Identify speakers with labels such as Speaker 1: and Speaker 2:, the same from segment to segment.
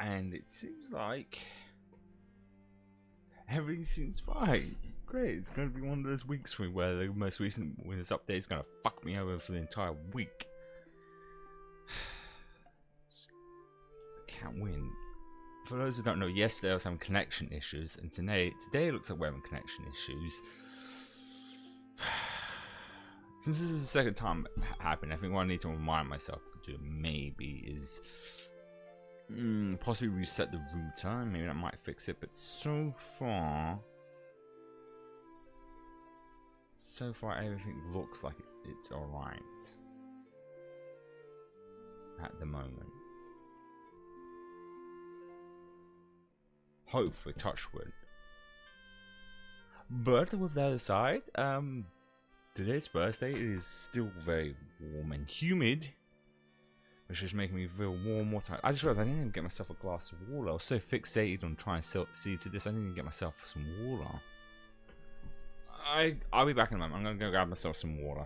Speaker 1: and it seems like everything seems fine. Great, it's going to be one of those weeks for me where the most recent Windows update is going to fuck me over for the entire week. Can't win. For those who don't know, yesterday I was having connection issues, and today it looks like we're having connection issues. Since this is the second time it happened, I think what I need to remind myself to do maybe is possibly reset the router. Maybe that might fix it, but so far everything looks like it's alright at the moment. Hopefully, touch wood. But with that aside, today's Thursday. It is still very warm and humid, which is making me feel warm more time. I just realized I didn't even get myself a glass of water. I was so fixated on trying to see to this, I didn't even get myself some water. I'll be back in a moment. I'm gonna go grab myself some water.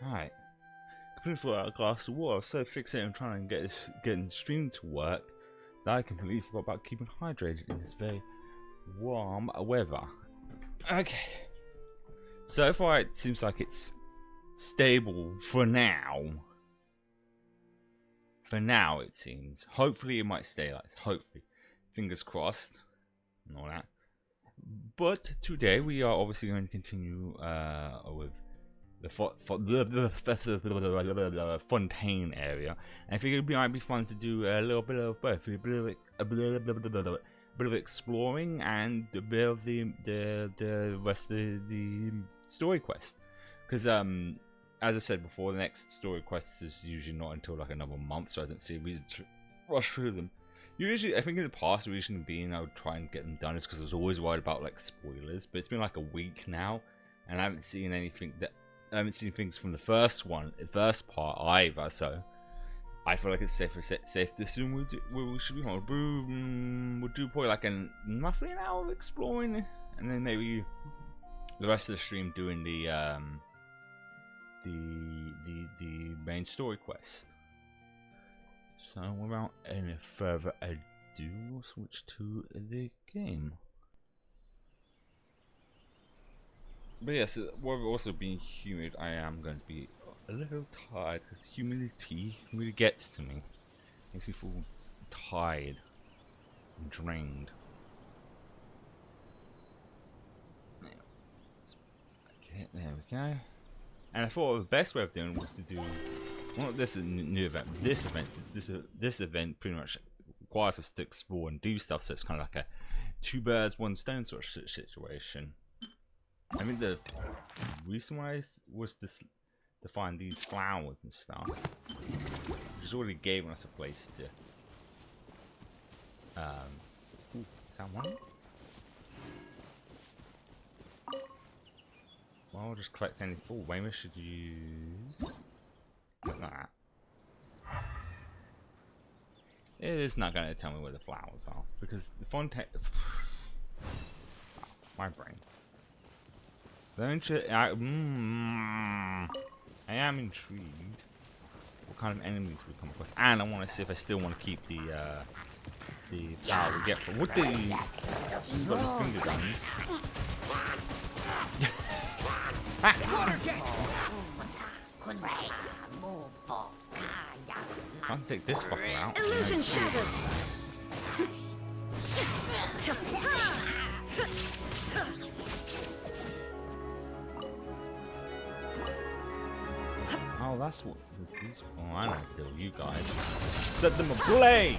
Speaker 1: Alright. Completely forgot a glass of water. I was so fixated on trying to getting the stream to work that I completely forgot about keeping hydrated in this very warm weather. Okay. So far it seems like it's stable for now. For now it seems. Hopefully it might stay like this. Hopefully. Fingers crossed. And all that. But today we are obviously going to continue with the Fontaine area, and I figured it might be fun to do a little bit of both, a bit of exploring and a bit of the rest of the story quest. Because as I said before, the next story quest is usually not until like another month, so I don't see a reason to rush through them. Usually, I think in the past, the reason being I would try and get them done is because I was always worried about like spoilers. But it's been like a week now, and I haven't seen anything that. I haven't seen things from the first part either, so I feel like it's safe to assume we should be on. We'll do probably like roughly an hour of exploring, and then maybe the rest of the stream doing the main story quest. So without any further ado, we'll switch to the game. But yes, while also being humid, I am going to be a little tired because humidity really gets to me. Makes me feel tired and drained. Okay, there we go. And I thought the best way of doing it was to do, well, this is a new event. This event, since this event pretty much requires us to explore and do stuff, so it's kind of like a two birds, one stone sort of situation. I think the reason why was to find these flowers and stuff, which already gave us a place to. Ooh, is that one? Well, I'll just collect any. Oh, maybe I should use like that. It is not going to tell me where the flowers are because the Fontaine. My brain. I am intrigued. What kind of enemies we come across, and I want to see if I still want to keep the power we get from what the. You've got the finger guns. Can't take this fucker out.
Speaker 2: Illusion shattered.
Speaker 1: Oh, that's what these. Oh, I know how to kill you guys. Set them ablaze.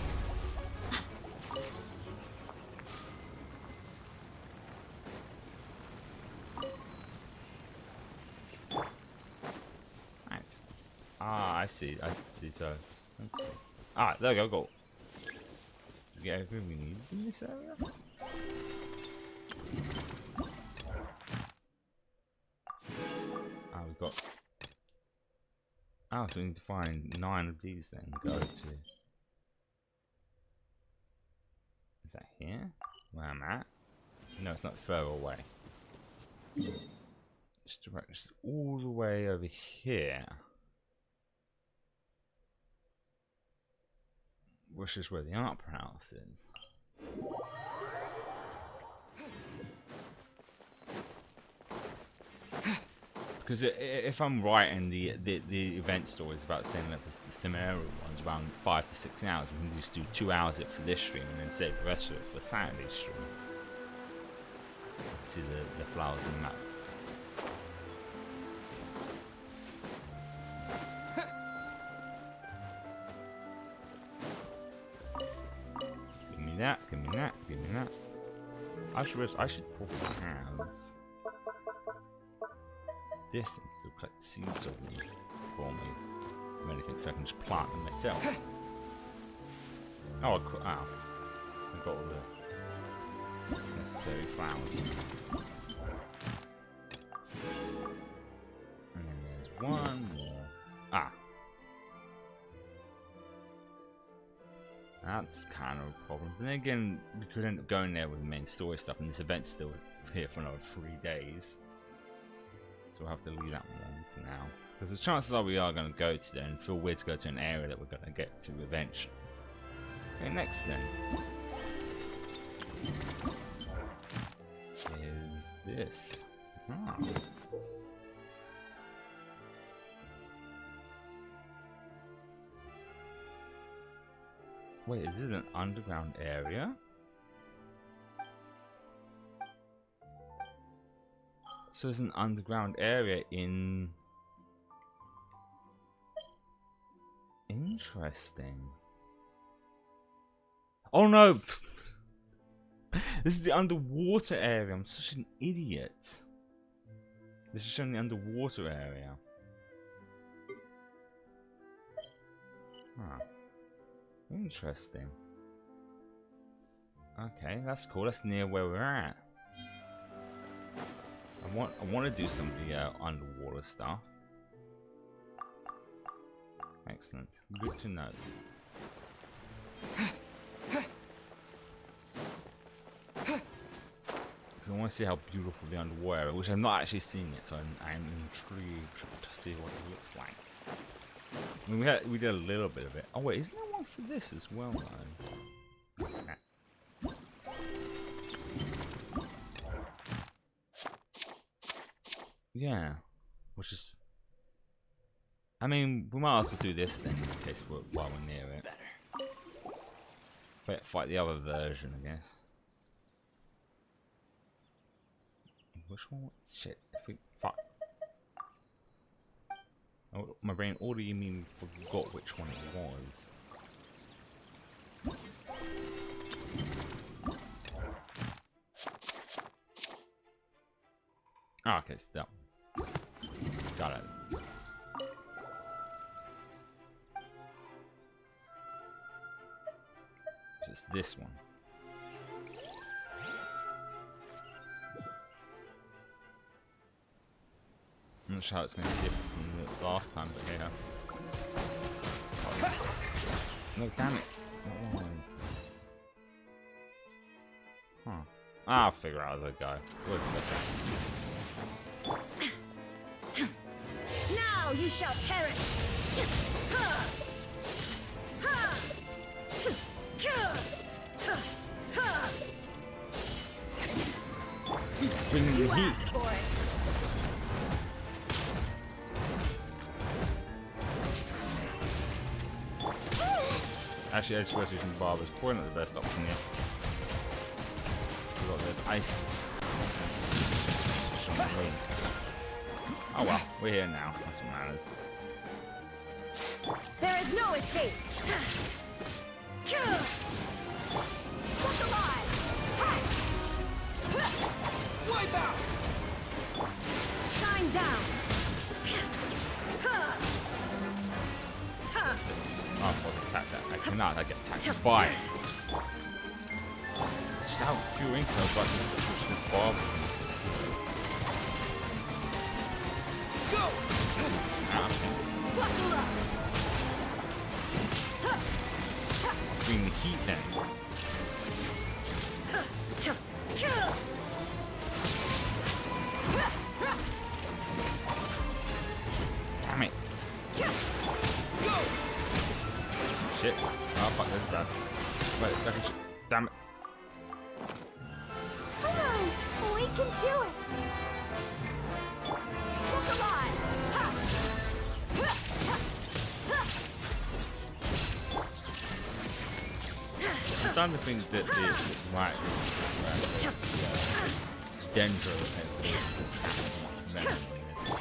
Speaker 1: I see. So, let's see. Ah, there we go. Go. Get everything we need in this area. Ah, we've got. Oh, so we need to find 9 of these then. Go to. Is that here? Where I'm at? No, it's not further away. Just all the way over here. Which is where the opera house is. Because if I'm right in the event story is about saying that the Cimmerian one's around 5 to 6 hours, we can just do 2 hours it for this stream and then save the rest of it for Saturday's stream. See the flowers in the map. Give me that. I should probably have this to collect seeds of them for me. If anything, so I can just plant them myself. Oh, I've got all the necessary flowers. And then there's one more. Ah. That's kind of a problem. But then again, we could end up going there with the main story stuff, and this event's still here for another 3 days. So we'll have to leave that one for now. Because the chances are we are going to go to there, and feel weird to go to an area that we're going to get to eventually. Okay, next then. Is this. Ah. Wait, is it an underground area? So it's an underground area in... Interesting. Oh no! This is the underwater area. I'm such an idiot. This is showing the underwater area. Huh. Interesting. Okay, that's cool. That's near where we're at. I want to do some of the underwater stuff. Excellent. Good to know. Because I want to see how beautiful the underwater, which I've not actually seen it, so I'm intrigued to see what it looks like. I mean, we did a little bit of it. Oh wait, isn't there one for this as well though? Yeah, which is. I mean, we might also do this then in case while we're near it. But fight the other version, I guess. Which one? Shit. Fuck. Oh, my brain already immediately forgot which one it was. Oh, okay, it's that one. Got it. So it's this one. I'm not sure how it's going to differ from the last time, but yeah. No, damn it. Huh. I'll figure out as I go.
Speaker 2: Now you shall perish.
Speaker 1: Bring the heat.
Speaker 2: Ask for it.
Speaker 1: Actually, edge versus using Barb is probably not the best option here. We've got the ice. Oh well, we're here now. That's what matters.
Speaker 2: There is no escape. Look alive.
Speaker 3: Wipe out!
Speaker 2: Shine down.
Speaker 1: Oh, I'll attack that. Actually, not. I get attacked by it. Just how few inks like this Barb.
Speaker 3: Go!
Speaker 2: Buckle up.
Speaker 1: Bring the heat then. Damn it.
Speaker 3: Go!
Speaker 1: Shit. Oh fuck, this is bad. Wait, second. Damn it.
Speaker 2: Come on, we can do it. Look alive.
Speaker 1: I'm starting to think that the right Dendro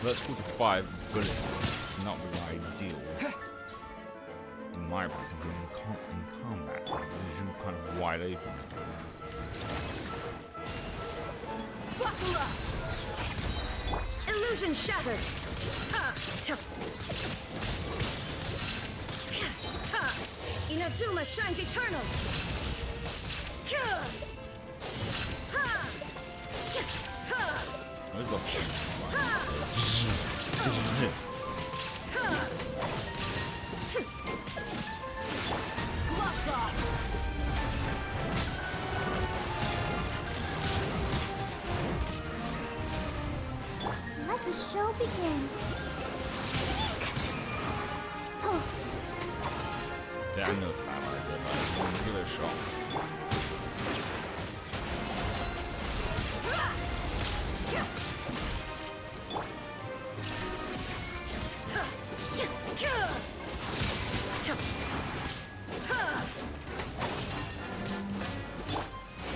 Speaker 1: let's call it 5 bullets. It's not really ideal. In my opinion, in combat, you're kind of wide open.
Speaker 2: Buckle up. Illusion shattered. Inazuma shines eternal.
Speaker 1: Where's the
Speaker 2: Gloves off. Let the show begin.
Speaker 1: Yeah, I know it's bad idea, but I'm gonna give it a shot.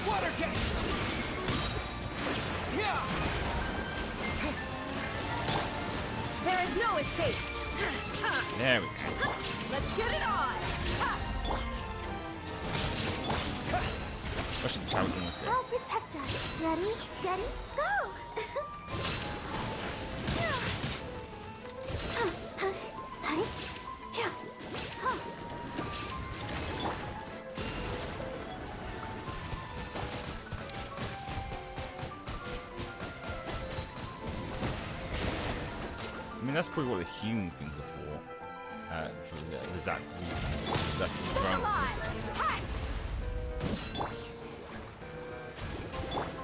Speaker 3: Water tank! Yeah!
Speaker 2: There is no escape.
Speaker 1: There we go.
Speaker 2: Let's get it on.
Speaker 1: I should try with this game.
Speaker 2: I'll protect us. Ready, steady, go.
Speaker 1: I mean, that's probably what the healing things are for the exact reason. That's the ground.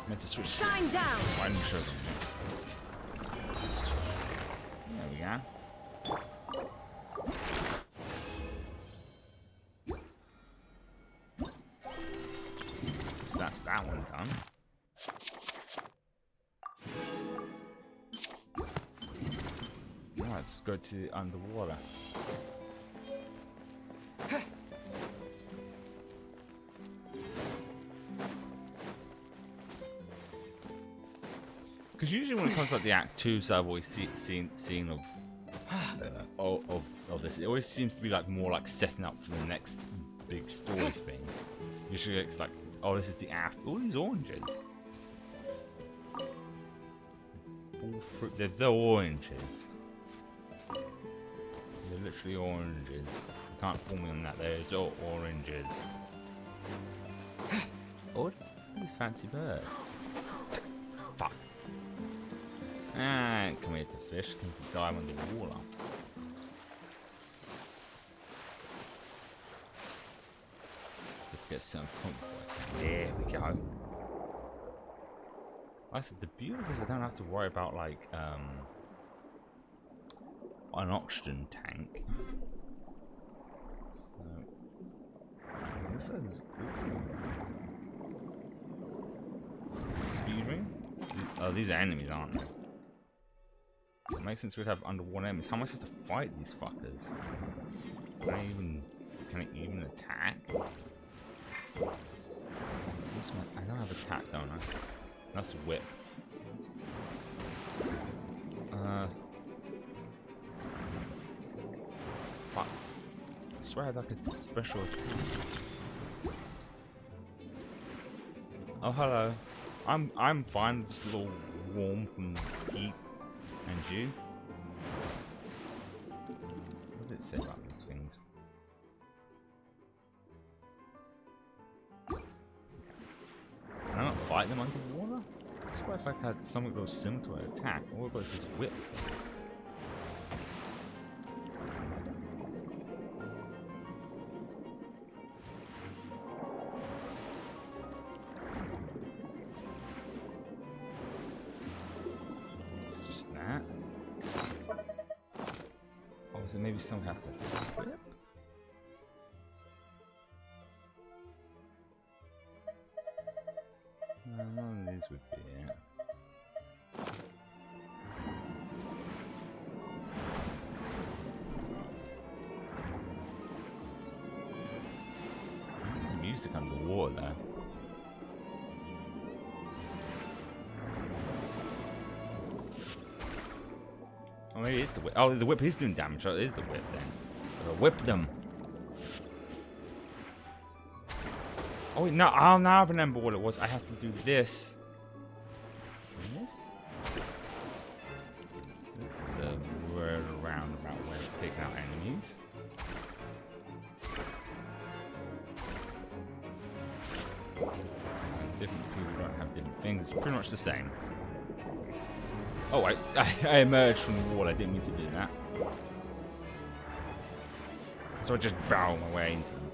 Speaker 1: Meant to switch.
Speaker 2: Shine down.
Speaker 1: Why didn't you show them? There we go. So that's that one done. Now let's go to underwater. Because usually when it comes to like the Act 2s I've always seen of this, it always seems to be like more like setting up for the next big story thing. Usually it's like, oh, this is the Act. All these oranges. All fruit. They're oranges. They're literally oranges. You can't fool me on that. They're all oranges. Oh, it's this fancy bird. Fuck. And come here to fish. Can dive under the water. get some point. There we go. I said the beauty is I don't have to worry about like an oxygen tank. So this is speed ring. Oh, these are enemies, aren't they? It makes sense we'd have underwater enemies. How am I supposed to fight these fuckers? Can I even attack? I don't have attack, don't I? That's a whip. Fuck. I swear I had like a special attack. Oh, hello. I'm fine, just a little warm from heat. And you? What did it say about these things? Can I not fight them underwater? I swear if I had something that was similar to an attack, all I've got is this whip. So maybe some have to flip? No, none of these would be it. Music underwater there. Oh, maybe it's the whip. Oh, the whip is doing damage. Oh, it is the whip then. Whip them. Oh, wait, no. Oh, now I remember what it was. I have to do this. And this? This is a word roundabout way of taking out enemies. Different people don't have different things. It's pretty much the same. Oh, I emerged from the wall. I didn't mean to do that. So I just barrel my way into them.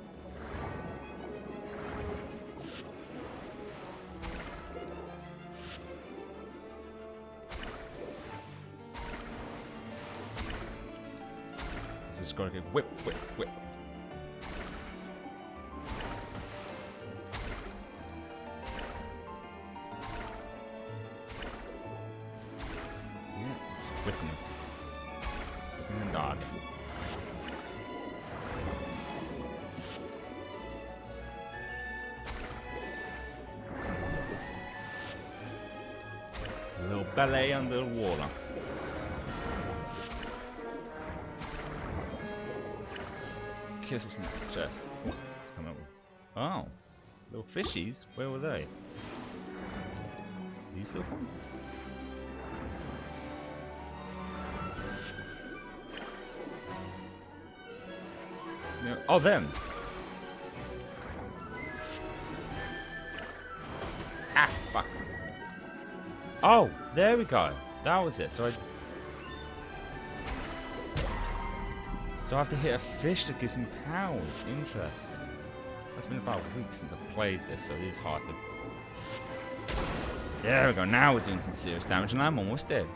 Speaker 1: So just gotta go whip, whip, whip. Whipping him. Whipping the dog. It's a little ballet under the water. Guess what's in that chest? Oh, it's coming up. Oh, little fishies. Where were they? These little ones? No. Oh, them. Ah, fuck. Oh, there we go. That was it. So I have to hit a fish that gives me powers. Interesting. It's been about a week since I've played this, so it is hard to... There we go. Now we're doing some serious damage, and I'm almost dead.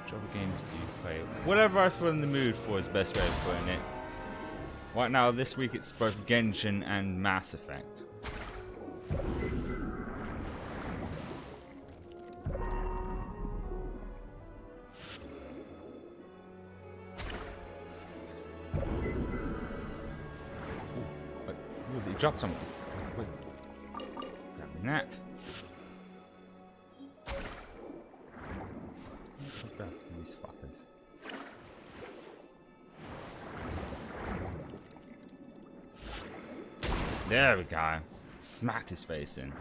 Speaker 1: Which other games do you play? Whatever I feel in the mood for is the best way of putting it. Right now, this week it's both Genshin and Mass Effect. Ooh, he dropped something. Wait. Grabbing that. Grab these fuckers. There we go. Smacked his face in.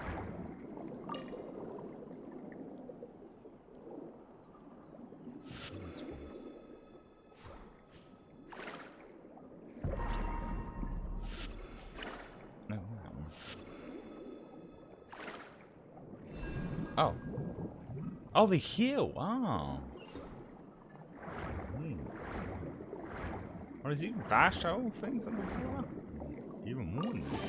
Speaker 1: No, that one. Oh. Oh, the heal. Oh. Oh, does he bash all things on the floor? Even more than that.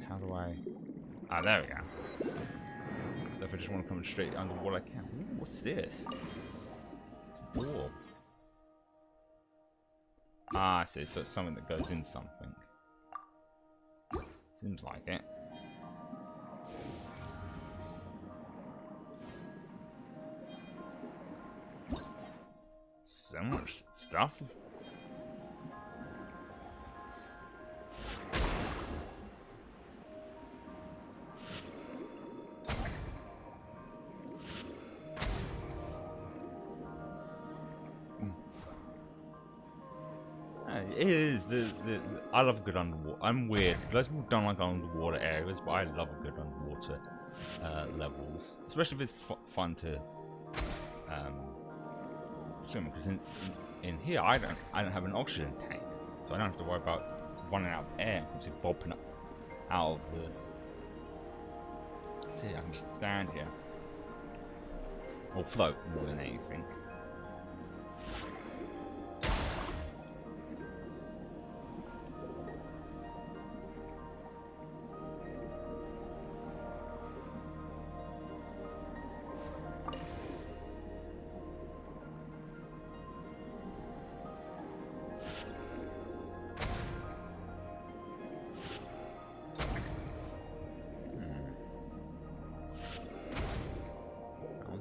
Speaker 1: How do I... Ah, there we go. So if I just want to come straight underwater, I can. Ooh, what's this? It's an orb. Ah, I see. So it's something that goes in something. Seems like it. So much stuff. It is I love a good underwater. I'm weird. Most people don't like underwater areas, but I love a good underwater levels, especially if it's fun to swim. Because in here, I don't have an oxygen tank, so I don't have to worry about running out of air and constantly bopping up out of this. See, I can just stand here or float more than anything.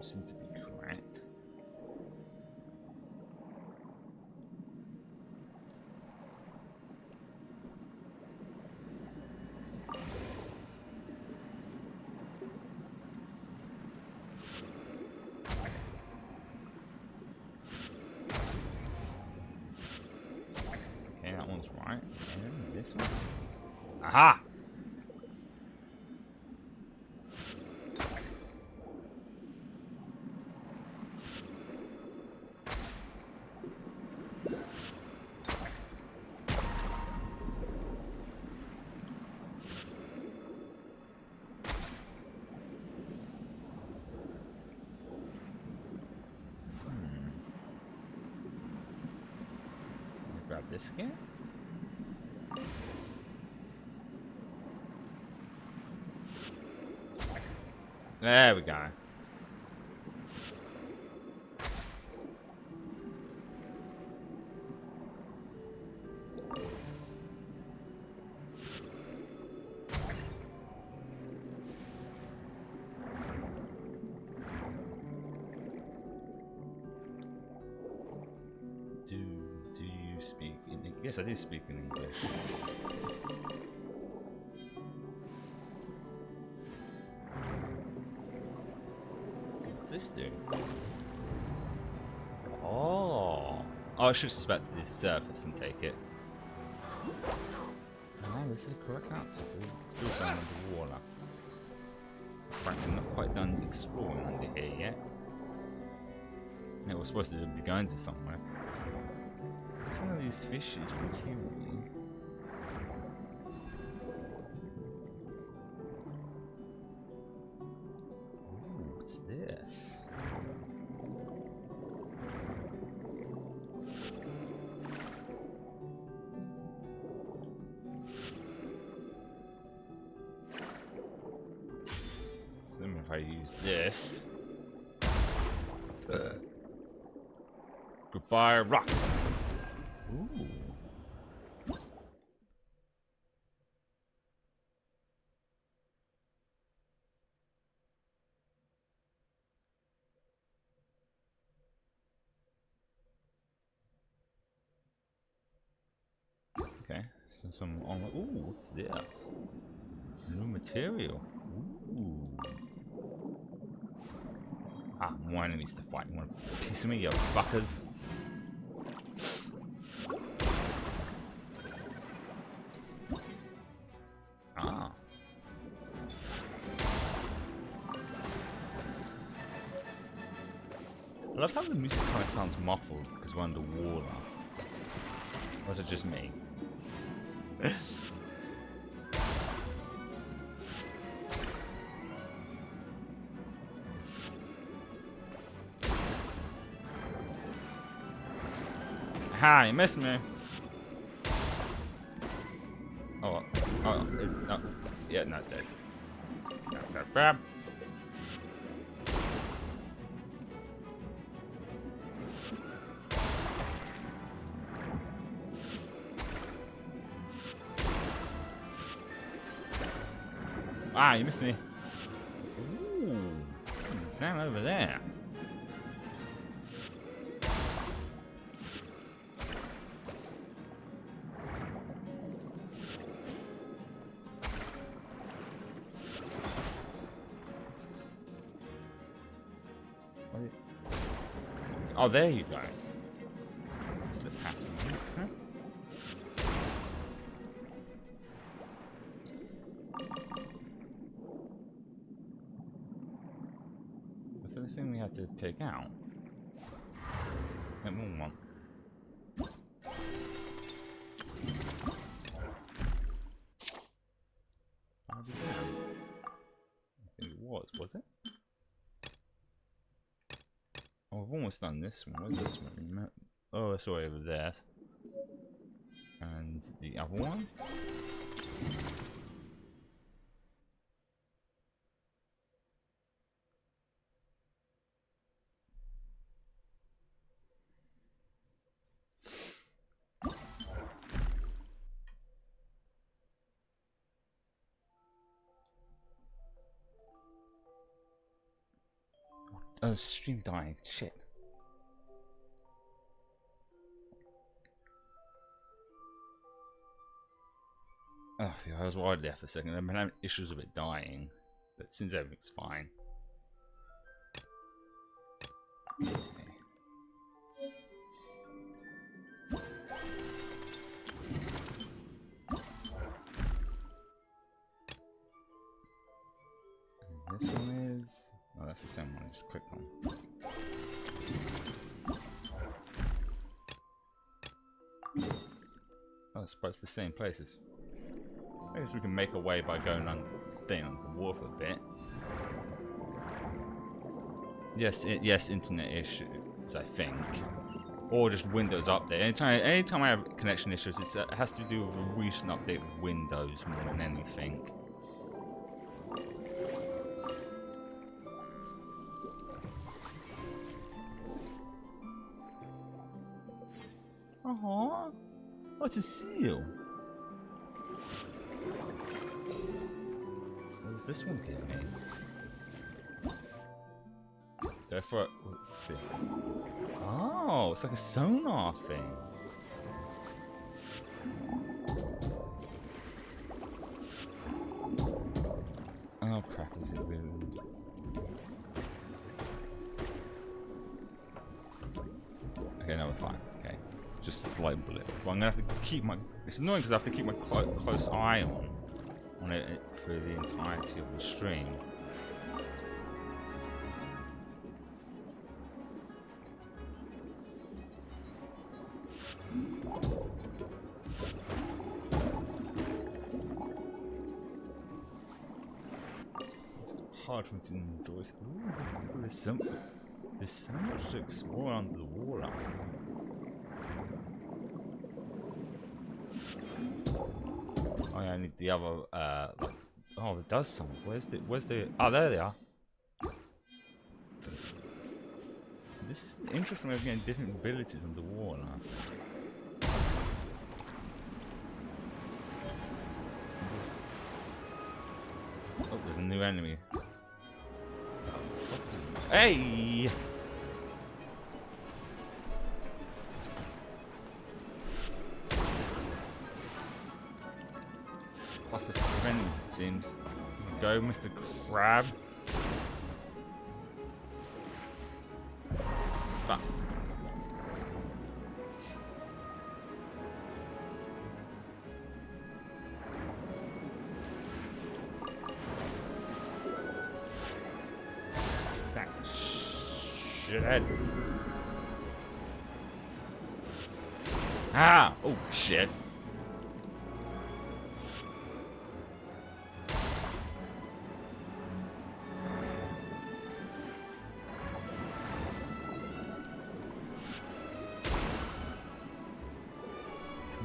Speaker 1: Seem to be correct. Okay, that one's right. And this one. Aha! Grab this again. There we go. Do you speak in English? Yes, I do speak in English. What's this do? Oh, I should just back to the surface and take it. Oh, this is the correct answer. It's still going underwater. Frankly, not quite done exploring under here yet. Yeah, we're supposed to be going to somewhere. Some of these fishes were human. Ooh, what's this? Assuming if I use this. Goodbye, rocks. Ooh. Okay, so some on. Ooh, what's this? New material. Ooh. Ah, more enemies to fight. You want a piece of me, you fuckers? Ah. I love how the music kind of sounds muffled because we're underwater. Or is it just me? Ah, you missed me. Oh, it's no. Yeah, no, it's dead. Grab. Ah, you missed me. Ooh, he's down over there. Oh, there you go. Slip past me. Huh? Was that the thing we had to take out? Get more one. How did it? I think it was it? Oh, I've almost done this one. Where's this one? Oh, it's way over there. And the other one? Oh, stream dying. Shit. Oh, I was worried there for a second. I've been having issues with it dying, but since everything's fine. Okay. And this one is. Oh, that's the same one. I just clicked on. Oh, it's both the same places. I guess we can make a way by going on, staying on the water a bit. Yes, yes, internet issues, I think, or just Windows update. Anytime I have connection issues, it has to do with a recent update with Windows more than anything. Aww, what's a seal? What does this one give me? Go for it. Let's see. Oh, it's like a sonar thing. Oh crap, is it really? Okay, no, we're fine. Okay. Just slight bullet. But I'm gonna have to keep my. It's annoying because I have to keep my close eye on it for the entirety of the stream. It's hard for me to enjoy. Ooh, there's so much to explore under the water. Oh yeah, I need the other, oh, it does something. Where's the, oh, there they are. This is interesting way of getting different abilities underwater. Oh, there's a new enemy. Hey! Plus of friends, it seems. Go, Mr. Crab. Fuck. That shithead. Ah! Oh, shit.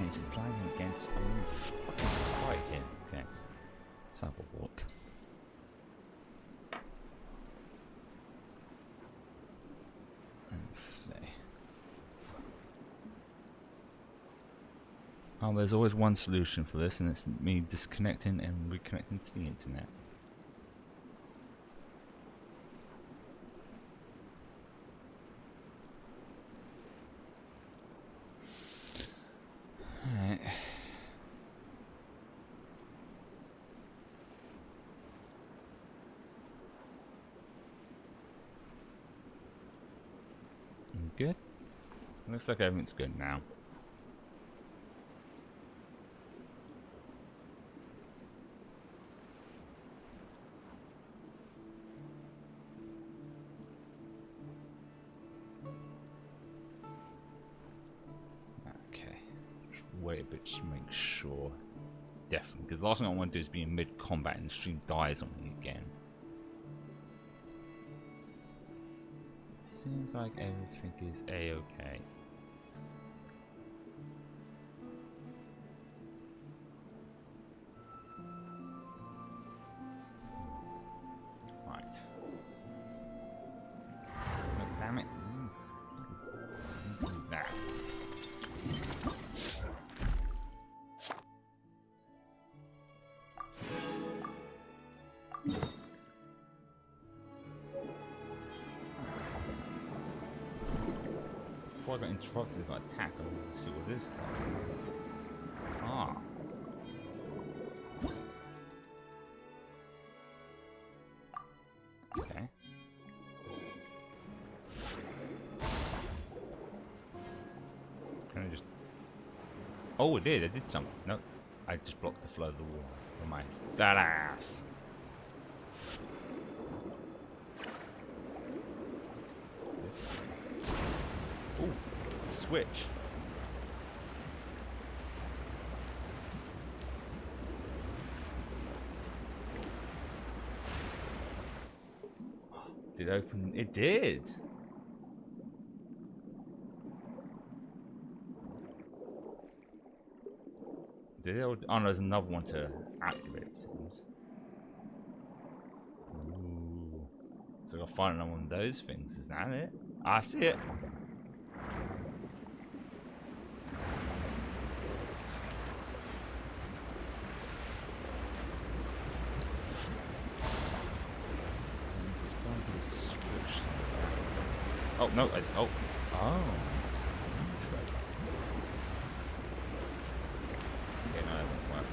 Speaker 1: Yes, it's lagging against right here. Okay. Let's have a walk. Let's see. Oh, there's always one solution for this, and it's me disconnecting and reconnecting to the internet. Alright. Good? Looks like everything's good now. Okay. Just wait a bit just to make sure. Definitely. Because the last thing I want to do is be in mid-combat and the stream dies on me again. Seems like everything is a-okay. Right. Oh, damn it. Do that. Before I got interrupted by attack, I wanted to see what this does. Ah. Okay. Can I just... Oh, it did. It did something. No. I just blocked the flow of the water. Never mind. That ass. This. Ooh, switch. Did it open? It did. Did it? Oh no, there's another one to activate, it seems. Ooh. So I gotta find another one of those things, is that it? I see it. Oh no! Oh, interesting. Okay, no, that won't work.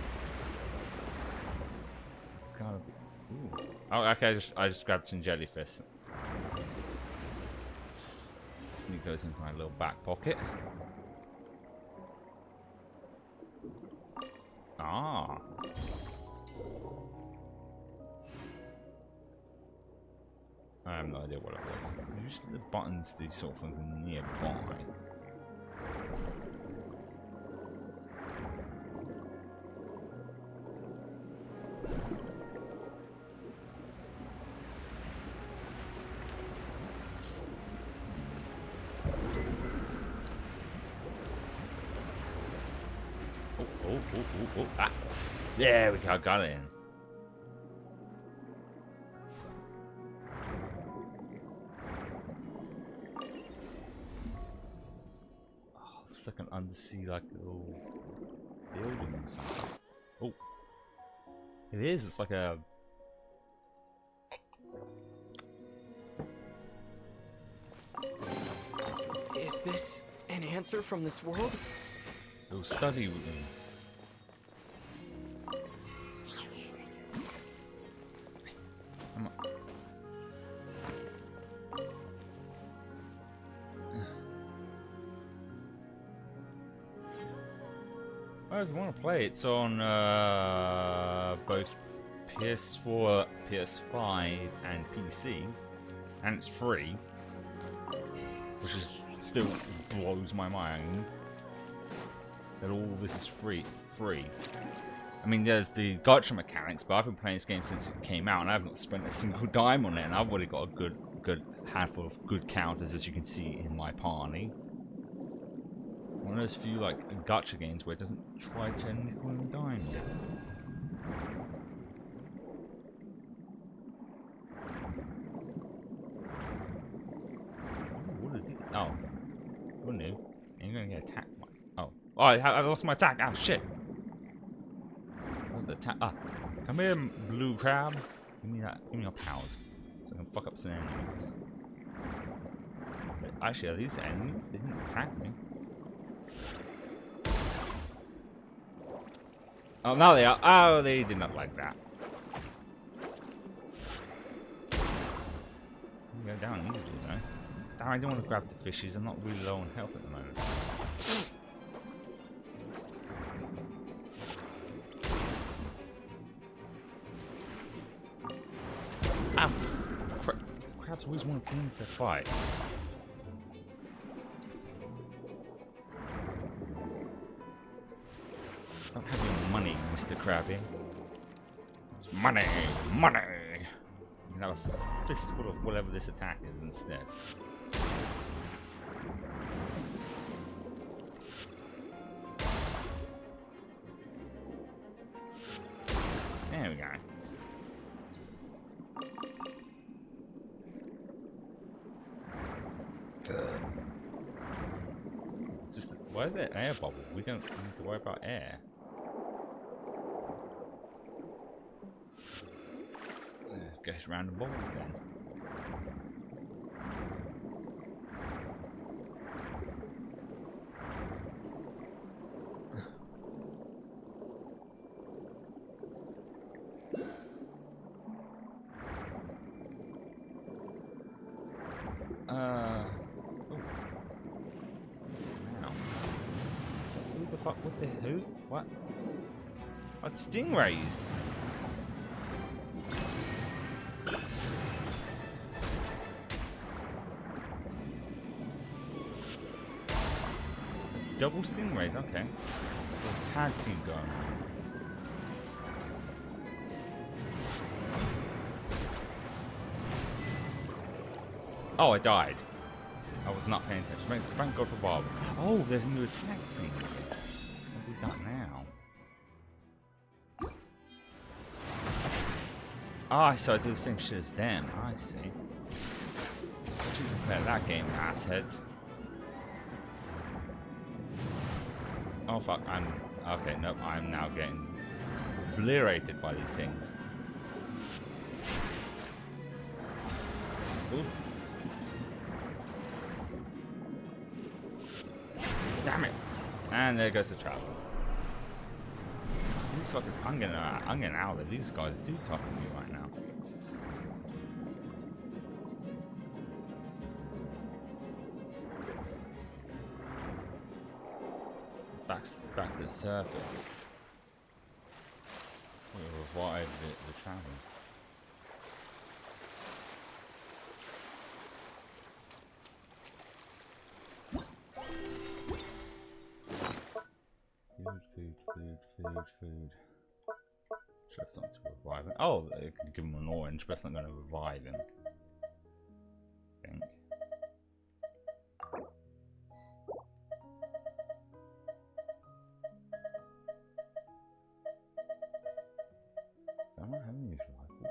Speaker 1: Gotta be. Ooh. Oh, okay. I just grabbed some jellyfish. Sneak those into my little back pocket. Ah. I have no idea what it was. Usually the buttons, these sort of things are nearby. Oh, ah. Yeah, we got it in. It's like an undersea, like little building or something. Oh, it is. It's like a.
Speaker 3: Is this an answer from this world?
Speaker 1: Little study room. Well, if you want to play, it's on both PS4, PS5, and PC, and it's free, which is still blows my mind that all this is free. I mean, there's the gacha mechanics, but I've been playing this game since it came out, and I've not spent a single dime on it, and I've already got a good handful of good counters, as you can see in my party. One of those few like gacha games where it doesn't try to nickel and dime you. Ooh, what did he? Oh, who knew? You're gonna get attacked. Oh, oh! I lost my attack. Ah, shit! The attack. Ah, come here, blue crab. Give me that. Give me your powers, so I can fuck up some enemies. But actually, are these enemies? They didn't attack me. Oh, now they are. Oh, they did not like that. You go down easily, though. Damn, I don't want to grab the fishes. I'm not really low on health at the moment. Ah, crabs always want to get into the fight. Don't have your money, Mr. Krabby. It's money, money. You can have a fistful of whatever this attack is instead. There we go. It's just why is there air bubble? We don't need to worry about air. Guess random bubbles then. Oh. Wow. Who the fuck? What the who? What? What stingrays? Double stingrays, okay. A tag team going on. Oh, I died. I was not paying attention. Thank God for Bob. Oh, there's a new attack thing. What have we got now? Ah, so I do the same shit as them. I see. Should play that game, assheads. Oh fuck, okay, nope, I'm now getting obliterated by these things. Ooh. Damn it! And there goes the trap. These fuckers, I'm getting out of it. These guys are too tough for me right now. Back to the surface. We'll revive the travel. Food. Sure, it's not to revive him. Oh, it can give him an orange, but it's not going to revive him. I think. I don't have any rifles.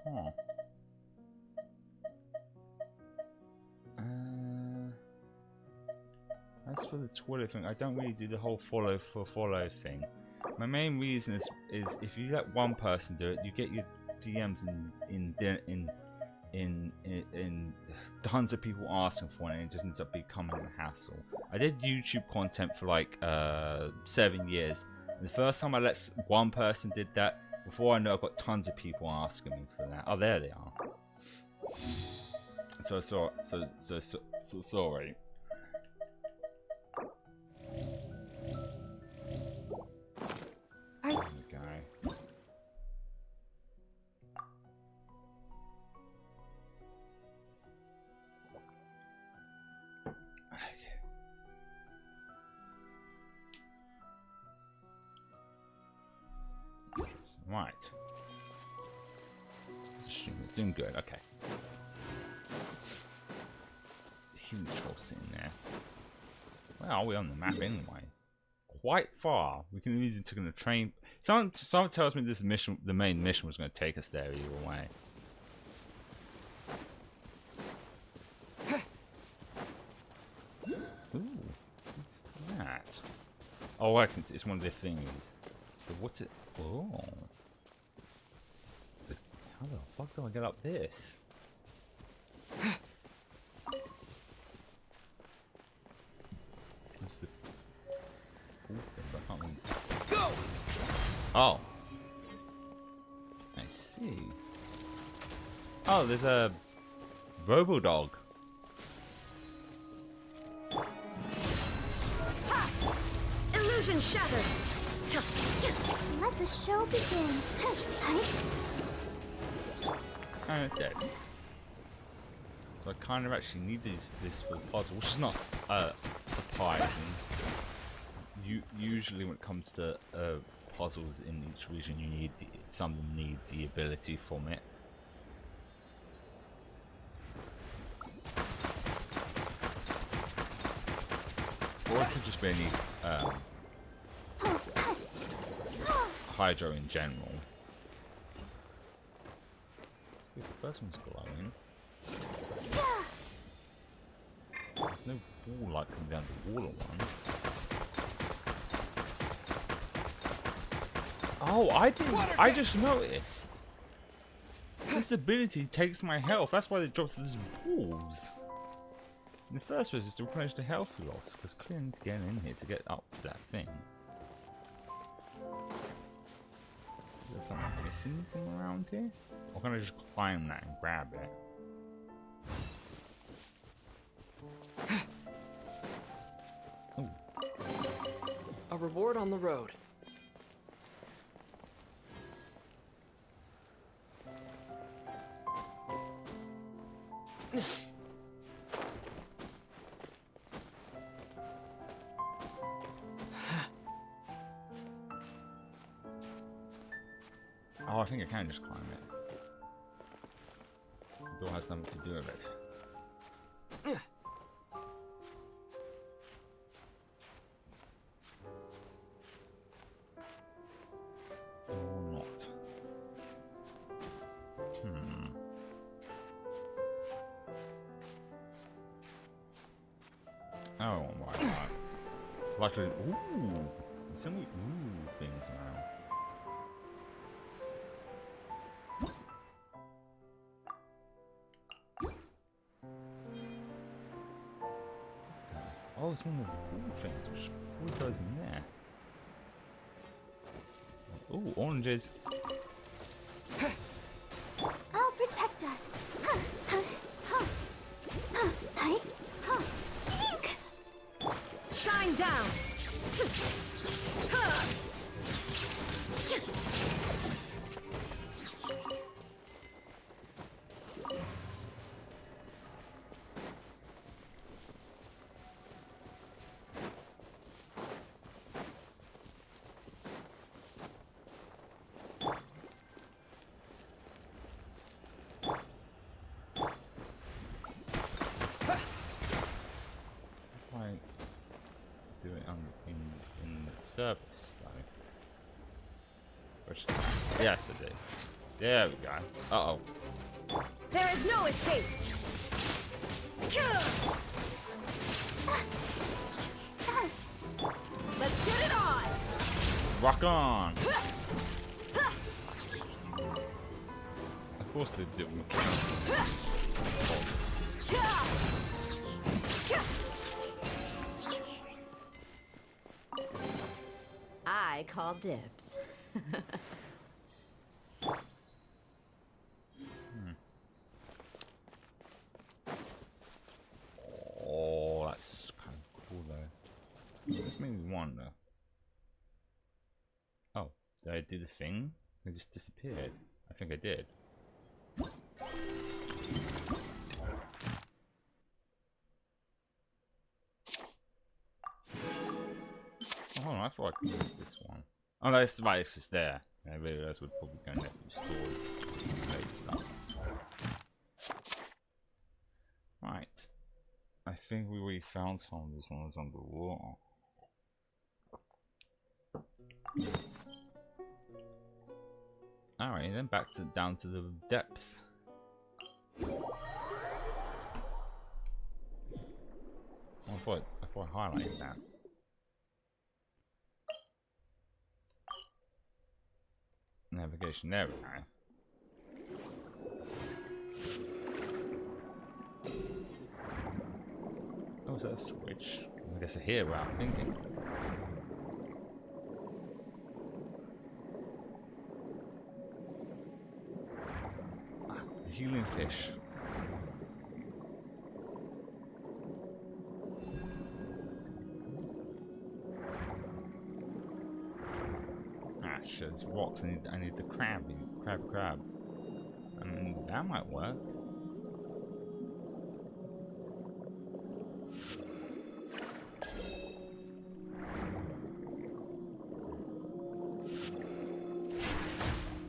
Speaker 1: Huh. As for the Twitter thing, I don't really do the whole follow for follow thing. My main reason is if you let one person do it, you get your DMs in tons of people asking for it, and it just ends up becoming a hassle. I did YouTube content for like 7 years. And the first time I let one person did that, before I know, I've got tons of people asking me for that. Oh, there they are. So sorry. Right. This stream is doing good. Okay. huge hole sitting there. Where are we on the map anyway? Quite far. We can have easily taken a train. Someone tells me this mission, the main mission, was going to take us there either way. Ooh, what's that? Oh, I can see. It's one of the things. But what's it? Oh. How the fuck do I get up this? That's the cool thing, but I can't really...
Speaker 3: Go!
Speaker 1: Oh. I see. Oh, there's a Robo-Dog.
Speaker 2: Illusion shattered. Let the show begin.
Speaker 1: Okay. So I kind of actually need this full puzzle, which is not surprising. Usually when it comes to puzzles in each region, you need some of them need the ability from it. Or it could just be any hydro in general. The first one's glowing. There's no ball like coming down the water one. Oh, I just noticed. This ability takes my health. That's why it drops these balls. In the first place, it's to replenish the health loss, because clearly I need to get in here to get up to that thing. Is there something missing from around here? Or can I just climb that and grab it? Ooh.
Speaker 3: A reward on the road.
Speaker 1: Oh, I think I can just climb it. The door has nothing to do with it. Or not. Oh, right. Like a ooh, there's so many ooh things now. Oh, it's one of the cool things. What goes in there? Ooh, oranges.
Speaker 2: I'll protect us. Ink! Shine down.
Speaker 1: Do it in the service though. Which, yes, I do. There we go. Uh oh.
Speaker 2: There is no escape. Let's get it on.
Speaker 1: Rock on. Of course they do.
Speaker 2: I call dibs.
Speaker 1: Oh, that's kind of cool though. This made me wonder. Oh, did I do the thing? It just disappeared. I think I did. Oh, I thought I could do this one. Oh no, it's right, it's just there. I realised we're probably going to have to store stuff. Right. I think we already found some of these ones underwater. Alright, then back to down to the depths. I thought I highlighted that. Navigation, there we go. Oh, is that a switch? I guess I hear what I'm thinking. Ah, the healing fish. Ah, shit, it's rocks. I need the crab. Crab. I mean, that might work.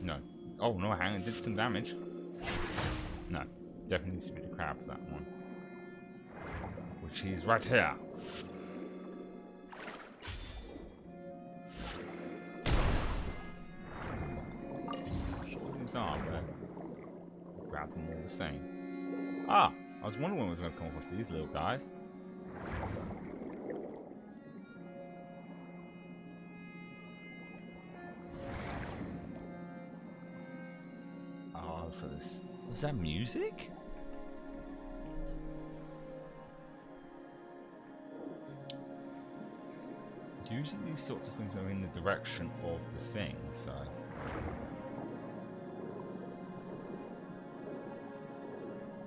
Speaker 1: No. Oh no, hang on, it did some damage. No, definitely needs to be the crab for that one. Which is right here. These are, but grab them all the same. Ah, I was wondering when we was going to come across these little guys. So this, was that music? Usually these sorts of things are in the direction of the thing, so...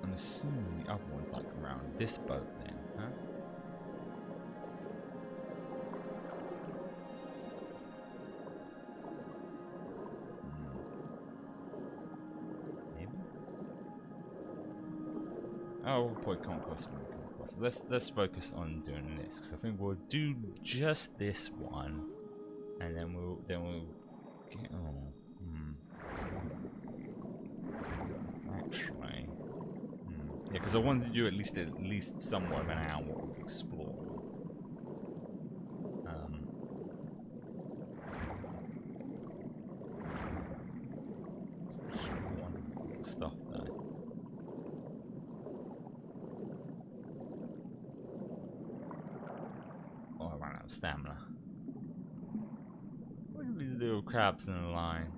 Speaker 1: I'm assuming the other one's like around this boat then, huh? Oh, we'll probably come across when we come across. Let's focus on doing this, because I think we'll do just this one, and then we'll get actually, yeah, because I wanted to do at least somewhat of an hour of exploring. Stuff though. Stamina. Look at these little crabs in a line.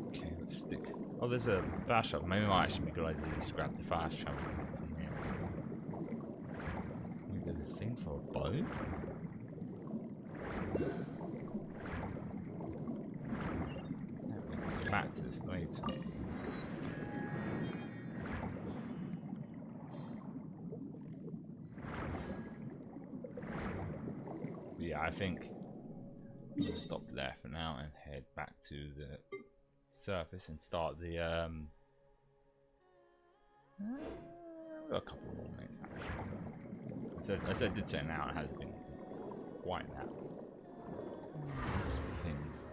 Speaker 1: Okay, let's stick. Oh, there's a fast shop. Maybe it might actually be a good idea to just grab the fast shop from here. Maybe there's a thing for a boat. Back to this later. Yeah, I think we'll stop there for now and head back to the surface and start the we've got a couple more minutes actually. As I did say now, it hasn't been quite that. These things.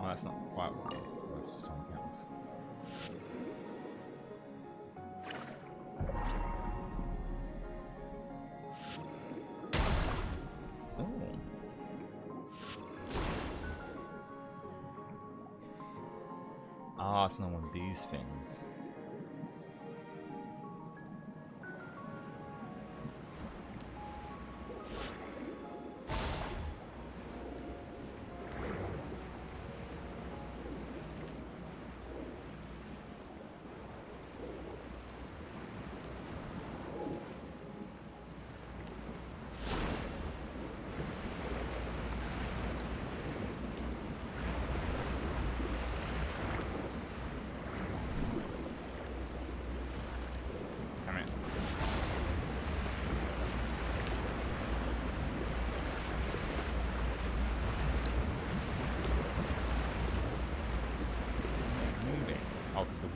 Speaker 1: That's not quite what it was for something else. Oh. Ah, it's not one of these things.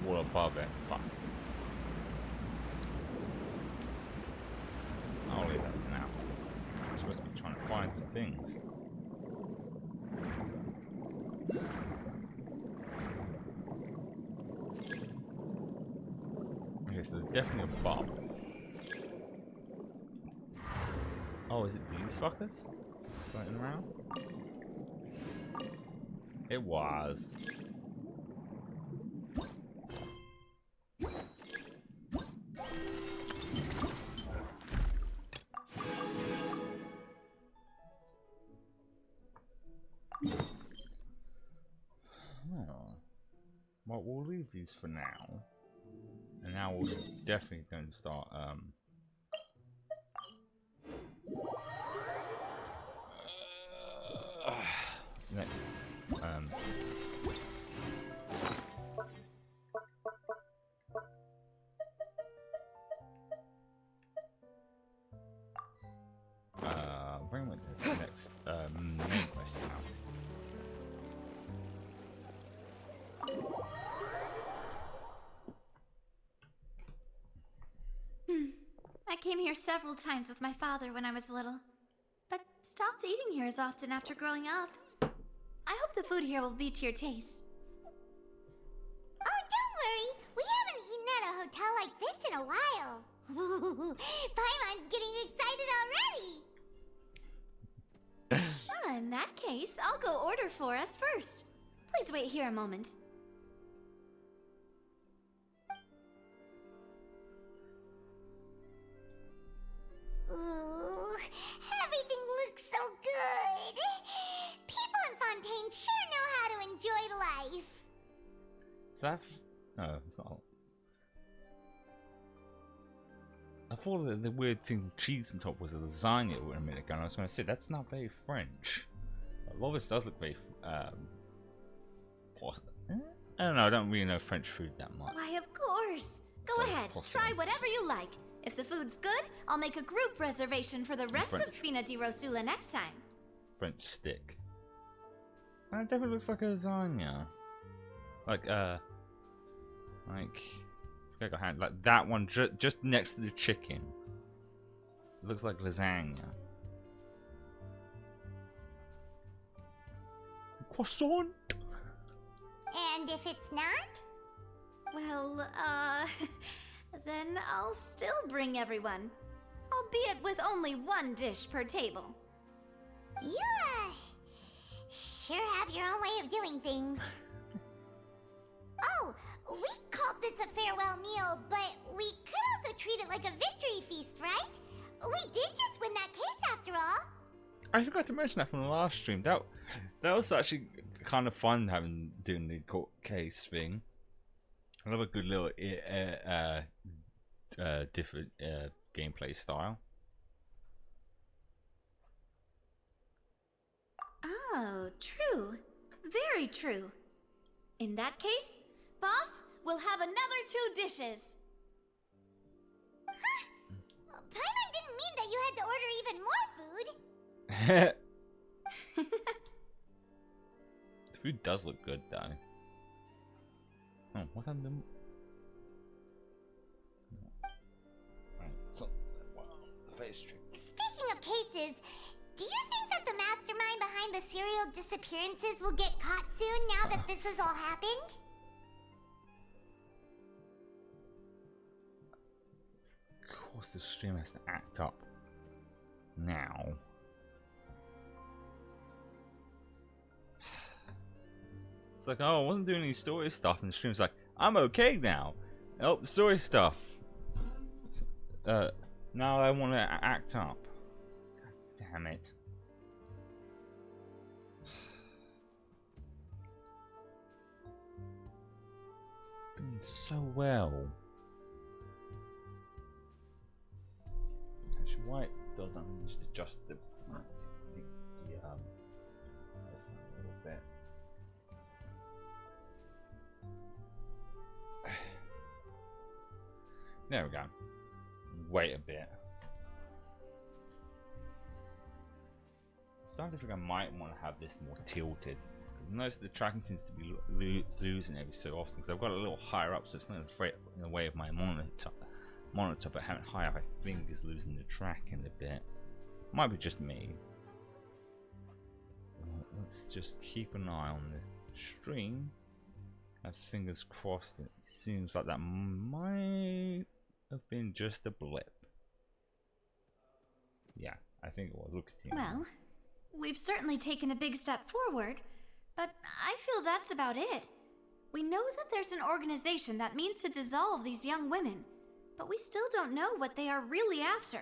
Speaker 1: wall above it. Fuck. I'll leave that for now. I'm supposed to be trying to find some things. Okay, so there's definitely a bomb. Oh, is it these fuckers? Floating around? It was. Oh. Well, we'll leave these for now. And now we're definitely going to start, next, bring with the next, main quest now.
Speaker 4: I came here several times with my father when I was little, but stopped eating here as often after growing up. I hope the food here will be to your taste.
Speaker 5: Oh, don't worry. We haven't eaten at a hotel like this in a while. Paimon's getting excited already.
Speaker 4: In that case, I'll go order for us first. Please wait here a moment.
Speaker 5: Ooh, everything looks so good. People in Fontaine sure know how to enjoy life.
Speaker 1: Is that? No, it's not. I thought that the weird thing with cheese on top was a lasagna a minute ago, and I was going to say that's not very French. A lot of this does look very. I don't know. I don't really know French food that much.
Speaker 4: Why, of course. Go
Speaker 1: So,
Speaker 4: ahead,
Speaker 1: croissants.
Speaker 4: try whatever you like. If the food's good, I'll make a group reservation for the rest of
Speaker 1: French.
Speaker 4: Spina di Rosula next time.
Speaker 1: French stick. That definitely looks like a lasagna. Like that one just next to the chicken. It looks like lasagna. Croissant.
Speaker 5: And if it's not?
Speaker 4: Well, then I'll still bring everyone. Albeit with only one dish per table.
Speaker 5: You, sure have your own way of doing things. Oh, we called this a farewell meal, but we could also treat it like a victory feast, right? We did just win that case after all.
Speaker 1: I forgot to mention that from the last stream. That was actually kind of fun doing the court case thing. I love a good little different gameplay style.
Speaker 4: Oh, true. Very true. In that case, boss, we'll have another 2 dishes.
Speaker 5: Huh? Paimon didn't mean that you had to order even more food.
Speaker 1: The food does look good, though. Oh, what's on the? Right, so wow, the face tree.
Speaker 5: Speaking of cases, do you think that the mastermind behind the serial disappearances will get caught soon now that this has all happened?
Speaker 1: Of course, the stream has to act up now. It's like, oh, I wasn't doing any story stuff, and the stream's like, I'm okay now. Oh, the story stuff. Now I want to act up. God damn it. Doing so well. Actually, why it doesn't just adjust the a little bit. There we go. Wait a bit. I'm starting to think I might want to have this more tilted. Notice the tracking seems to be losing every so often because I've got it a little higher up, so it's not in the way of my monitor. But having it high up, I think, is losing the tracking a bit. Might be just me. Let's just keep an eye on the stream. And fingers crossed. It seems like that might have been just a blip. Yeah, I think it was. Look at you.
Speaker 4: Well, we've certainly taken a big step forward, but I feel that's about it. We know that there's an organization that means to dissolve these young women, but we still don't know what they are really after.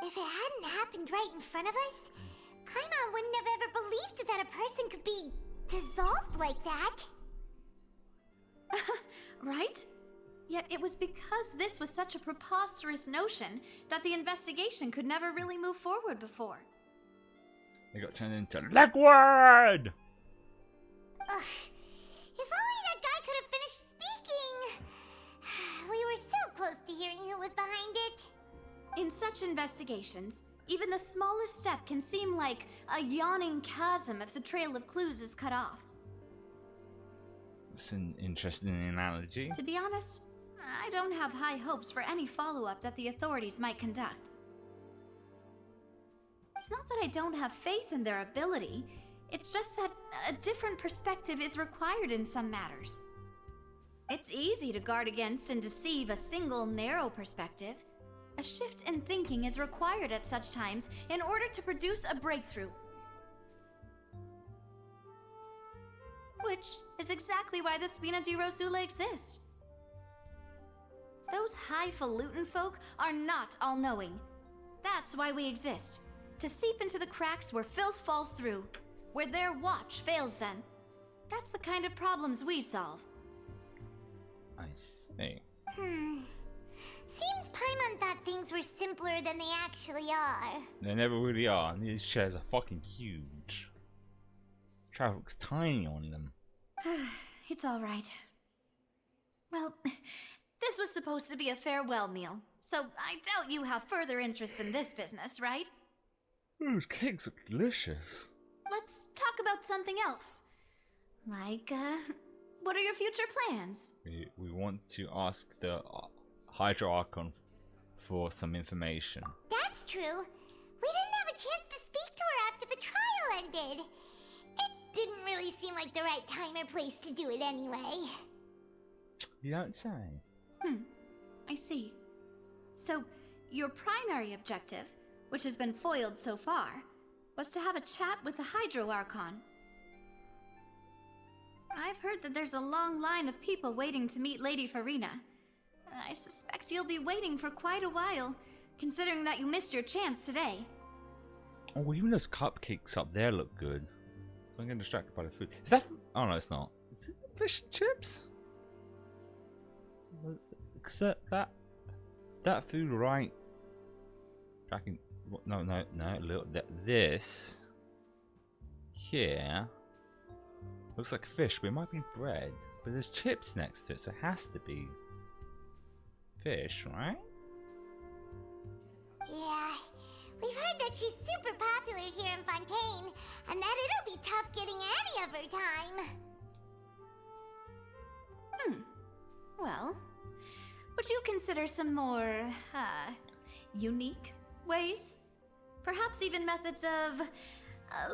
Speaker 5: If it hadn't happened right in front of us, Paimon wouldn't have ever believed that a person could be dissolved like that.
Speaker 4: Right? Yet it was because this was such a preposterous notion that the investigation could never really move forward before.
Speaker 1: They got turned into Legward!
Speaker 5: Ugh. If only that guy could have finished speaking! We were so close to hearing who was behind it.
Speaker 4: In such investigations, even the smallest step can seem like a yawning chasm if the trail of clues is cut off.
Speaker 1: It's an interesting analogy.
Speaker 4: To be honest, I don't have high hopes for any follow-up that the authorities might conduct. It's not that I don't have faith in their ability, it's just that a different perspective is required in some matters. It's easy to guard against and deceive a single narrow perspective. A shift in thinking is required at such times in order to produce a breakthrough. Which is exactly why the Spina di Rosula exist. Those highfalutin folk are not all-knowing. That's why we exist. To seep into the cracks where filth falls through, where their watch fails them. That's the kind of problems we solve.
Speaker 1: I see.
Speaker 5: Seems Paimon thought things were simpler than they actually are.
Speaker 1: They never really are, and these chairs are fucking huge. Traffic's tiny on them.
Speaker 4: It's alright. Well, this was supposed to be a farewell meal, so I doubt you have further interest in this business, right?
Speaker 1: Those cakes are delicious.
Speaker 4: Let's talk about something else. Like, what are your future plans?
Speaker 1: We want to ask the Hydra Archon for some information.
Speaker 5: That's true. We didn't have a chance to speak to her after the trial ended. It didn't really seem like the right time or place to do it anyway.
Speaker 1: You don't say.
Speaker 4: I see. So, your primary objective, which has been foiled so far, was to have a chat with the Hydro Archon. I've heard that there's a long line of people waiting to meet Lady Farina. I suspect you'll be waiting for quite a while, considering that you missed your chance today.
Speaker 1: Oh, even those cupcakes up there look good. So I'm getting distracted by the food. Is that... Oh, no, it's not. Is it fish and chips? Except that food right... Tracking... No. This... Here... Looks like fish, but it might be bread. But there's chips next to it, so it has to be... fish, right?
Speaker 5: Yeah, we've heard that she's super popular here in Fontaine, and that it'll be tough getting any of her time.
Speaker 4: Well, would you consider some more, unique ways? Perhaps even methods of,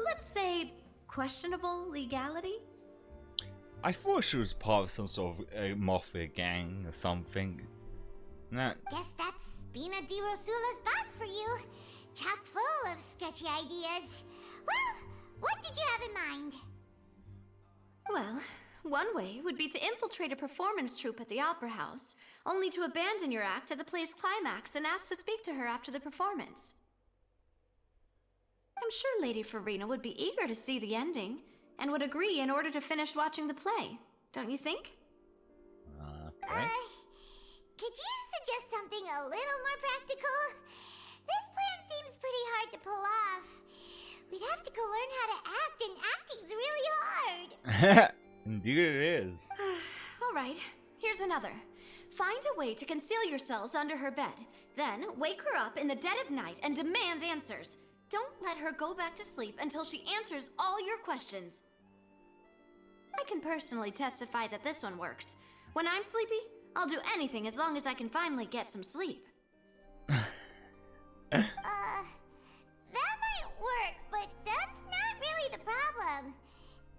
Speaker 4: let's say, questionable legality?
Speaker 1: I thought she was part of some sort of mafia gang or something. Nah.
Speaker 5: Guess that's Spina di Rosula's boss for you. Chock full of sketchy ideas. Well, what did you have in mind?
Speaker 4: Well, one way would be to infiltrate a performance troupe at the Opera House, only to abandon your act at the play's climax and ask to speak to her after the performance. I'm sure Lady Farina would be eager to see the ending, and would agree in order to finish watching the play, don't you think?
Speaker 1: Okay.
Speaker 5: Could you suggest something a little more practical? This plan seems pretty hard to pull off. We'd have to go learn how to act, and acting's really hard.
Speaker 1: Indeed it is.
Speaker 4: Alright, here's another. Find a way to conceal yourselves under her bed, Then wake her up in the dead of night and demand answers. Don't let her go back to sleep until she answers all your questions. I can personally testify that this one works. When I'm sleepy, I'll do anything as long as I can finally get some sleep.
Speaker 5: That might work, but that's not really the problem.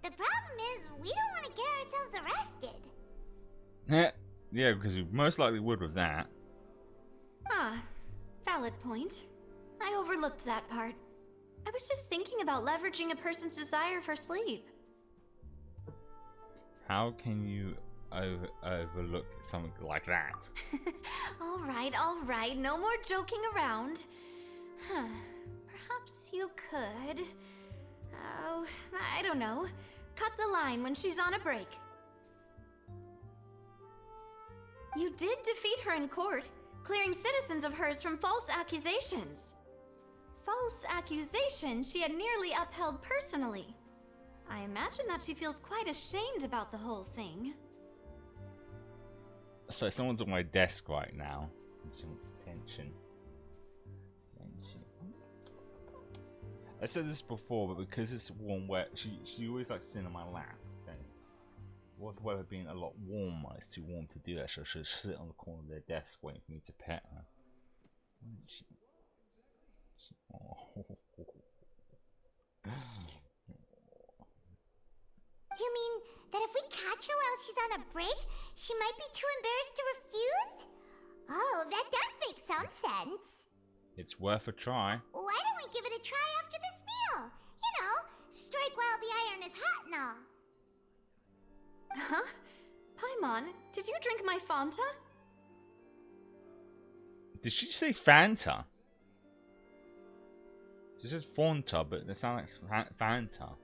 Speaker 5: The problem is we don't want to get ourselves arrested.
Speaker 1: Yeah, because we most likely would with that.
Speaker 4: Ah, valid point. I overlooked that part. I was just thinking about leveraging a person's desire for sleep.
Speaker 1: How can you overlook something like that?
Speaker 4: All right, no more joking around. Perhaps you could... Oh, I don't know. Cut the line when she's on a break. You did defeat her in court, clearing citizens of hers from false accusations. False accusations she had nearly upheld personally. I imagine that she feels quite ashamed about the whole thing.
Speaker 1: So someone's on my desk right now. She wants attention. I said this before, but because it's warm, wet, she always likes to sit on my lap. Okay? With the weather being a lot warmer, it's too warm to do that, so she'll sit on the corner of their desk waiting for me to pet her.
Speaker 5: You mean that if we catch her while she's on a break, she might be too embarrassed to refuse? Oh, that does make some sense.
Speaker 1: It's worth a try.
Speaker 5: Why don't we give it a try after this meal? You know, strike while the iron is hot and all.
Speaker 4: Huh? Paimon, did you drink my Fanta?
Speaker 1: Did she say Fanta? She said Fanta, but it sounds like Fanta.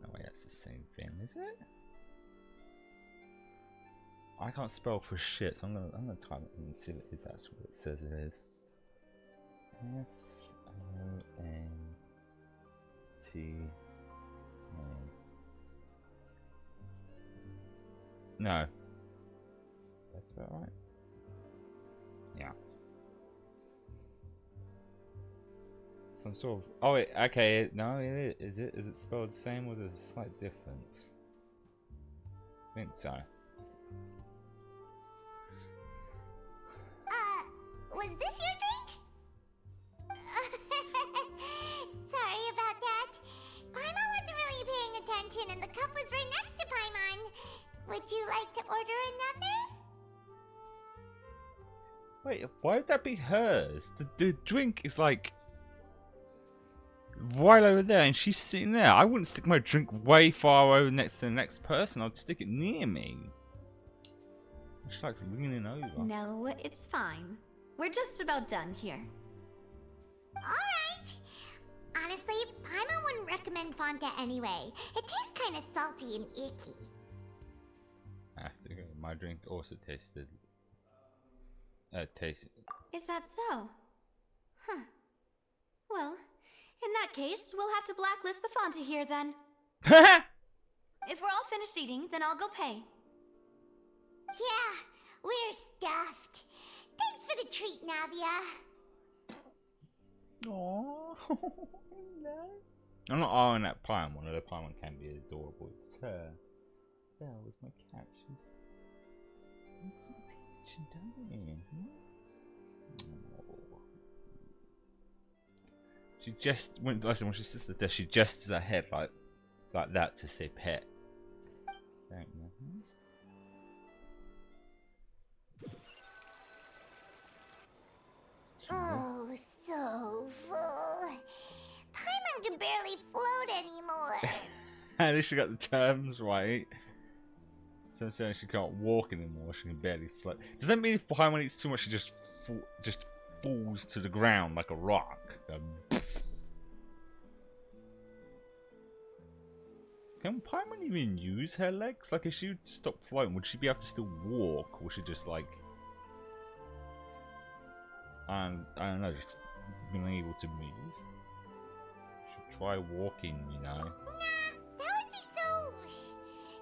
Speaker 1: No way, that's the same thing, is it? I can't spell for shit, so I'm gonna type it and see if it is actually what it says it is. Fonta. No. That's about right. Yeah. Some sort of. Oh wait, okay. No, it is. Is it spelled the same or there's a slight difference? I think so.
Speaker 5: Was this your drink? Sorry about that. Paimon wasn't really paying attention and the cup was right next to Paimon. Would you like to order another?
Speaker 1: Wait, why would that be hers? The drink is like right over there and she's sitting there. I wouldn't stick my drink way far over next to the next person. I'd stick it near me. She likes leaning over.
Speaker 4: No, it's fine. We're just about done here.
Speaker 5: Alright. Honestly, Paimon wouldn't recommend Fonta anyway. It tastes kind of salty and icky.
Speaker 1: My drink also tasted.
Speaker 4: Is that so? Huh. Well, in that case, we'll have to blacklist the Fonta here then. If we're all finished eating, then I'll go pay.
Speaker 5: Yeah, we're stuffed. Thanks for the treat, Navia.
Speaker 1: Aww. I'm not eyeing that Paimon. Although Paimon can be adorable. It's her. Belle was my cat. She's some attention, don't you? Oh. She just when she sits at the desk, she gestures her head like that to say pet. Don't you?
Speaker 5: Oh, so full. Paimon can barely float anymore.
Speaker 1: At least she got the terms right. So I'm saying she can't walk anymore. She can barely float. Does that mean if Paimon eats too much, she just falls to the ground like a rock? Can Paimon even use her legs? Like, if she would stop floating, would she be able to still walk, or would she just like? I don't know, just being able to move. Should try walking, you know.
Speaker 5: Nah, that would be so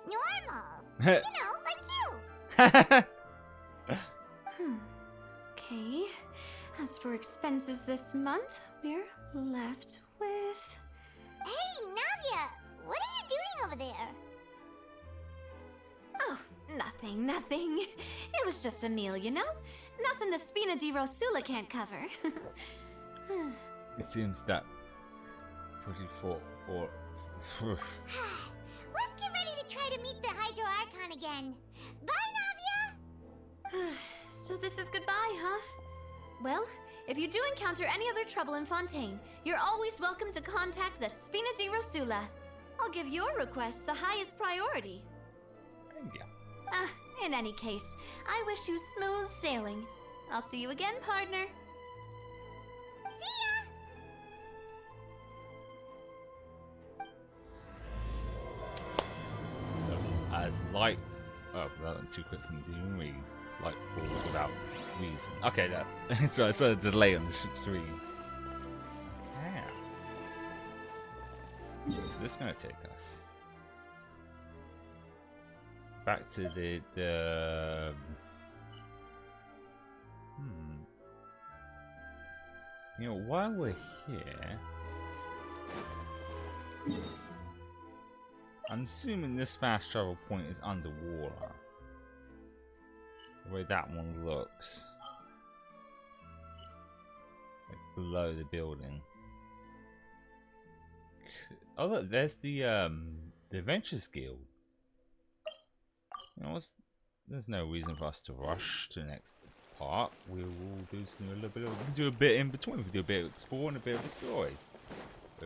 Speaker 5: normal. You know, like you.
Speaker 4: As for expenses this month, we're left with...
Speaker 5: Hey, Navia! What are you doing over there?
Speaker 4: Oh, nothing. It was just a meal, you know? Nothing the Spina di Rosula can't cover.
Speaker 1: It seems that pretty for
Speaker 5: Let's get ready to try to meet the Hydro Archon again. Bye, Navia!
Speaker 4: So this is goodbye, huh? Well, if you do encounter any other trouble in Fontaine, you're always welcome to contact the Spina di Rosula. I'll give your requests the highest priority.
Speaker 1: Thank you.
Speaker 4: In any case, I wish you smooth sailing. I'll see you again, partner.
Speaker 5: See ya!
Speaker 1: As light. Oh, that went too quick for me to even read. Light falls without reason. Okay, that. So I saw a delay on the stream. Yeah. Where's this going to take us? Back to the You know, while we're here, I'm assuming this fast travel point is underwater. The way that one looks. Like below the building. Oh look, there's the Adventures Guild. You know, there's no reason for us to rush to the next part. We will do a little bit of, we can do a bit in between. We can do a bit of exploring, a bit of the story.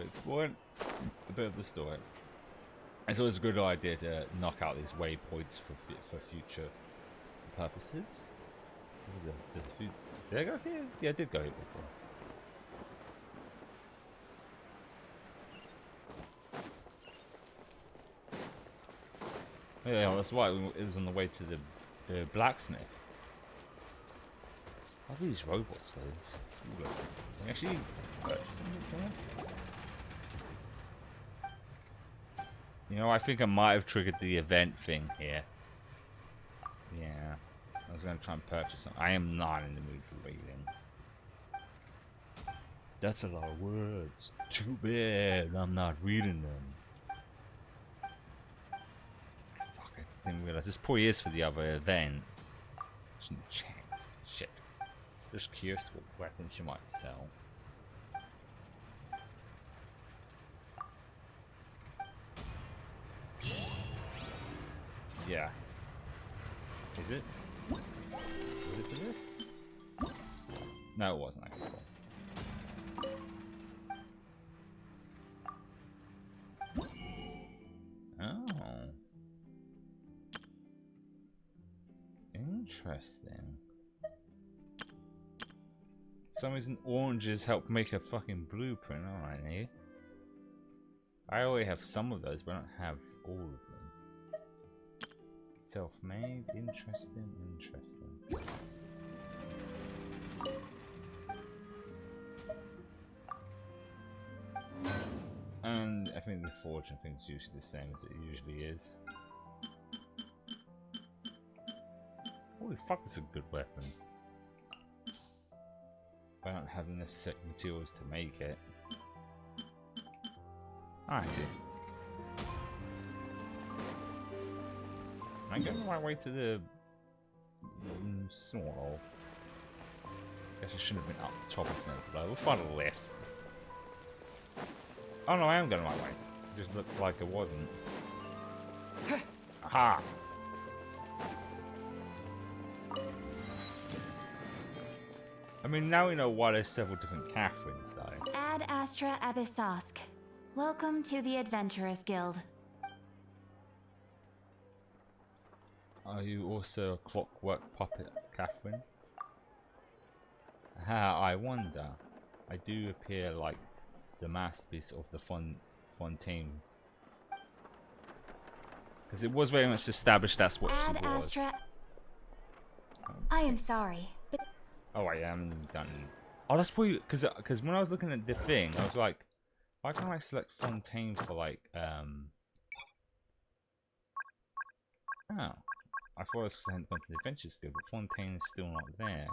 Speaker 1: Exploring, a bit of the story. It's always a good idea to knock out these waypoints for future purposes. Did I go here? Yeah, I did go here before. Yeah, that's why it was on the way to the blacksmith. How are these robots though? Actually, you know, I think I might have triggered the event thing here. Yeah, I was going to try and purchase them. I am not in the mood for reading. That's a lot of words. Too bad I'm not reading them. Didn't realize this probably is for the other event. Shouldn't checked. Shit. Just curious what weapons you might sell. Yeah. Is it? Was it for this? No, it wasn't actually. Oh. Interesting. For some reason oranges help make a fucking blueprint. Alright, eh? I already have some of those, but I don't have all of them. Self-made, interesting. And I think the forging thing's usually the same as it usually is. Holy fuck, this is a good weapon. I don't have the necessary materials to make it. Alrighty. Am I going the right way to the... sort of. Guess I shouldn't have been up the top of Snowflow. We'll find a lift. Oh no, I am going the right way. It just looked like it wasn't. Aha! I mean, now we know why there's several different Catherines, though.
Speaker 6: Ad Astra Abyssosk. Welcome to the Adventurers Guild.
Speaker 1: Are you also a clockwork puppet, Catherine? Ah, I wonder. I do appear like the masterpiece of the Fontaine. Because it was very much established that's what
Speaker 6: Ad
Speaker 1: she was.
Speaker 6: Astra. I am sorry, but
Speaker 1: Oh, I am done. Oh, that's probably because when I was looking at the thing, I was like, why can't I select Fontaine for like Oh, I thought it was because I hadn't gone to the Adventures Guild, but Fontaine is still not there.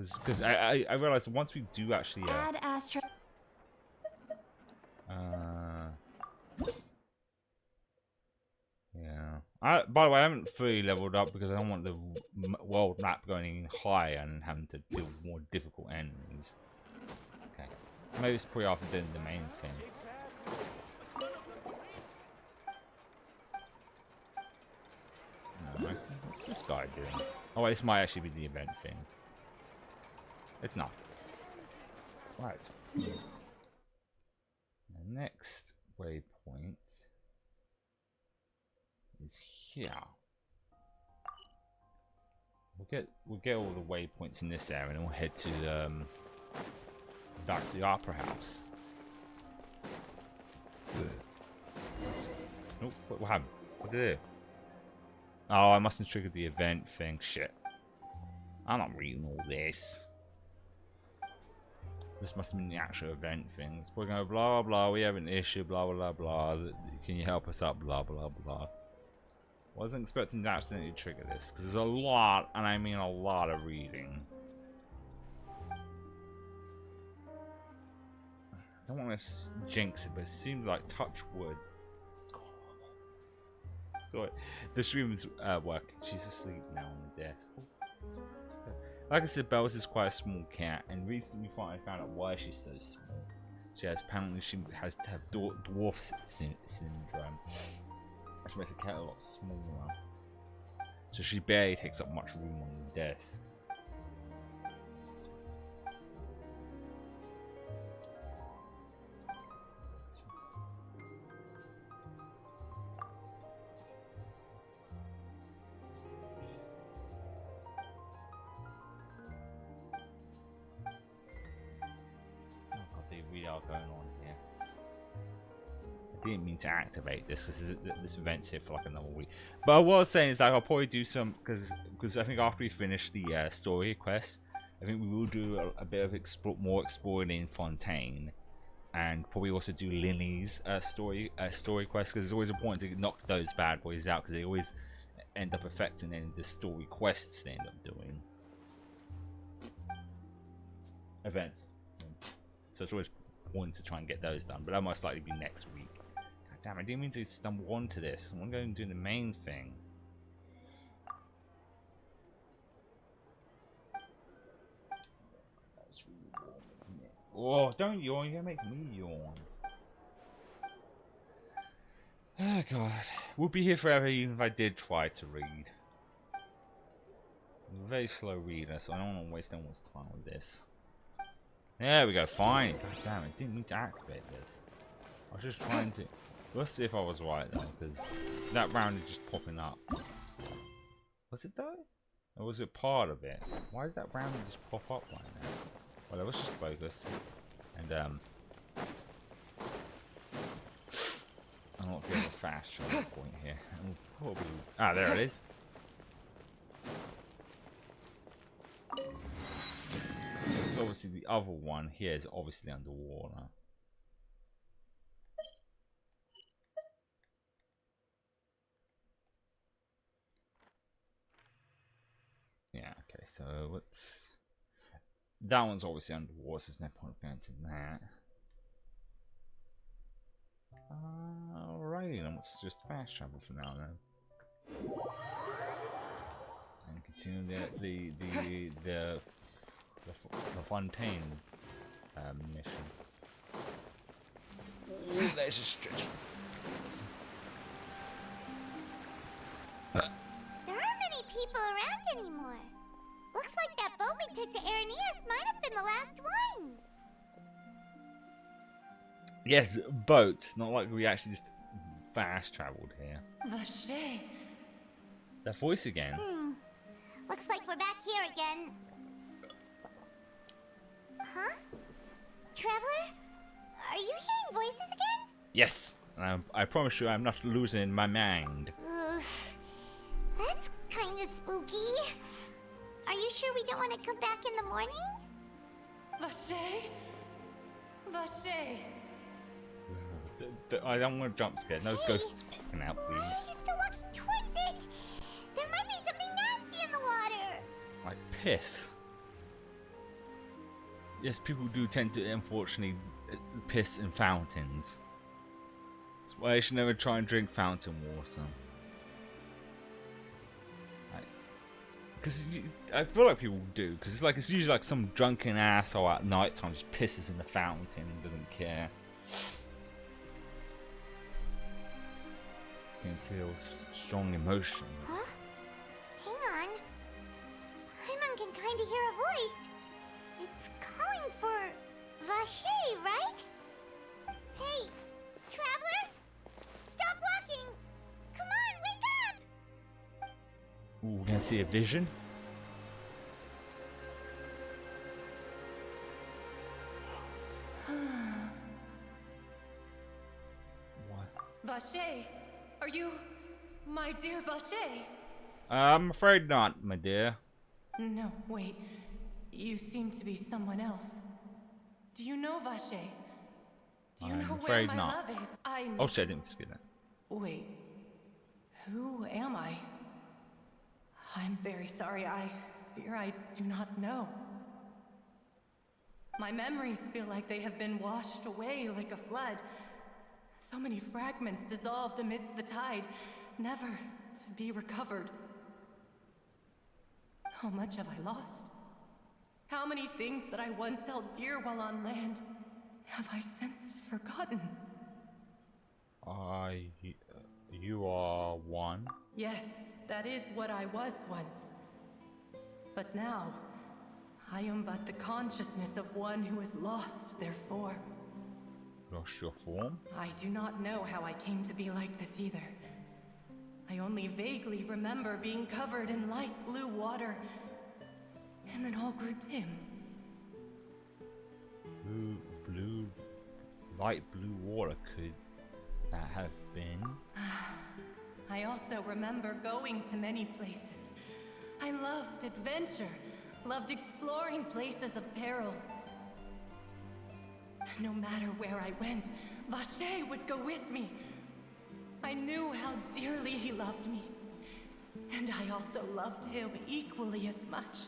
Speaker 1: Because I realized once we do actually
Speaker 6: Add astro.
Speaker 1: yeah. By the way, I haven't fully leveled up because I don't want the world map going higher and having to deal with more difficult enemies. Okay. Maybe it's probably after doing the main thing. No, what's this guy doing? Oh, wait, this might actually be the event thing. It's not. Right. The next waypoint is here. We'll get all the waypoints in this area, and we'll head to back to the Opera House. Nope. What happened? What did it do? Oh, I mustn't triggered the event thing. Shit. I'm not reading all this. This must have been the actual event thing. It's probably going blah blah. We have an issue. Blah blah blah. Can you help us out? Blah blah blah. Wasn't expecting to accidentally trigger this because there's a lot, and I mean a lot of reading. I don't want to jinx it, but it seems like touch wood. Sorry, the stream's working. She's asleep now on the desk. Like I said, Bells is quite a small cat, and recently finally found out why she's so small. Apparently she has to have dwarf syndrome, which makes the cat a lot smaller. So she barely takes up much room on the desk. Going on here. I didn't mean to activate this because this event's here for like another week. But what I was saying is that I'll probably do some because I think after we finish the story quest, I think we will do a bit of more exploring in Fontaine, and probably also do Lily's story quest because it's always important to knock those bad boys out because they always end up affecting any of the story quests they end up doing. Events. So it's always important to try and get those done, but that'll most likely be next week. God damn, I didn't mean to stumble onto this. I'm going to do the main thing. That's really warm, isn't it? Oh, don't yawn, you're gonna make me yawn. Oh god. We'll be here forever even if I did try to read. I'm a very slow reader, so I don't want to waste anyone's time with this. There we go, fine. God damn it, didn't mean to activate this. I was just trying to... Let's see if I was right though, because that round is just popping up. Was it though? Or was it part of it? Why did that round just pop up right now? Well, let's just focus. And I'm not getting a fast travel point here. Probably... Ah, there it is. So obviously the other one here is obviously underwater. Yeah, okay, so what's... That one's obviously underwater, so there's no point of going to that. Alrighty, then let's just fast travel for now then. And continue the Fontaine mission. Ooh, there's a stretch.
Speaker 5: There aren't many people around anymore. Looks like that boat we took to Araneas might have been the last one.
Speaker 1: Yes, boat. Not like we actually just fast traveled here.
Speaker 6: Vache.
Speaker 1: That voice again.
Speaker 5: Looks like we're back here again. Huh? Traveler? Are you hearing voices again?
Speaker 1: Yes, I promise you I'm not losing my mind.
Speaker 5: That's kind of spooky. Are you sure we don't want to come back in the morning?
Speaker 6: Vache. Vache.
Speaker 1: I don't want to jump scare. No ghosts popping out,
Speaker 5: Why
Speaker 1: please.
Speaker 5: are you still walking towards it? There might be something nasty in the water.
Speaker 1: Like piss. Yes, people do tend to, unfortunately, piss in fountains. That's why you should never try and drink fountain water. Because I feel like people do, because it's usually like some drunken asshole at night time just pisses in the fountain and doesn't care. You can feel strong emotions.
Speaker 5: Huh? Hang on. Paimon can kinda hear a voice. It's calling for Vache, right? Hey, traveler! Stop walking! Come on, wake up!
Speaker 1: Ooh, we're gonna see a vision? What?
Speaker 7: Vache, are you my dear Vache?
Speaker 1: I'm afraid not, my dear.
Speaker 7: No, wait. You seem to be someone else. Do you know Vache? Do you
Speaker 1: I'm
Speaker 7: know where
Speaker 1: afraid
Speaker 7: my
Speaker 1: not.
Speaker 7: love is? I'm...
Speaker 1: Oh shit, I didn't see that.
Speaker 7: Wait. Who am I? I'm very sorry. I fear I do not know. My memories feel like they have been washed away like a flood. So many fragments dissolved amidst the tide, never to be recovered. How much have I lost? How many things that I once held dear while on land have I since forgotten?
Speaker 1: You are one.
Speaker 7: Yes, that is what I was once. But now, I am but the consciousness of one who is lost, therefore.
Speaker 1: Lost your form?
Speaker 7: I do not know how I came to be like this either. I only vaguely remember being covered in light blue water, and then all grew dim.
Speaker 1: Light blue water, could that have been?
Speaker 7: I also remember going to many places. I loved adventure, loved exploring places of peril. No matter where I went, Vache would go with me. I knew how dearly he loved me, and I also loved him equally as much.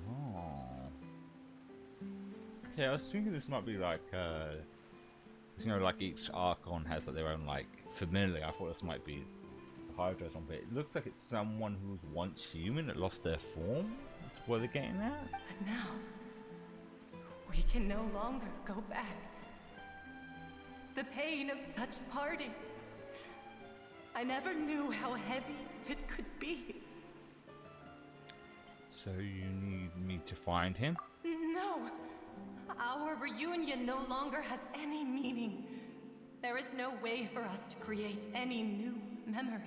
Speaker 1: Oh. Yeah, I was thinking this might be like, you know, like each Archon has like their own like familiar. I thought this might be the Hydra's one, but it looks like it's someone who was once human that lost their form. That's what they're getting at.
Speaker 7: But now, we can no longer go back. The pain of such parting. I never knew how heavy it could be.
Speaker 1: So you need me to find him?
Speaker 7: No. Our reunion no longer has any meaning. There is no way for us to create any new memories.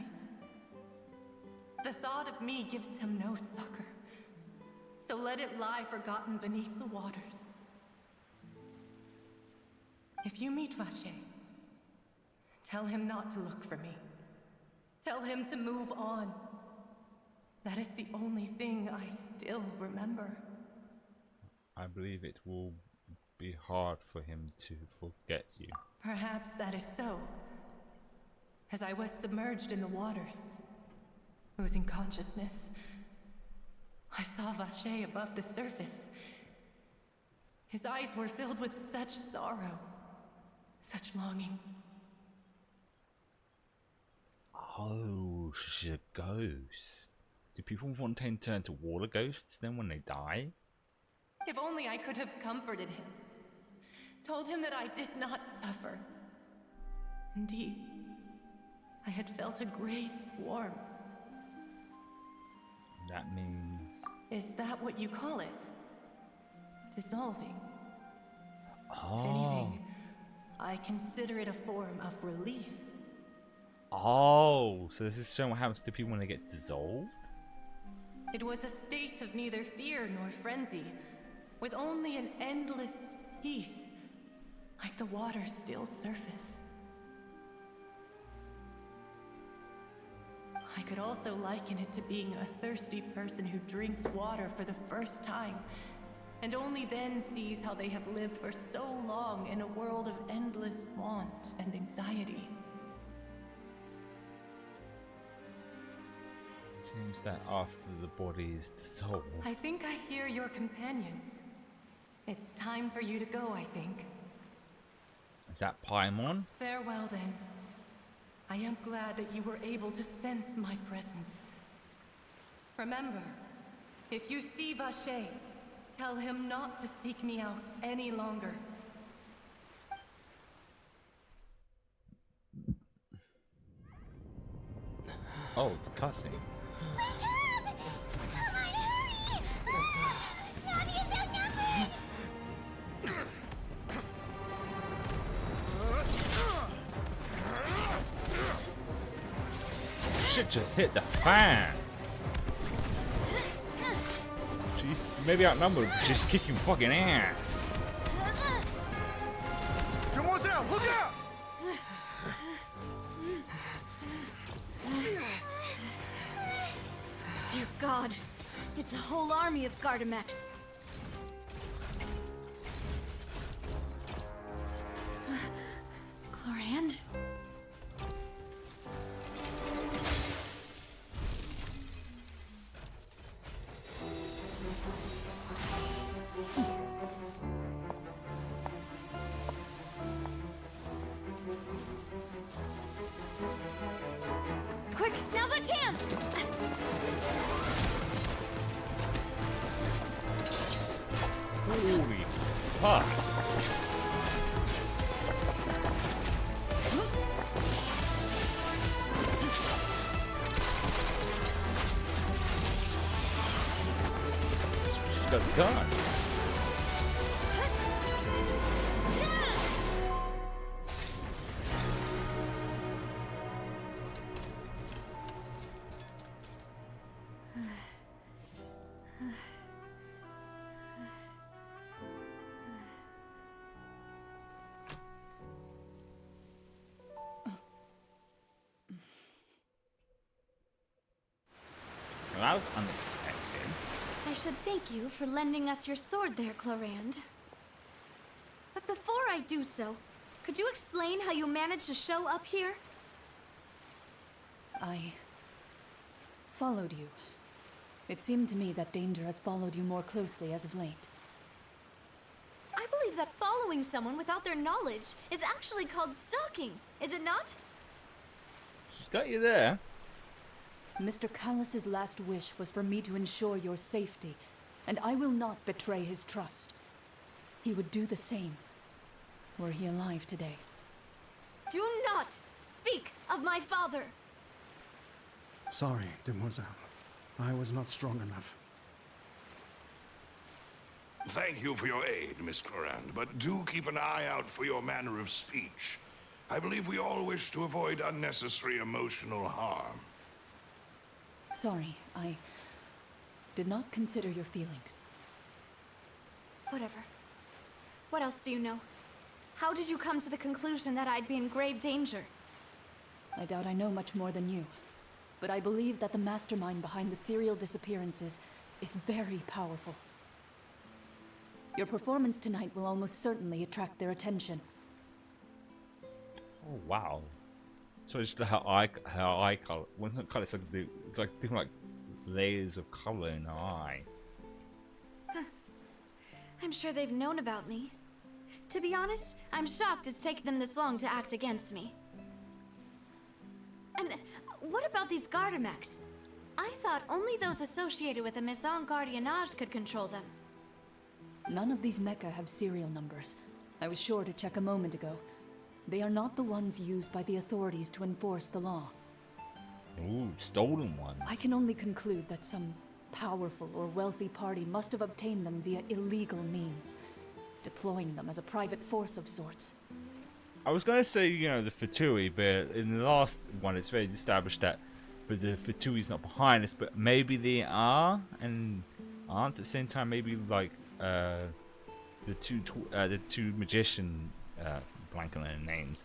Speaker 7: The thought of me gives him no succor. So let it lie forgotten beneath the waters. If you meet Vache, tell him not to look for me. Tell him to move on. That is the only thing I still remember.
Speaker 1: I believe it will be hard for him to forget you.
Speaker 7: Perhaps that is so. As I was submerged in the waters, losing consciousness, I saw Vache above the surface. His eyes were filled with such sorrow, such longing.
Speaker 1: Oh, she's a ghost. Do people in Fontaine turn to water ghosts then when they die?
Speaker 7: If only I could have comforted him. Told him that I did not suffer. Indeed, I had felt a great warmth.
Speaker 1: That means...
Speaker 7: Is that what you call it? Dissolving.
Speaker 1: Oh.
Speaker 7: If anything, I consider it a form of release.
Speaker 1: Oh, so this is showing what happens to people when they get dissolved?
Speaker 7: It was a state of neither fear nor frenzy, with only an endless peace, like the water's still surface. I could also liken it to being a thirsty person who drinks water for the first time, and only then sees how they have lived for so long in a world of endless want and anxiety.
Speaker 1: It seems that after the body is dissolved...
Speaker 7: I think I hear your companion. It's time for you to go, I think.
Speaker 1: Is that Paimon?
Speaker 7: Farewell, then. I am glad that you were able to sense my presence. Remember, if you see Vache, tell him not to seek me out any longer.
Speaker 1: Oh, it's a cussing.
Speaker 5: Come on, hurry! Robbie is outnumbered!
Speaker 1: Shit just hit the fan. She's maybe outnumbered, but she's kicking fucking ass.
Speaker 8: Demoiselle, look out!
Speaker 2: Dear God, it's a whole army of Gardamex. Chlorand? Quick, now's our chance!
Speaker 1: Holy fuck. She's got the gun. Well, that was unexpected.
Speaker 4: I should thank you for lending us your sword there, Chlorand. But before I do so, could you explain how you managed to show up here?
Speaker 9: I followed you. It seemed to me that danger has followed you more closely as of late.
Speaker 4: I believe that following someone without their knowledge is actually called stalking, is it not?
Speaker 1: She's got you there.
Speaker 9: Mr. Callus's last wish was for me to ensure your safety, and I will not betray his trust. He would do the same, were he alive today.
Speaker 4: Do not speak of my father!
Speaker 8: Sorry, demoiselle. I was not strong enough.
Speaker 10: Thank you for your aid, Miss Chlorand, but do keep an eye out for your manner of speech. I believe we all wish to avoid unnecessary emotional harm.
Speaker 9: Sorry, I did not consider your feelings.
Speaker 4: Whatever. What else do you know? How did you come to the conclusion that I'd be in grave danger?
Speaker 9: I doubt I know much more than you, but I believe that the mastermind behind the serial disappearances is very powerful. Your performance tonight will almost certainly attract their attention.
Speaker 1: Oh wow. So it's just her eye color. Well, it's not color. It's like different layers of color in her eye.
Speaker 4: I'm sure they've known about me. To be honest, I'm shocked it's taken them this long to act against me. And what about these Gardamex? I thought only those associated with a Maison Gardiennage could control them.
Speaker 9: None of these mecha have serial numbers. I was sure to check a moment ago. They are not the ones used by the authorities to enforce the law.
Speaker 1: Ooh, stolen ones.
Speaker 9: I can only conclude that some powerful or wealthy party must have obtained them via illegal means, deploying them as a private force of sorts.
Speaker 1: I was gonna say, you know, the Fatui, but in the last one it's very established that the Fatui's not behind us, but maybe they are and aren't at the same time. Maybe like the two magician, blanking on their names,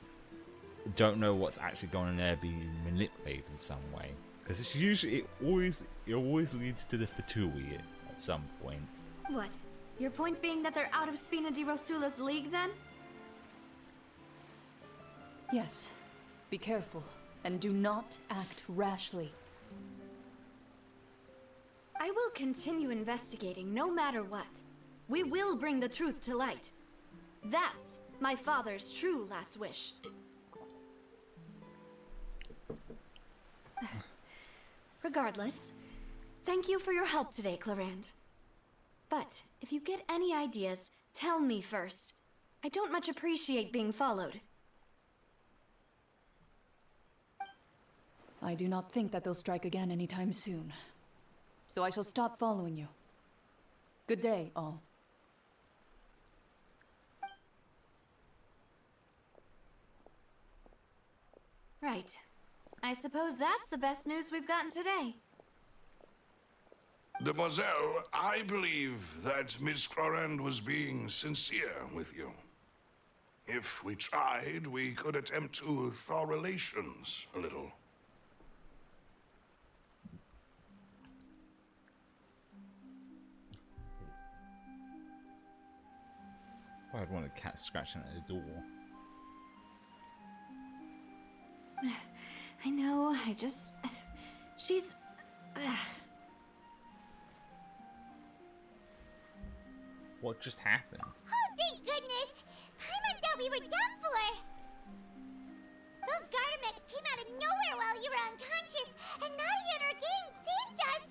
Speaker 1: don't know what's actually going on there, being manipulated in some way. Because it's usually it always leads to the Fatui at some point.
Speaker 4: What? Your point being that they're out of Spina di Rosula's league then?
Speaker 9: Yes. Be careful, and do not act rashly.
Speaker 4: I will continue investigating no matter what.
Speaker 2: We will bring the truth to light. That's my father's true last wish. Regardless, thank you for your help today, Clarand. But if you get any ideas, tell me first. I don't much appreciate being followed.
Speaker 9: I do not think that they'll strike again anytime soon. So I shall stop following you. Good day, all.
Speaker 2: Right. I suppose that's the best news we've gotten today.
Speaker 10: Demoiselle, I believe that Miss Clorand was being sincere with you. If we tried, we could attempt to thaw relations a little.
Speaker 1: I'd want a cat scratching at the door.
Speaker 2: I know, she's...
Speaker 1: What just happened?
Speaker 5: Oh, thank goodness! Paimon thought we were done for! Those Gardamex came out of nowhere while you were unconscious, and Nadia and her gang saved us!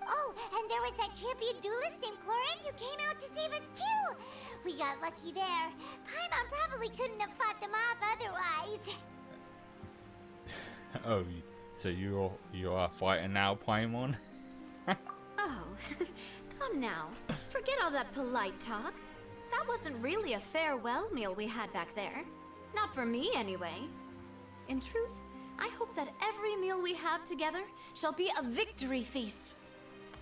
Speaker 5: Oh, and there was that champion duelist named Clorand who came out to save us too! We got lucky there. Paimon probably couldn't have fought them off otherwise.
Speaker 1: Oh, so you're fighting now, Paimon?
Speaker 2: Oh, come now. Forget all that polite talk. That wasn't really a farewell meal we had back there. Not for me, anyway. In truth, I hope that every meal we have together shall be a victory feast.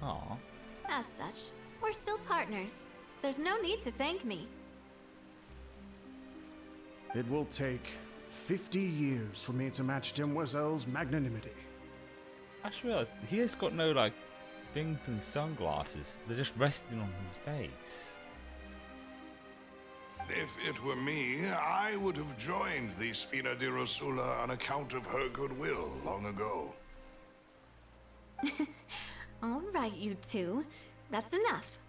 Speaker 1: Aw.
Speaker 2: As such, we're still partners. There's no need to thank me.
Speaker 8: It will take 50 years for me to match Demoiselle's magnanimity.
Speaker 1: I just realised he has got no like things and sunglasses. They're just resting on his face.
Speaker 10: If it were me, I would have joined the Spina di Rosula on account of her goodwill long ago.
Speaker 2: All right, you two. That's enough.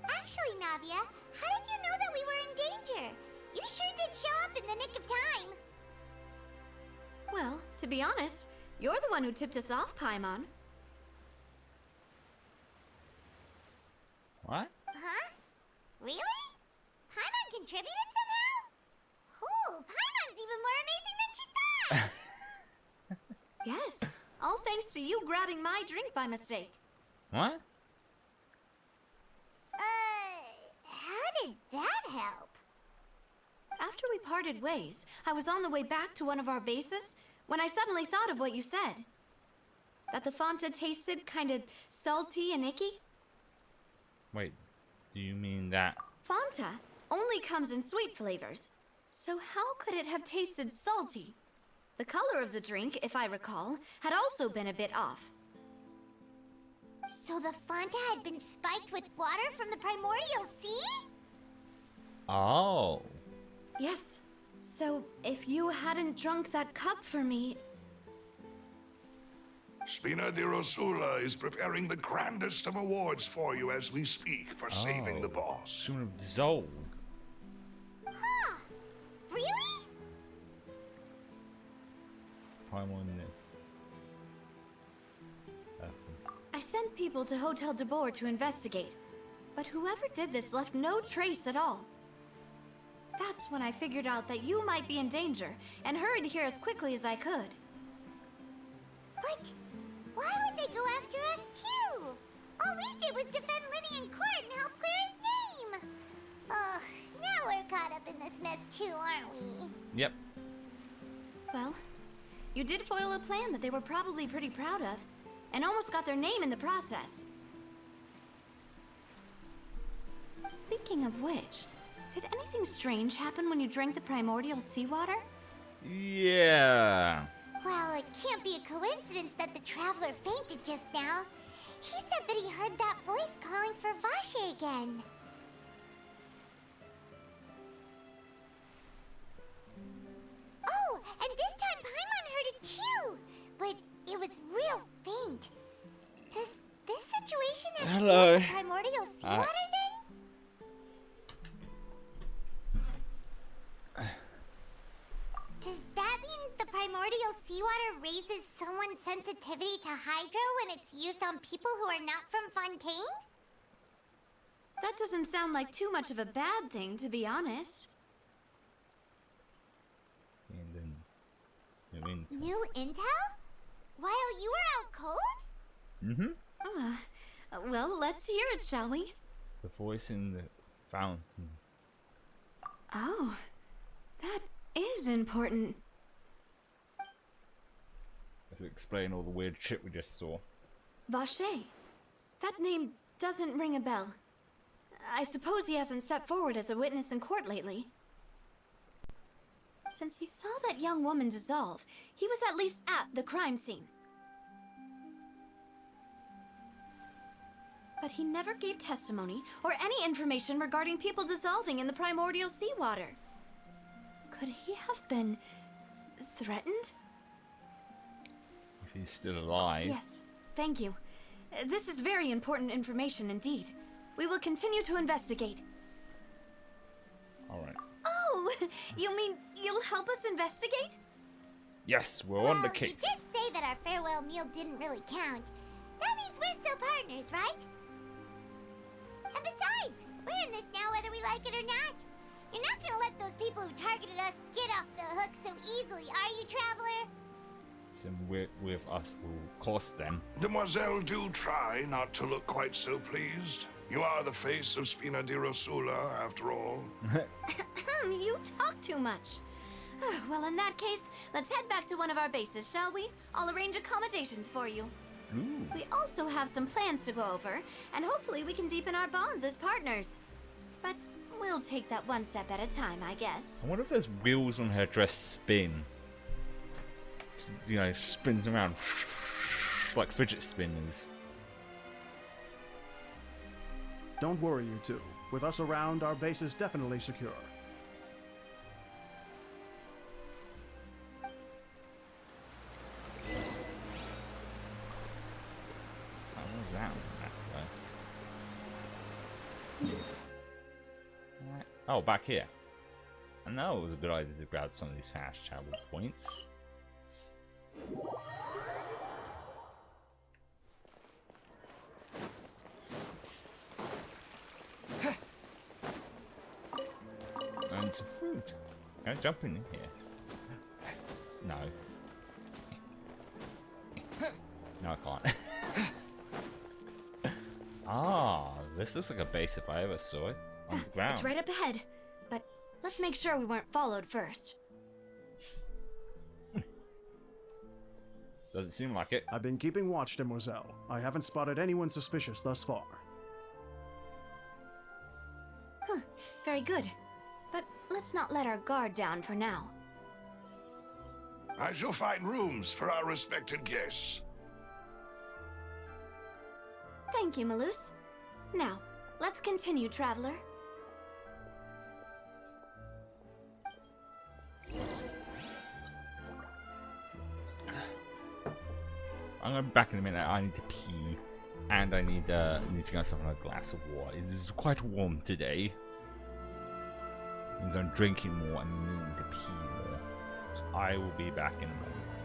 Speaker 5: Actually, Navia, how did you know that we were in danger? You sure did show up in the nick of time.
Speaker 2: Well, to be honest, you're the one who tipped us off, Paimon.
Speaker 1: What?
Speaker 5: Huh? Really? Paimon contributed somehow? Ooh, Paimon's even more amazing than she thought!
Speaker 2: Yes, all thanks to you grabbing my drink by mistake.
Speaker 1: What?
Speaker 5: How did that help?
Speaker 2: After we parted ways, I was on the way back to one of our bases when I suddenly thought of what you said. That the Fanta tasted kind of salty and icky.
Speaker 1: Wait, do you mean that?
Speaker 2: Fanta only comes in sweet flavors. So how could it have tasted salty? The color of the drink, if I recall, had also been a bit off.
Speaker 5: So the Fanta had been spiked with water from the primordial sea?
Speaker 1: Oh.
Speaker 2: Yes. So if you hadn't drunk that cup for me...
Speaker 10: Spina di Rosula is preparing the grandest of awards for you as we speak for saving the boss.
Speaker 1: Shouldn't have dissolved.
Speaker 5: Huh? Really?
Speaker 1: Paimon.
Speaker 2: I sent people to Hotel de Boer to investigate, but whoever did this left no trace at all. That's when I figured out that you might be in danger and hurried here as quickly as I could.
Speaker 5: But why would they go after us too? All we did was defend Liddy in court and help clear his name. Ugh, now we're caught up in this mess too, aren't we?
Speaker 1: Yep.
Speaker 2: Well, you did foil a plan that they were probably pretty proud of, and almost got their name in the process. Speaking of which, did anything strange happen when you drank the primordial seawater?
Speaker 1: Yeah.
Speaker 5: Well, it can't be a coincidence that the traveler fainted just now. He said that he heard that voice calling for Vache again. Oh, and this time Paimon heard it too! But it was real faint. situation have to do
Speaker 1: Hello.
Speaker 5: with the primordial seawater then? Does that mean the primordial seawater raises someone's sensitivity to hydro when it's used on people who are not from Fontaine?
Speaker 4: That doesn't sound like too much of a bad thing, to be honest.
Speaker 1: And then, I mean,
Speaker 5: New intel? While you were out cold?
Speaker 4: Well, let's hear it, shall we?
Speaker 1: the voice in the fountain.
Speaker 4: Oh, that is important.
Speaker 1: To explain all the weird shit we just saw.
Speaker 4: Vache. That name doesn't ring a bell. I suppose he hasn't stepped forward as a witness in court lately. Since he saw that young woman dissolve, he was at least at the crime scene. But he never gave testimony or any information regarding people dissolving in the primordial seawater. Could he have been threatened?
Speaker 1: If he's still alive.
Speaker 4: Yes, thank you. This is very important information indeed. We will continue to investigate.
Speaker 1: Alright.
Speaker 4: Oh, you mean you'll help us investigate?
Speaker 1: Yes, we're on the case.
Speaker 5: You did say that our farewell meal didn't really count. That means we're still partners, right? And besides, we're in this now whether we like it or not. You're not gonna let those people who targeted us get off the hook so easily, are you, Traveler?
Speaker 1: Some with us will cost them.
Speaker 10: Demoiselle, do try not to look quite so pleased. You are the face of Spina di Rosula, after all.
Speaker 4: You talk too much. Well, in that case, let's head back to one of our bases, shall we? I'll arrange accommodations for you.
Speaker 1: Ooh.
Speaker 4: We also have some plans to go over, and hopefully we can deepen our bonds as partners. But we'll take that one step at a time, I guess.
Speaker 1: I wonder if those wheels on her dress spin. You know, spins around like fidget spinners.
Speaker 8: Don't worry, you two. With us around, our base is definitely secure.
Speaker 1: How was that one? Right. Oh, back here. I know it was a good idea to grab some of these fast travel points. And some fruit. Can I jump in here? No. No, I can't. Ah, this looks like a base if I ever saw it. On the ground.
Speaker 4: It's right up ahead, but let's make sure we weren't followed first.
Speaker 1: Doesn't seem like it.
Speaker 8: I've been keeping watch, Demoiselle. I haven't spotted anyone suspicious thus far.
Speaker 4: Huh, very good. But let's not let our guard down for now.
Speaker 10: I shall find rooms for our respected guests.
Speaker 4: Thank you, Malus. Now, let's continue, Traveler.
Speaker 1: I'm going to be back in a minute. I need to pee. And I need to get myself a glass of water. It is quite warm today. It means I'm drinking more and needing to pee more. So I will be back in a moment.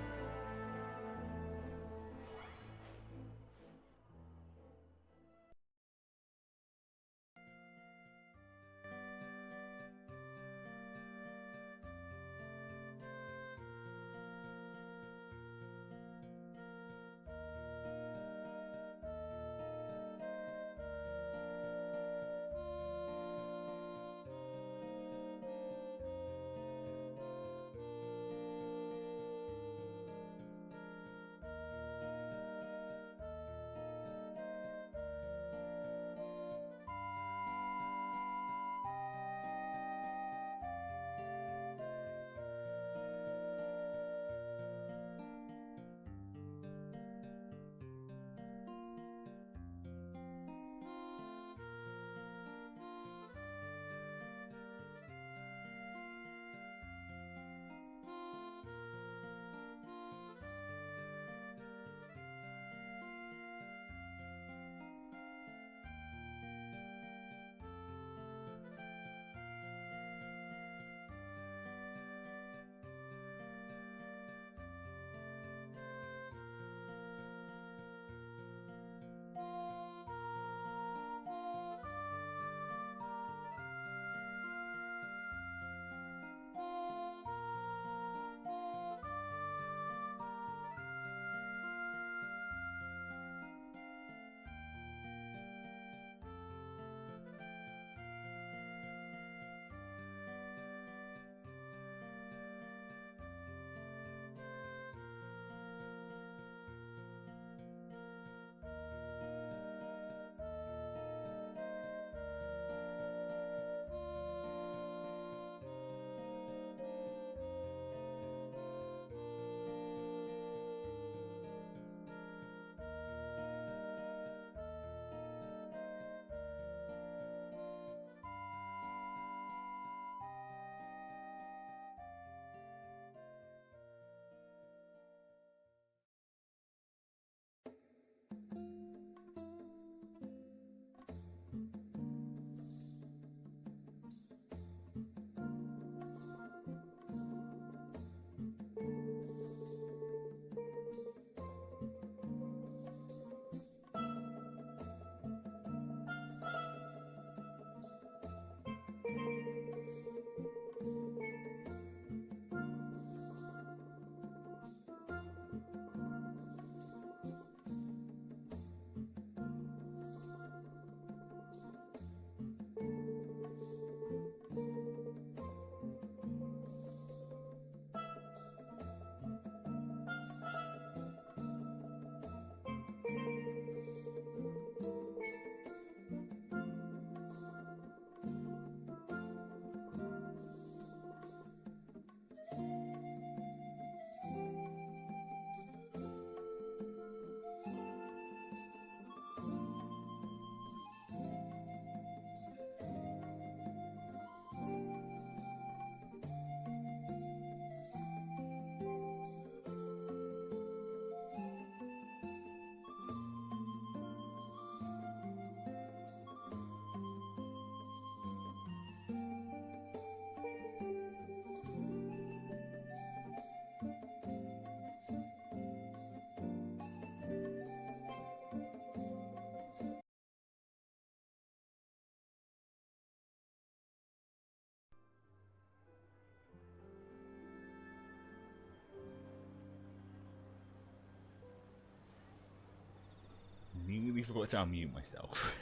Speaker 1: completely forgot to unmute myself.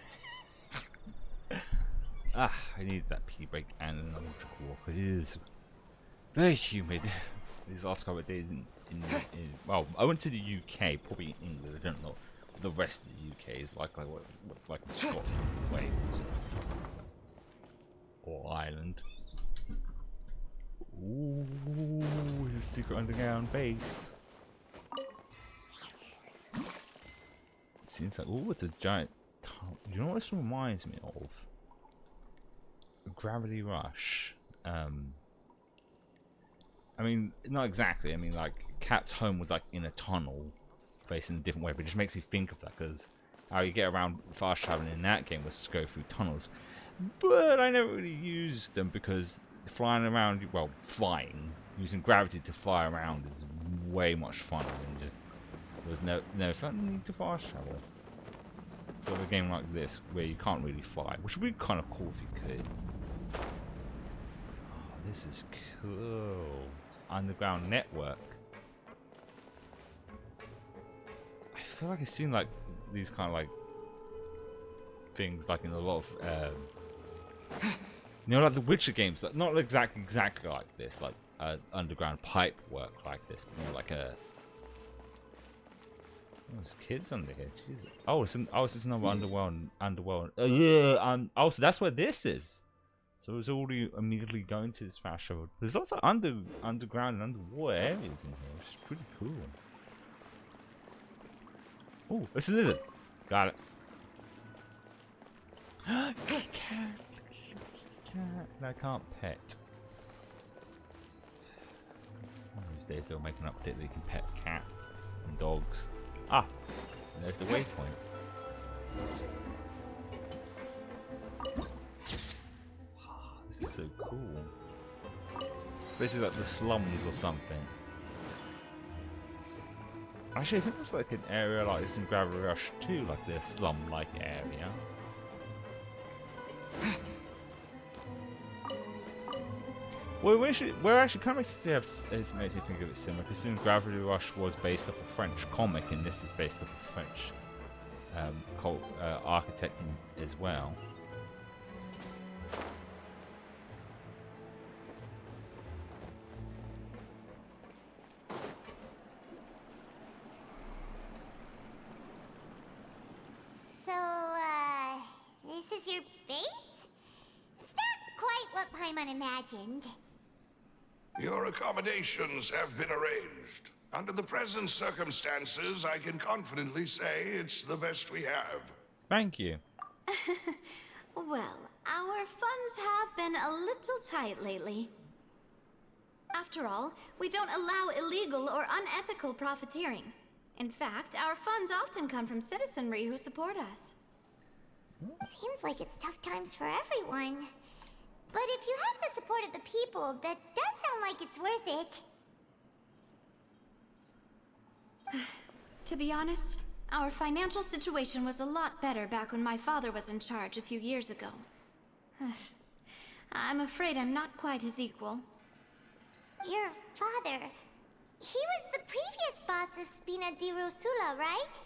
Speaker 1: I need that pee break and an water because it is very humid these last couple of days in well, I went to the UK, probably in England. I don't know what the rest of the UK is like what's like in Scotland, Wales, or Ireland. Ooh, the secret underground base. It seems like, oh, it's a giant tunnel. You know what this reminds me of? Gravity Rush. I mean, not exactly. I mean, like, Cat's home was like in a tunnel, facing a different way, but it just makes me think of that because how you get around fast traveling in that game was to go through tunnels. But I never really used them because flying around, well, flying, using gravity to fly around is way much funner than just, there's no need to fast travel. So a game like this where you can't really fly, which would be kind of cool if you could. Oh, this is cool. It's underground network. I feel like I've seen like these kind of like things like in a lot of you know, like the Witcher games, not exactly like this, like underground pipe work like this, but more like a. Oh, there's kids under here. Jesus. Oh, it's just another underworld. Yeah. Oh, so that's where this is. So it's already immediately going to this fast travel. There's also underground and underwater areas in here, which is pretty cool. Oh, it's a lizard. Got it. Cat. I can't pet. One of these days they'll make an update that you can pet cats and dogs. Ah, and there's the waypoint. This is so cool. Basically like the slums or something. Actually, I think there's like an area like this in Gravity Rush 2, like the slum-like area. Well, we're actually kind of it makes me think of it similar, because Gravity Rush was based off a French comic, and this is based off a French architect as well.
Speaker 5: So, this is your base? It's not quite what Paimon imagined.
Speaker 10: Your accommodations have been arranged. Under the present circumstances, I can confidently say it's the best we have.
Speaker 1: Thank you.
Speaker 2: Well, our funds have been a little tight lately. After all, we don't allow illegal or unethical profiteering. In fact, our funds often come from citizenry who support us.
Speaker 5: Seems like it's tough times for everyone. But if you have the support of the people, that does sound like it's worth it.
Speaker 2: To be honest, our financial situation was a lot better back when my father was in charge a few years ago. I'm afraid I'm not quite his equal.
Speaker 5: Your father... He was the previous boss of Spina di Rosula, right?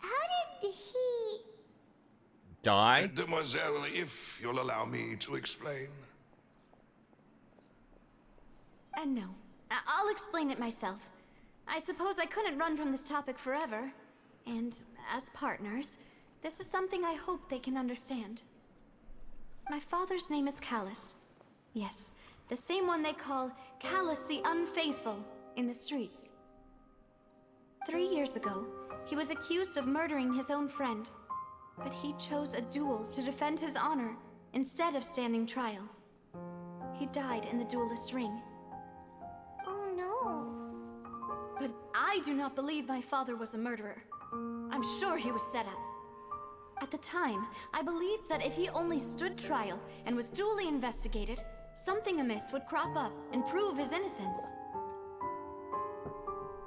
Speaker 5: How did he...
Speaker 1: Die?
Speaker 10: Mademoiselle, if you'll allow me to explain.
Speaker 2: No. I'll explain it myself. I suppose I couldn't run from this topic forever. And as partners, this is something I hope they can understand. My father's name is Callus. Yes, the same one they call Callus the Unfaithful in the streets. 3 years ago, he was accused of murdering his own friend. But he chose a duel to defend his honor instead of standing trial. He died in the duelist's ring.
Speaker 5: Oh no.
Speaker 2: But I do not believe my father was a murderer. I'm sure he was set up. At the time, I believed that if he only stood trial and was duly investigated, something amiss would crop up and prove his innocence.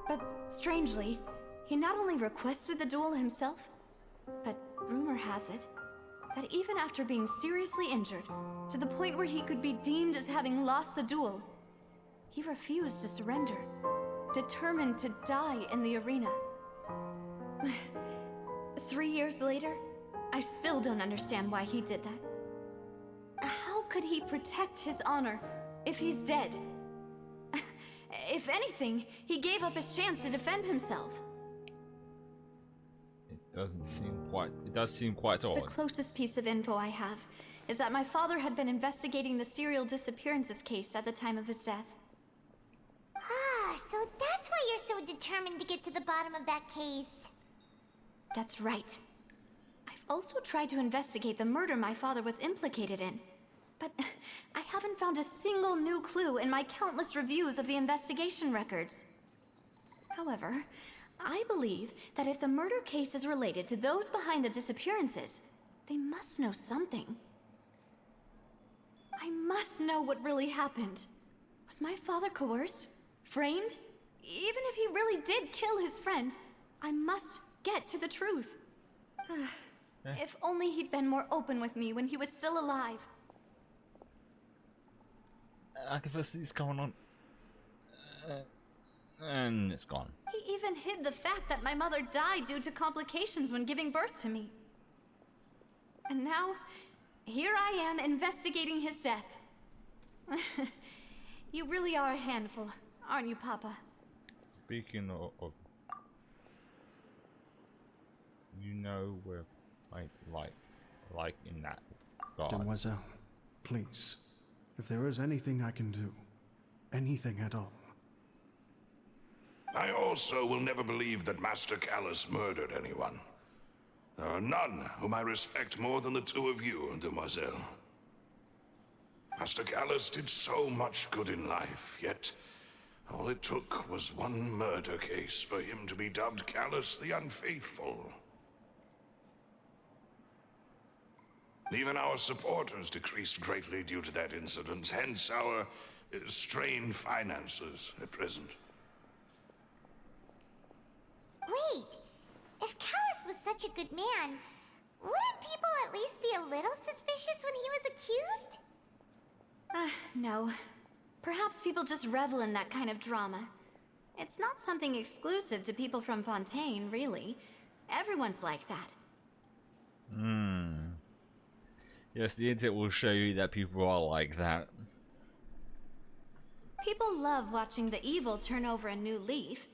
Speaker 2: But strangely, he not only requested the duel himself, but rumor has it that even after being seriously injured, to the point where he could be deemed as having lost the duel, he refused to surrender, determined to die in the arena.
Speaker 4: 3 years later, I still don't understand why he did that. How could he protect his honor if he's dead? If anything, he gave up his chance to defend himself.
Speaker 1: It does seem quite odd.
Speaker 4: The closest piece of info I have is that my father had been investigating the serial disappearances case at the time of his death.
Speaker 5: Ah, so that's why you're so determined to get to the bottom of that case.
Speaker 4: That's right. I've also tried to investigate the murder my father was implicated in, but I haven't found a single new clue in my countless reviews of the investigation records. However, I believe that if the murder case is related to those behind the disappearances, they must know something. I must know what really happened. Was my father coerced? Framed? Even if he really did kill his friend, I must get to the truth. If only he'd been more open with me when he was still alive.
Speaker 1: I can first see this going on. And it's gone.
Speaker 4: He even hid the fact that my mother died due to complications when giving birth to me. And now, here I am investigating his death. You really are a handful, aren't you, Papa?
Speaker 1: Speaking of you know, we're like in that regard.
Speaker 8: Demoiselle, please, if there is anything I can do, anything at all.
Speaker 10: I also will never believe that Master Callus murdered anyone. There are none whom I respect more than the two of you, Demoiselle. Master Callus did so much good in life, yet all it took was one murder case for him to be dubbed Callus the Unfaithful. Even our supporters decreased greatly due to that incident, hence our strained finances at present.
Speaker 5: Wait, if Callus was such a good man, wouldn't people at least be a little suspicious when he was accused?
Speaker 4: No. Perhaps people just revel in that kind of drama. It's not something exclusive to people from Fontaine, really. Everyone's like that.
Speaker 1: Yes, the internet will show you that people are like that.
Speaker 4: People love watching the evil turn over a new leaf,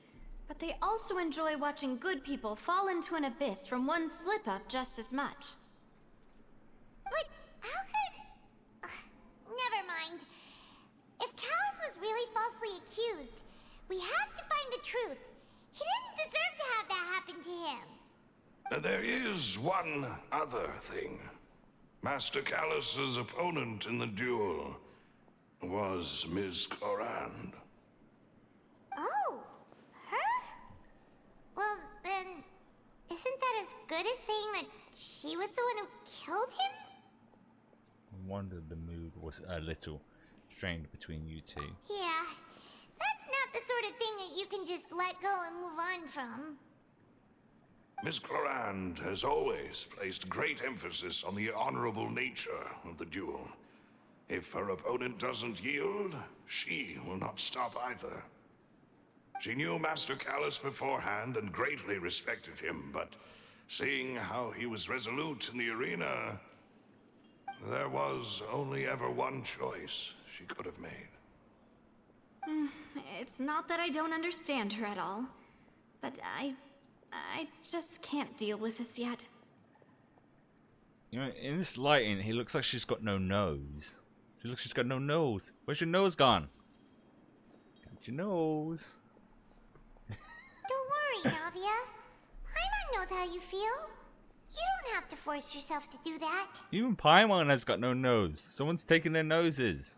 Speaker 4: but they also enjoy watching good people fall into an abyss from one slip-up just as much.
Speaker 5: But how could... never mind. If Callus was really falsely accused, we have to find the truth. He didn't deserve to have that happen to him.
Speaker 10: There is one other thing. Master Callus's opponent in the duel was Ms. Corand.
Speaker 5: Oh, her? Well, then, isn't that as good as saying that she was the one who killed him?
Speaker 1: I wonder the mood was a little strained between you two.
Speaker 5: Yeah, that's not the sort of thing that you can just let go and move on from.
Speaker 10: Miss Corand has always placed great emphasis on the honorable nature of the duel. If her opponent doesn't yield, she will not stop either. She knew Master Callus beforehand and greatly respected him, but seeing how he was resolute in the arena, there was only ever one choice she could have made.
Speaker 4: It's not that I don't understand her at all, but I just can't deal with this yet.
Speaker 1: You know, in this lighting, he looks like she's got no nose. See, look, she's got no nose. Where's your nose gone? Got your nose.
Speaker 5: Don't worry, Navia. Paimon knows how you feel. You don't have to force yourself to do that.
Speaker 1: Even Paimon has got no nose. Someone's taking their noses.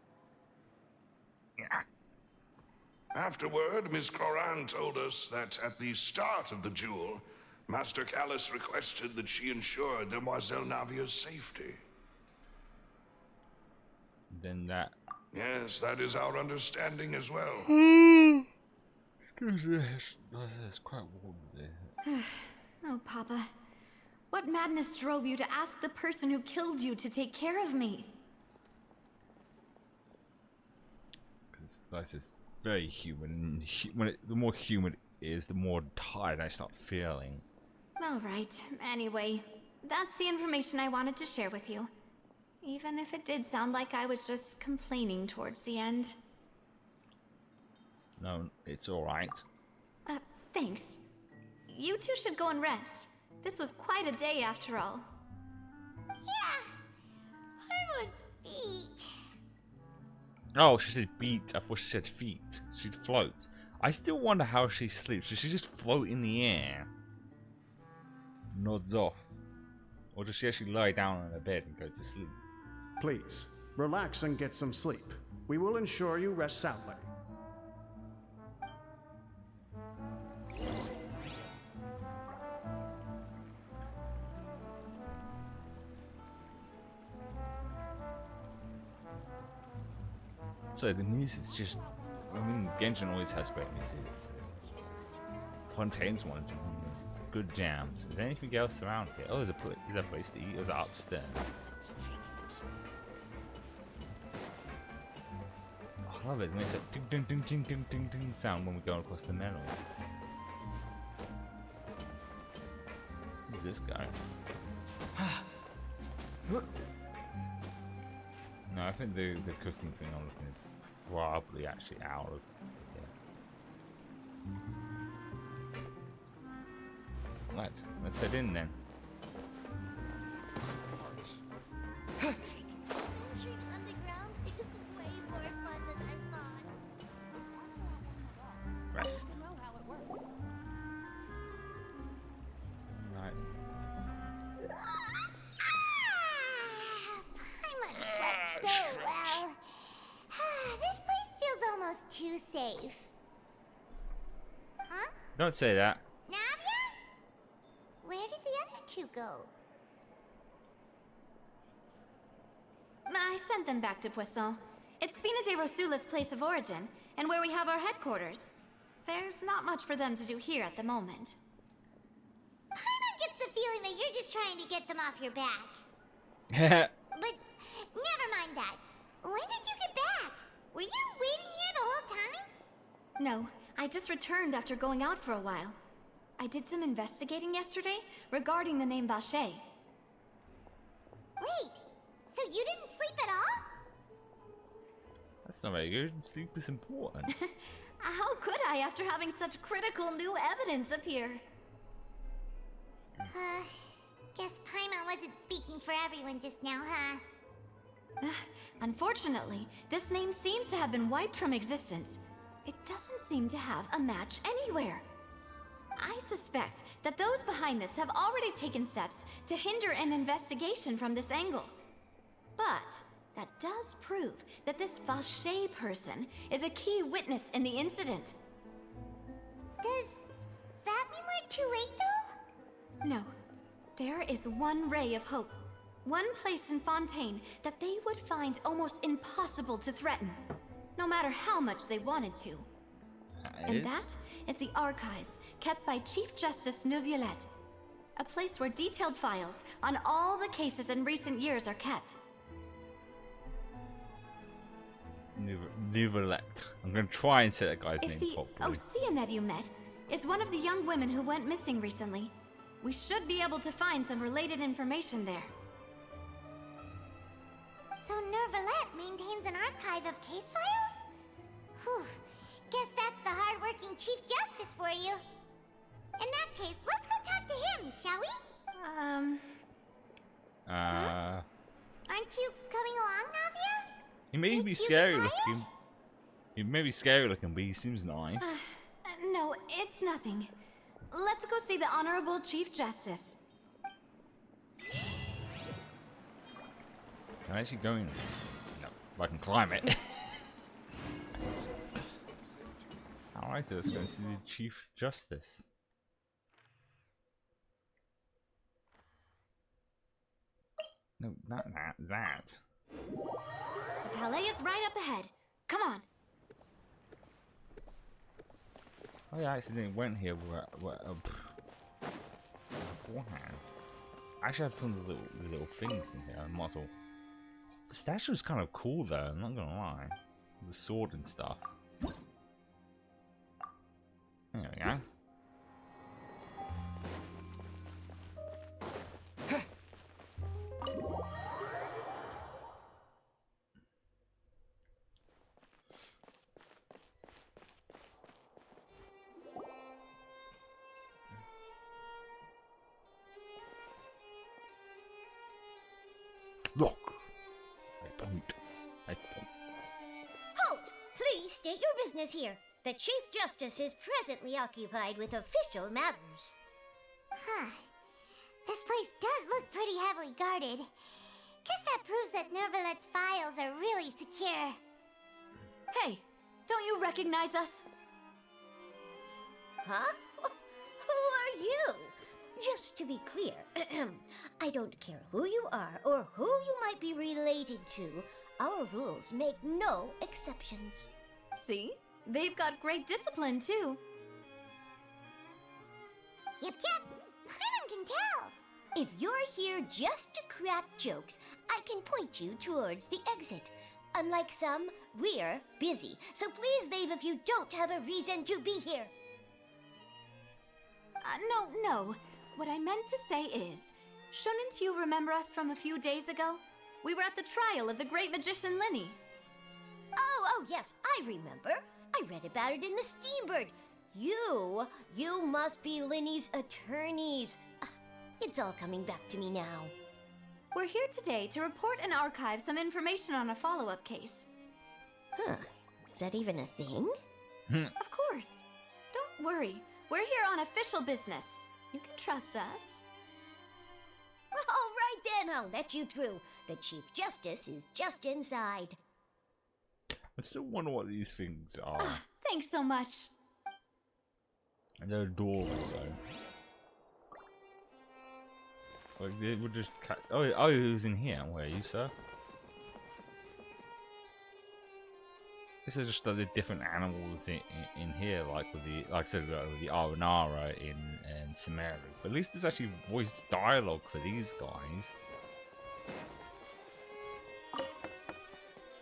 Speaker 10: Afterward, Miss Corand told us that at the start of the duel, Master Callus requested that she ensure Demoiselle Navia's safety.
Speaker 1: Then that...
Speaker 10: Yes, that is our understanding as well.
Speaker 1: Excuse me, it's quite warm there.
Speaker 4: Oh, Papa. What madness drove you to ask the person who killed you to take care of me?
Speaker 1: Because this is very human. The more human it is, the more tired I start feeling.
Speaker 2: Alright, anyway, that's the information I wanted to share with you. Even if it did sound like I was just complaining towards the end.
Speaker 1: No, it's alright.
Speaker 2: Thanks. You two should go and rest. This was quite a day after all.
Speaker 5: Yeah. Everyone's feet.
Speaker 1: Oh, she said beat. I thought she said feet. She floats. I still wonder how she sleeps. Does she just float in the air? Nods off. Or does she actually lie down on her bed and go to sleep?
Speaker 8: Please, relax and get some sleep. We will ensure you rest soundly.
Speaker 1: So the music's just... I mean, Genshin always has great music. Fontaine's one is good jams. Is there anything else around here? Oh, is there a place to eat? Or is it upstairs? I love it. It makes that ding ding ding ding ding ding ding sound when we go across the meadow. Who's this guy? No, I think the cooking thing I'm looking is probably actually out of here. Right, let's head in then.
Speaker 5: Adventuring underground is way more fun than I thought.
Speaker 1: Rest. Right.
Speaker 5: Paimon slept so well. This place feels almost too safe. Huh?
Speaker 1: Don't say that.
Speaker 5: Navia? Where did the other two go?
Speaker 2: I sent them back to Poisson. It's Spina de Rosula's place of origin, and where we have our headquarters. There's not much for them to do here at the moment.
Speaker 5: Paimon gets the feeling that you're just trying to get them off your back. But never mind that. When did you get back? Were you waiting here the whole time?
Speaker 2: No, I just returned after going out for a while. I did some investigating yesterday regarding the name Vache.
Speaker 5: Wait, so you didn't sleep at all?
Speaker 1: That's not very good. Sleep is important.
Speaker 2: How could I after having such critical new evidence appear?
Speaker 5: Guess Paimon wasn't speaking for everyone just now, huh?
Speaker 2: Unfortunately, this name seems to have been wiped from existence. It doesn't seem to have a match anywhere. I suspect that those behind this have already taken steps to hinder an investigation from this angle. But that does prove that this Vache person is a key witness in the incident.
Speaker 5: Does that mean we're too late, though?
Speaker 2: No. There is one ray of hope. One place in Fontaine that they would find almost impossible to threaten, no matter how much they wanted to. And that is the archives kept by Chief Justice Neuvillette, a place where detailed files on all the cases in recent years are kept.
Speaker 1: Neuvillette. I'm going to try and say that guy's name
Speaker 2: If the
Speaker 1: properly.
Speaker 2: Oceanette you met is one of the young women who went missing recently, we should be able to find some related information there.
Speaker 5: So Neuvillette maintains an archive of case files? Whew. Guess that's the hard-working Chief Justice for you. In that case, let's go talk to him, shall we? Aren't you coming along, Navia?
Speaker 1: He may
Speaker 5: Did
Speaker 1: be
Speaker 5: you
Speaker 1: scary
Speaker 5: get
Speaker 1: looking. He may be scary looking, but he seems nice.
Speaker 2: No, it's nothing. Let's go see the Honorable Chief Justice.
Speaker 1: Can I actually go in? No, I can climb it. Alright, so let's go and see the Chief Justice. No, not that.
Speaker 2: The Palais is right up ahead. Come on.
Speaker 1: Oh yeah, I accidentally went here beforehand. I actually have some little things in here. I might as well. The statue is kind of cool though, I'm not gonna lie. The sword and stuff. There we go. Look. I don't.
Speaker 5: Halt! Please state your business here. The Chief Justice is presently occupied with official matters. Huh. This place does look pretty heavily guarded. Guess that proves that Nervalet's files are really secure.
Speaker 4: Hey, don't you recognize us?
Speaker 5: Huh? Who are you? Just to be clear, I don't care who you are or who you might be related to. Our rules make no exceptions.
Speaker 4: See? They've got great discipline, too.
Speaker 5: Yep. Anyone can tell. If you're here just to crack jokes, I can point you towards the exit. Unlike some, we're busy, so please leave if you don't have a reason to be here.
Speaker 4: No. What I meant to say is, shouldn't you remember us from a few days ago? We were at the trial of the great magician Linny.
Speaker 5: Oh, yes, I remember. I read about it in the Steambird. You must be Linny's attorneys. It's all coming back to me now.
Speaker 4: We're here today to report and archive some information on a follow-up case.
Speaker 5: Huh. Is that even a thing?
Speaker 4: Of course. Don't worry. We're here on official business. You can trust us.
Speaker 5: All right then, I'll let you through. The Chief Justice is just inside.
Speaker 1: I still wonder what these things are.
Speaker 4: Thanks so much.
Speaker 1: And they're adorable, though. Like, they would just oh, he was in here. Where are you, sir? Guess they're just the different animals in here, like with the, like I said, with the Aranara in Sumeru. But at least there's actually voice dialogue for these guys.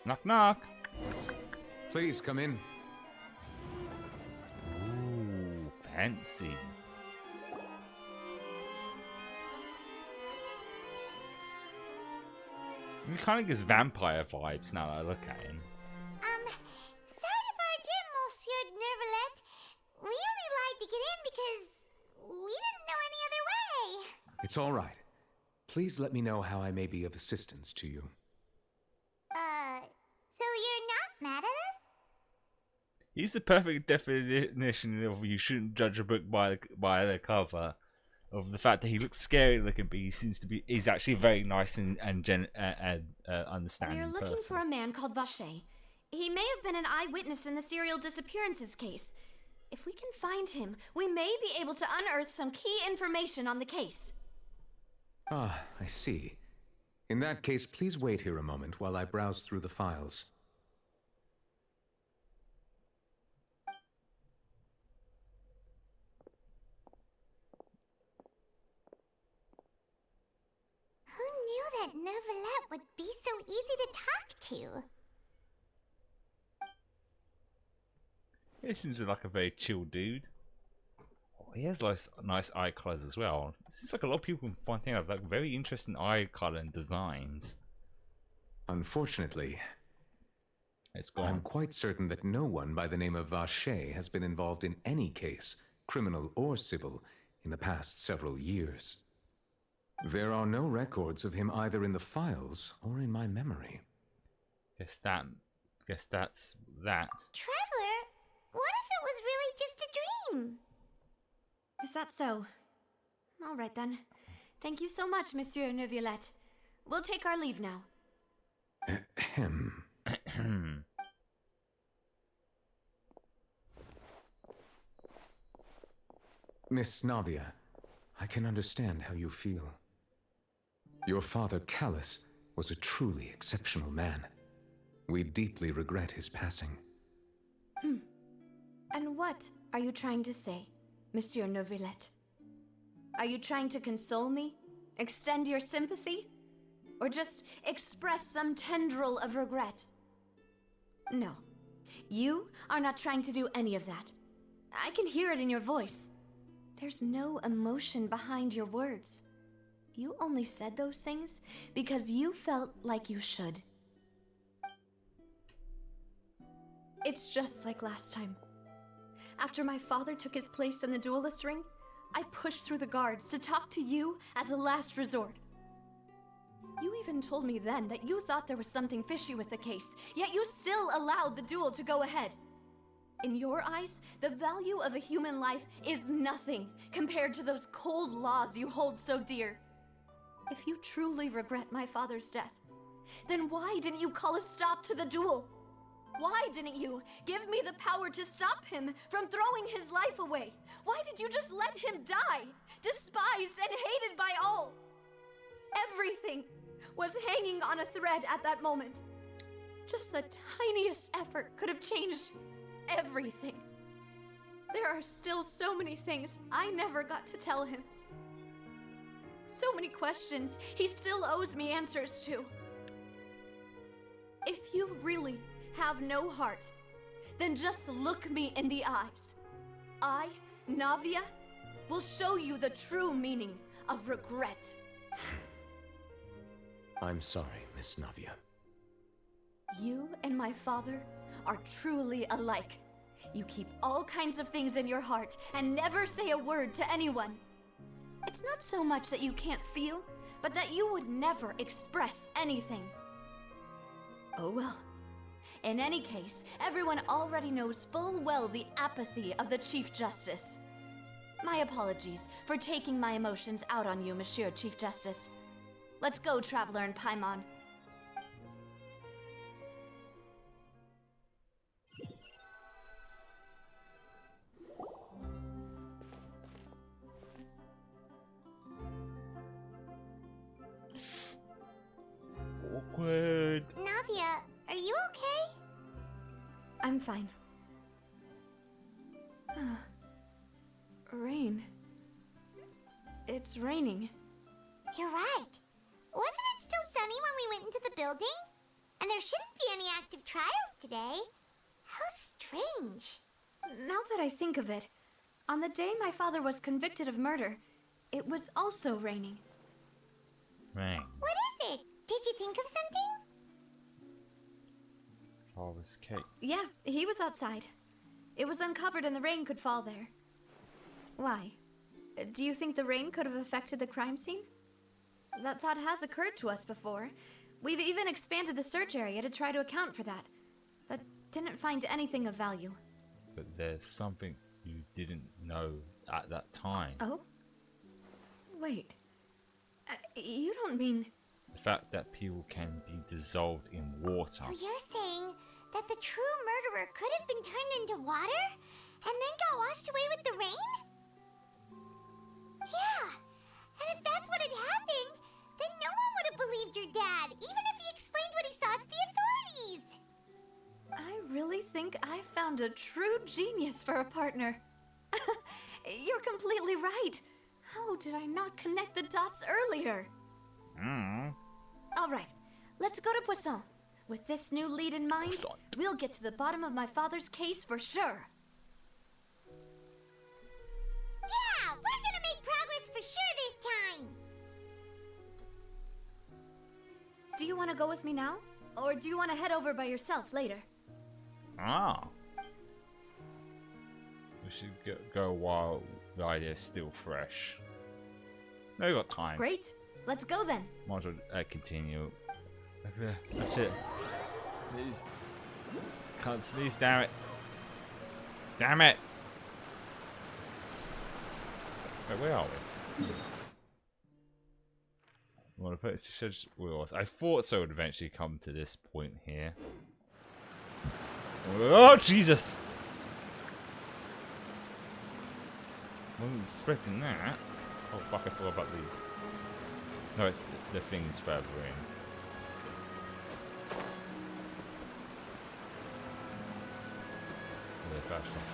Speaker 1: Knock knock.
Speaker 11: Please come in.
Speaker 1: Ooh, fancy. He kind of gives vampire vibes now that I look at him.
Speaker 5: Sorry to barge in, Monsieur Nervalet. We only lied to get in because we didn't know any other way.
Speaker 11: It's all right. Please let me know how I may be of assistance to you.
Speaker 5: So you're not mad at us?
Speaker 1: He's the perfect definition of you shouldn't judge a book by the cover. Of the fact that he looks scary looking, but he seems to be, he's actually very nice and understanding.
Speaker 4: We're looking for a man called Vache. He may have been an eyewitness in the serial disappearances case. If we can find him, we may be able to unearth some key information on the case.
Speaker 11: Ah, I see. In that case, please wait here a moment while I browse through the files.
Speaker 5: That Nervalet would be so easy to talk to.
Speaker 1: He seems like a very chill dude. Oh, he has nice eye colours as well. It seems like a lot of people in Fontaine have like very interesting eye colour and designs.
Speaker 11: Unfortunately,
Speaker 1: it's gone.
Speaker 11: I'm quite certain that no one by the name of Vache has been involved in any case, criminal or civil, in the past several years. There are no records of him either in the files or in my memory.
Speaker 1: Guess that's that.
Speaker 5: Traveler, what if it was really just a dream?
Speaker 4: Is that so? All right then. Thank you so much, Monsieur Neuvillette. We'll take our leave now.
Speaker 11: Ahem. Miss Navia, I can understand how you feel. Your father, Callus, was a truly exceptional man. We deeply regret his passing.
Speaker 4: And what are you trying to say, Monsieur Neuvillette? Are you trying to console me? Extend your sympathy? Or just express some tendril of regret? No. You are not trying to do any of that. I can hear it in your voice. There's no emotion behind your words. You only said those things because you felt like you should. It's just like last time. After my father took his place in the duelist ring, I pushed through the guards to talk to you as a last resort. You even told me then that you thought there was something fishy with the case, yet you still allowed the duel to go ahead. In your eyes, the value of a human life is nothing compared to those cold laws you hold so dear. If you truly regret my father's death, then why didn't you call a stop to the duel? Why didn't you give me the power to stop him from throwing his life away? Why did you just let him die, despised and hated by all? Everything was hanging on a thread at that moment. Just the tiniest effort could have changed everything. There are still so many things I never got to tell him. So many questions he still owes me answers to. If you really have no heart, then just look me in the eyes. I, Navia, will show you the true meaning of regret.
Speaker 11: I'm sorry, Miss Navia.
Speaker 4: You and my father are truly alike. You keep all kinds of things in your heart and never say a word to anyone. It's not so much that you can't feel, but that you would never express anything. Oh well. In any case, everyone already knows full well the apathy of the Chief Justice. My apologies for taking my emotions out on you, Monsieur Chief Justice. Let's go, Traveler and Paimon.
Speaker 1: Awkward.
Speaker 5: Navia, are you okay?
Speaker 4: I'm fine. Rain. It's raining.
Speaker 5: You're right. Wasn't it still sunny when we went into the building? And there shouldn't be any active trials today. How strange.
Speaker 4: Now that I think of it, on the day my father was convicted of murder, it was also raining.
Speaker 1: Rain.
Speaker 5: What is it? Did you think of something?
Speaker 1: Father's cake.
Speaker 4: Yeah, he was outside. It was uncovered and the rain could fall there. Why? Do you think the rain could have affected the crime scene? That thought has occurred to us before. We've even expanded the search area to try to account for that, but didn't find anything of value.
Speaker 1: But there's something you didn't know at that time.
Speaker 4: Oh? Wait. You don't mean...
Speaker 1: The fact that people can be dissolved in water.
Speaker 5: So you're saying that the true murderer could have been turned into water and then got washed away with the rain? Yeah, and if that's what had happened, then no one would have believed your dad, even if he explained what he saw to the authorities.
Speaker 4: I really think I found a true genius for a partner. You're completely right. How did I not connect the dots earlier? All right, let's go to Poisson. With this new lead in mind, we'll get to the bottom of my father's case for sure.
Speaker 5: Yeah, we're gonna make progress for sure this time.
Speaker 4: Do you want to go with me now? Or do you want to head over by yourself later?
Speaker 1: We should go while the idea is still fresh. No, we got time.
Speaker 4: Great. Let's go then.
Speaker 1: Might as well continue. Okay, that's it. Sneeze. Can't sneeze, damn it. Damn it! Wait, where are we? Well, I thought so would eventually come to this point here. Oh, Jesus! Wasn't expecting that. Oh, fuck, I forgot about the... No, it's the things further in.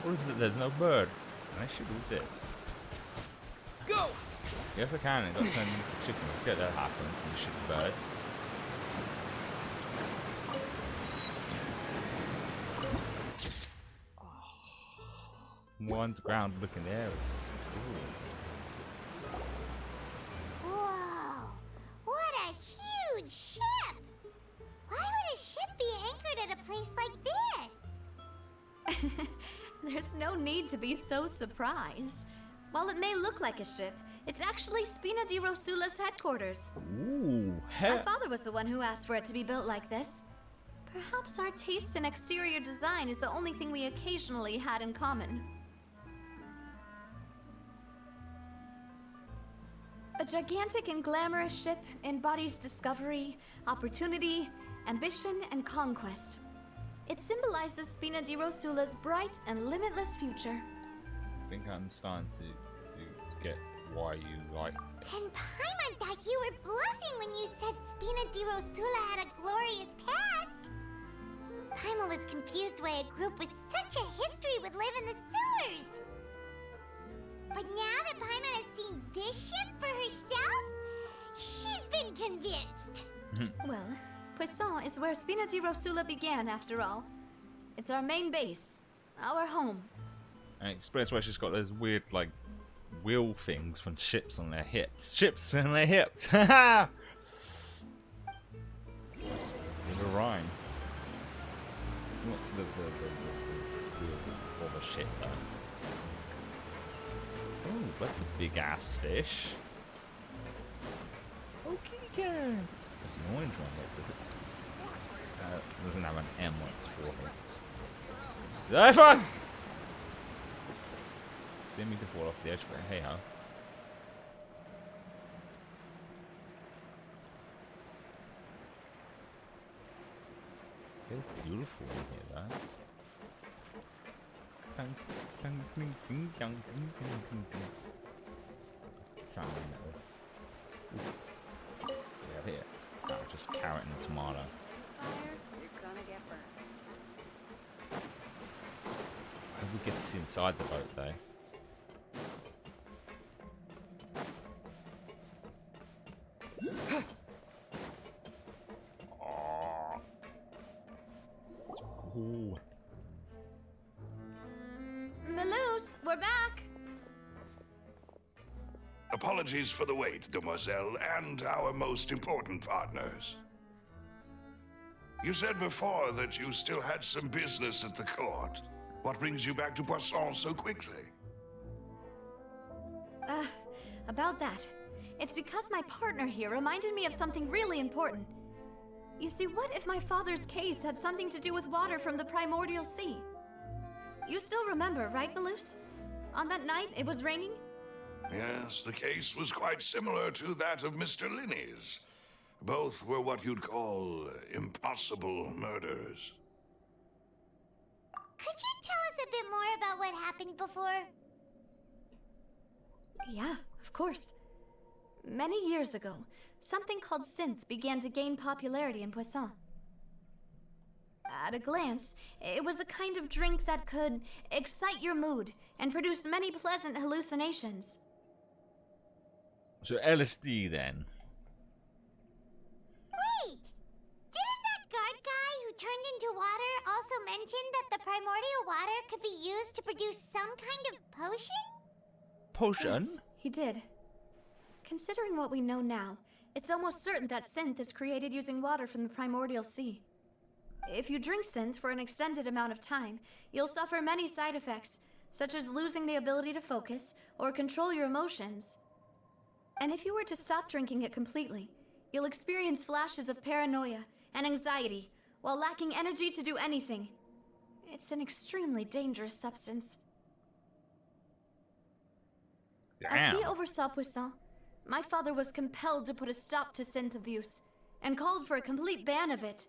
Speaker 1: What is it? There's no bird. I should do this.
Speaker 3: Go!
Speaker 1: Yes, I can. It got turned into chicken. I forget that happens when you shoot birds. More underground looking there.
Speaker 5: Whoa! What a huge ship! Why would a ship be anchored at a place like this?
Speaker 4: There's no need to be so surprised. While it may look like a ship, It's actually Spina di Rosula's headquarters.
Speaker 1: Ooh,
Speaker 4: My father was the one who asked for it to be built like this. Perhaps our taste in exterior design is the only thing we occasionally had in common. A gigantic and glamorous ship embodies discovery, opportunity, ambition, and conquest. It symbolizes Spina di Rosula's bright and limitless future.
Speaker 1: I think I'm starting to get why you like it.
Speaker 5: And Paimon thought you were bluffing when you said Spina di Rosula had a glorious past. Paimon was confused why a group with such a history would live in the sewers. But now that Paimon has seen this ship for herself, she's been convinced.
Speaker 4: Well, Poisson is where Spina di Rosula began, after all. It's our main base, our home.
Speaker 1: And it explains why she's got those weird, like, wheel things from ships on their hips. Ships on their hips! Haha! With a rhyme. Not the wheel of a ship, though. Oh, that's a big ass fish. Oh, kitty cat! It's an orange one, look, does it? Doesn't have an M on its forehead. iPhone! Didn't mean to fall off the edge, but hey ho. It's beautiful in here, though. Sound yeah, here. Oh, just carrot and tomato.
Speaker 12: You're gonna get burned.
Speaker 1: I hope we get to see inside the boat, though. Oh. Cool.
Speaker 4: Maloose, we're back!
Speaker 10: Apologies for the wait, demoiselle, and our most important partners. You said before that you still had some business at the court. What brings you back to Poisson so quickly?
Speaker 4: About that. It's because my partner here reminded me of something really important. You see, what if my father's case had something to do with water from the primordial sea? You still remember, right, Maloose? On that night, it was raining?
Speaker 10: Yes, the case was quite similar to that of Mr. Linney's. Both were what you'd call impossible murders.
Speaker 5: Could you tell us a bit more about what happened before?
Speaker 4: Yeah, of course. Many years ago, something called synth began to gain popularity in Poisson. At a glance, it was a kind of drink that could excite your mood and produce many pleasant hallucinations.
Speaker 1: So LSD then.
Speaker 5: Wait! Didn't that guard guy who turned into water also mention that the primordial water could be used to produce some kind of potion?
Speaker 1: Potion?
Speaker 4: Yes, he did. Considering what we know now, it's almost certain that synth is created using water from the primordial sea. If you drink synth for an extended amount of time, you'll suffer many side effects, such as losing the ability to focus or control your emotions. And if you were to stop drinking it completely, you'll experience flashes of paranoia and anxiety while lacking energy to do anything. It's an extremely dangerous substance.
Speaker 1: Damn.
Speaker 4: As he oversaw Poisson, my father was compelled to put a stop to synth abuse and called for a complete ban of it.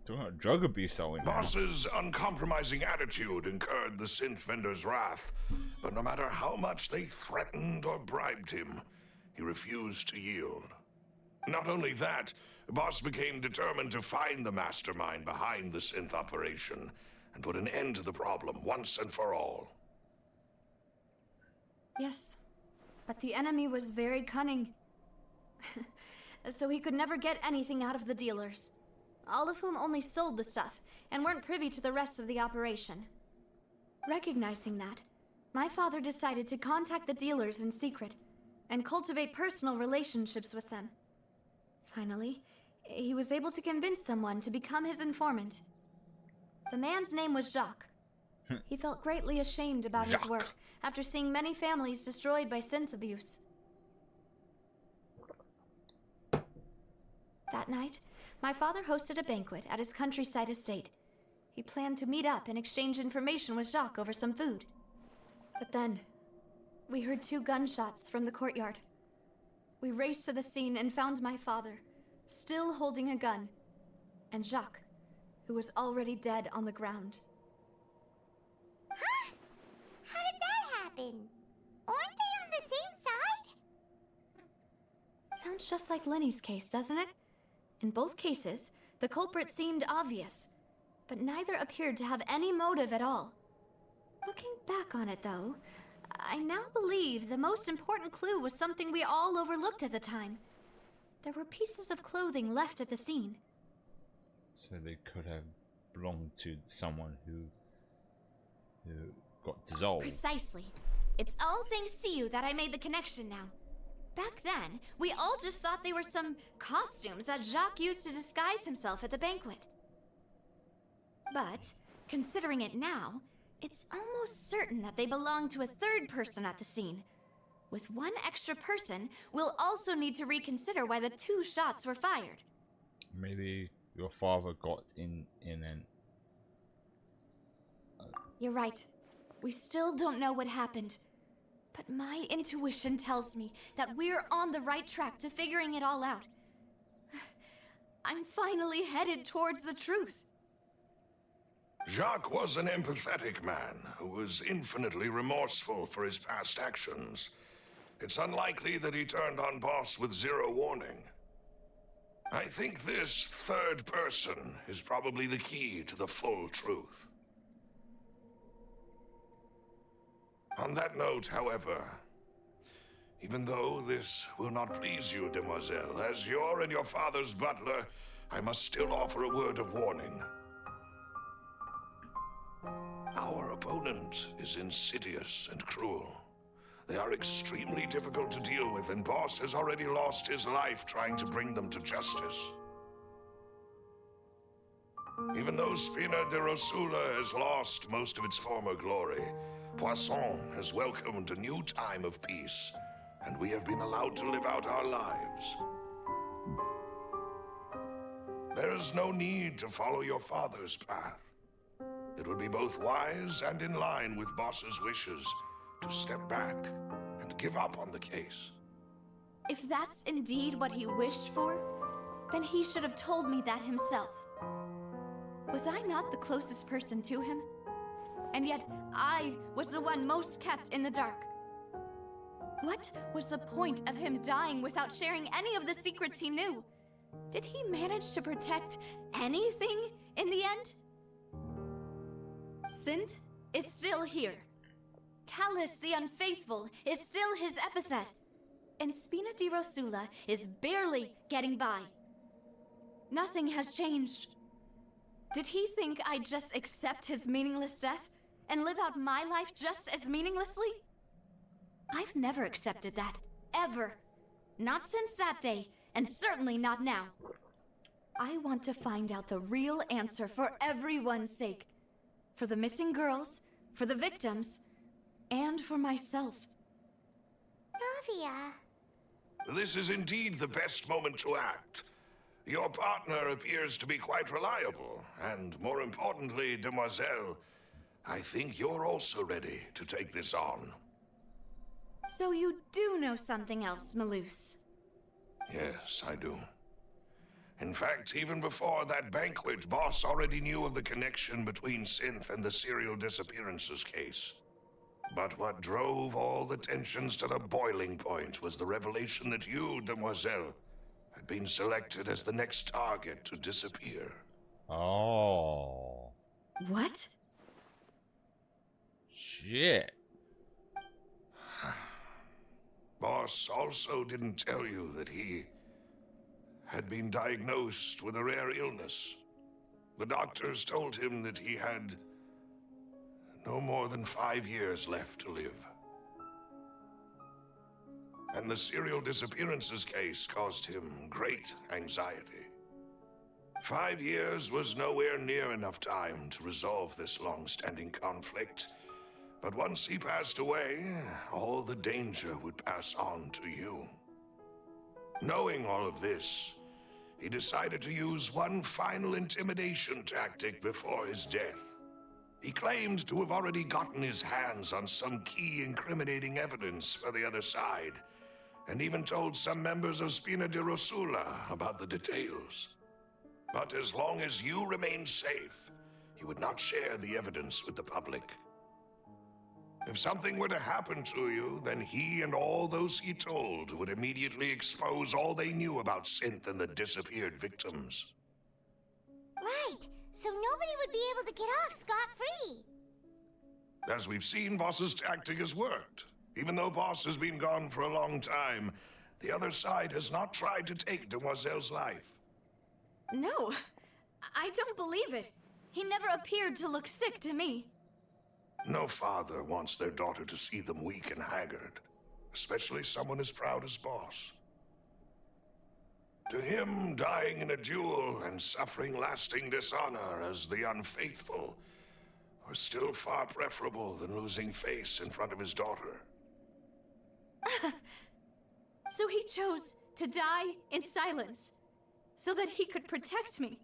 Speaker 1: Talking about drug abuse, are we now?
Speaker 10: Boss's uncompromising attitude incurred the synth vendor's wrath, but no matter how much they threatened or bribed him, he refused to yield. Not only that, Boss became determined to find the mastermind behind the synth operation and put an end to the problem once and for all.
Speaker 4: Yes, but the enemy was very cunning. So he could never get anything out of the dealers, all of whom only sold the stuff and weren't privy to the rest of the operation. Recognizing that, my father decided to contact the dealers in secret and cultivate personal relationships with them. Finally, he was able to convince someone to become his informant. The man's name was Jacques. He felt greatly ashamed about his
Speaker 1: Jacques.
Speaker 4: work after seeing many families destroyed by synth abuse. That night, my father hosted a banquet at his countryside estate. He planned to meet up and exchange information with Jacques over some food. But then, we heard 2 gunshots from the courtyard. We raced to the scene and found my father, still holding a gun, and Jacques, who was already dead on the ground.
Speaker 5: Huh? How did that happen? Aren't they on the same side?
Speaker 4: Sounds just like Lenny's case, doesn't it? In both cases, the culprit seemed obvious, but neither appeared to have any motive at all. Looking back on it, though, I now believe the most important clue was something we all overlooked at the time. There were pieces of clothing left at the scene.
Speaker 1: So they could have belonged to someone who got dissolved.
Speaker 4: Precisely. It's all thanks to you that I made the connection now. Back then, we all just thought they were some costumes that Jacques used to disguise himself at the banquet. But, considering it now, it's almost certain that they belong to a third person at the scene. With one extra person, we'll also need to reconsider why the 2 shots were fired.
Speaker 1: Maybe your father got in an...
Speaker 4: You're right. We still don't know what happened. But my intuition tells me that we're on the right track to figuring it all out. I'm finally headed towards the truth.
Speaker 10: Jacques was an empathetic man who was infinitely remorseful for his past actions. It's unlikely that he turned on Boss with 0 warning. I think this third person is probably the key to the full truth. On that note, however, even though this will not please you, demoiselle, as your and your father's butler, I must still offer a word of warning. Our opponent is insidious and cruel. They are extremely difficult to deal with, and Boss has already lost his life trying to bring them to justice. Even though Spina de Rosula has lost most of its former glory, Poisson has welcomed a new time of peace, and we have been allowed to live out our lives. There is no need to follow your father's path. It would be both wise and in line with Boss's wishes to step back and give up on the case.
Speaker 4: If that's indeed what he wished for, then he should have told me that himself. Was I not the closest person to him? And yet, I was the one most kept in the dark. What was the point of him dying without sharing any of the secrets he knew? Did he manage to protect anything in the end? Synth is still here. Callus the Unfaithful is still his epithet. And Spina di Rosula is barely getting by. Nothing has changed. Did he think I'd just accept his meaningless death and live out my life just as meaninglessly? I've never accepted that. Ever. Not since that day, and certainly not now. I want to find out the real answer for everyone's sake. For the missing girls, for the victims, and for myself.
Speaker 5: Navia.
Speaker 10: This is indeed the best moment to act. Your partner appears to be quite reliable, and more importantly, demoiselle, I think you're also ready to take this on.
Speaker 4: So you do know something else, Maloose?
Speaker 10: Yes, I do. In fact, even before that banquet, Boss already knew of the connection between Synth and the serial disappearances case. But what drove all the tensions to the boiling point was the revelation that you, demoiselle, had been selected as the next target to disappear.
Speaker 1: Oh.
Speaker 4: What?
Speaker 1: Shit.
Speaker 10: Boss also didn't tell you that he had been diagnosed with a rare illness. The doctors told him that he had no more than 5 years left to live. And the serial disappearances case caused him great anxiety. 5 years was nowhere near enough time to resolve this long-standing conflict. But once he passed away, all the danger would pass on to you. Knowing all of this, he decided to use one final intimidation tactic before his death. He claimed to have already gotten his hands on some key incriminating evidence for the other side, and even told some members of Spina di Rosula about the details. But as long as you remained safe, he would not share the evidence with the public. If something were to happen to you, then he and all those he told would immediately expose all they knew about Synth and the disappeared victims.
Speaker 5: Right, so nobody would be able to get off scot-free.
Speaker 10: As we've seen, Boss's tactic has worked. Even though Boss has been gone for a long time, the other side has not tried to take Demoiselle's life.
Speaker 4: No, I don't believe it. He never appeared to look sick to me.
Speaker 10: No father wants their daughter to see them weak and haggard, especially someone as proud as Boss. To him, dying in a duel and suffering lasting dishonor as the unfaithful was still far preferable than losing face in front of his daughter.
Speaker 4: So he chose to die in silence, so that he could protect me.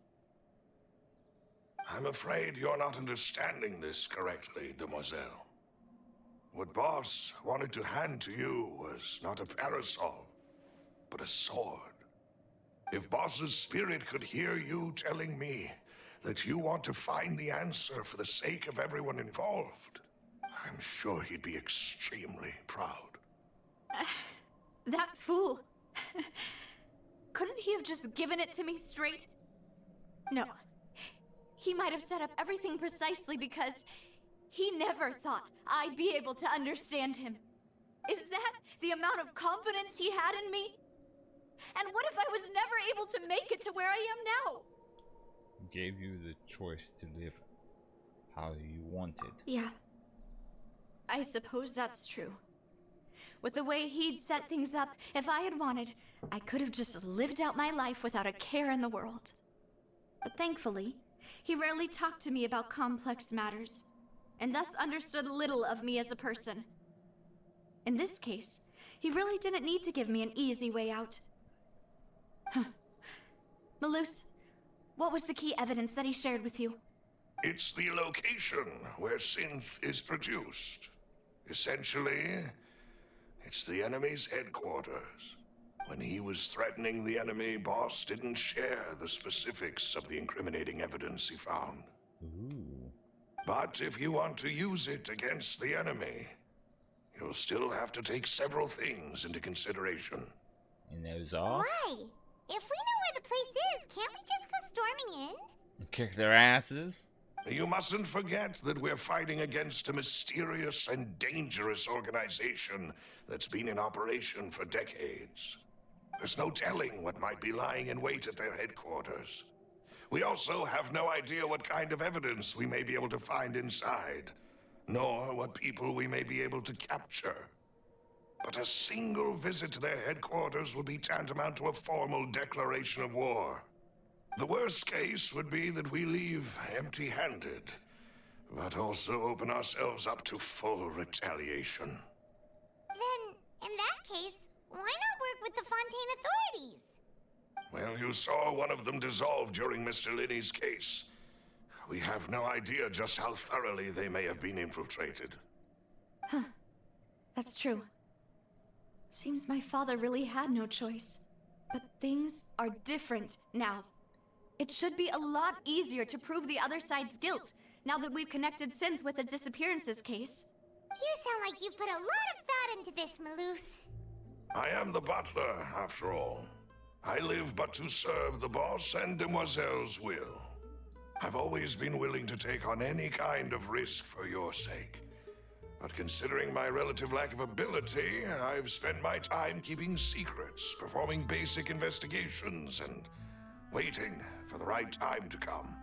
Speaker 10: I'm afraid you're not understanding this correctly, Demoiselle. What Boss wanted to hand to you was not a parasol, but a sword. If Boss's spirit could hear you telling me that you want to find the answer for the sake of everyone involved, I'm sure he'd be extremely proud.
Speaker 4: That fool. Couldn't he have just given it to me straight? No. He might have set up everything precisely because he never thought I'd be able to understand him. Is that the amount of confidence he had in me? And what if I was never able to make it to where I am now?
Speaker 1: Gave you the choice to live how you wanted.
Speaker 4: Yeah. I suppose that's true. With the way he'd set things up, if I had wanted, I could have just lived out my life without a care in the world. But thankfully, he rarely talked to me about complex matters, and thus understood little of me as a person. In this case, he really didn't need to give me an easy way out. Malus, what was the key evidence that he shared with you?
Speaker 10: It's the location where Synth is produced. Essentially, it's the enemy's headquarters. When he was threatening the enemy, Boss didn't share the specifics of the incriminating evidence he found.
Speaker 1: Ooh.
Speaker 10: But if you want to use it against the enemy, you'll still have to take several things into consideration.
Speaker 1: And those are?
Speaker 5: Why? If we know where the place is, can't we just go storming in?
Speaker 1: Kick their asses?
Speaker 10: You mustn't forget that we're fighting against a mysterious and dangerous organization that's been in operation for decades. There's no telling what might be lying in wait at their headquarters. We also have no idea what kind of evidence we may be able to find inside, nor what people we may be able to capture. But a single visit to their headquarters would be tantamount to a formal declaration of war. The worst case would be that we leave empty-handed, but also open ourselves up to full retaliation.
Speaker 5: Then, in that case, why not work with the Fontaine authorities?
Speaker 10: Well, you saw one of them dissolve during Mr. Linney's case. We have no idea just how thoroughly they may have been infiltrated.
Speaker 4: Huh. That's true. Seems my father really had no choice. But things are different now. It should be a lot easier to prove the other side's guilt, now that we've connected Synth with the disappearances case.
Speaker 5: You sound like you've put a lot of thought into this, Malus.
Speaker 10: I am the butler, after all. I live but to serve the boss and Demoiselle's will. I've always been willing to take on any kind of risk for your sake. But considering my relative lack of ability, I've spent my time keeping secrets, performing basic investigations, and waiting for the right time to come.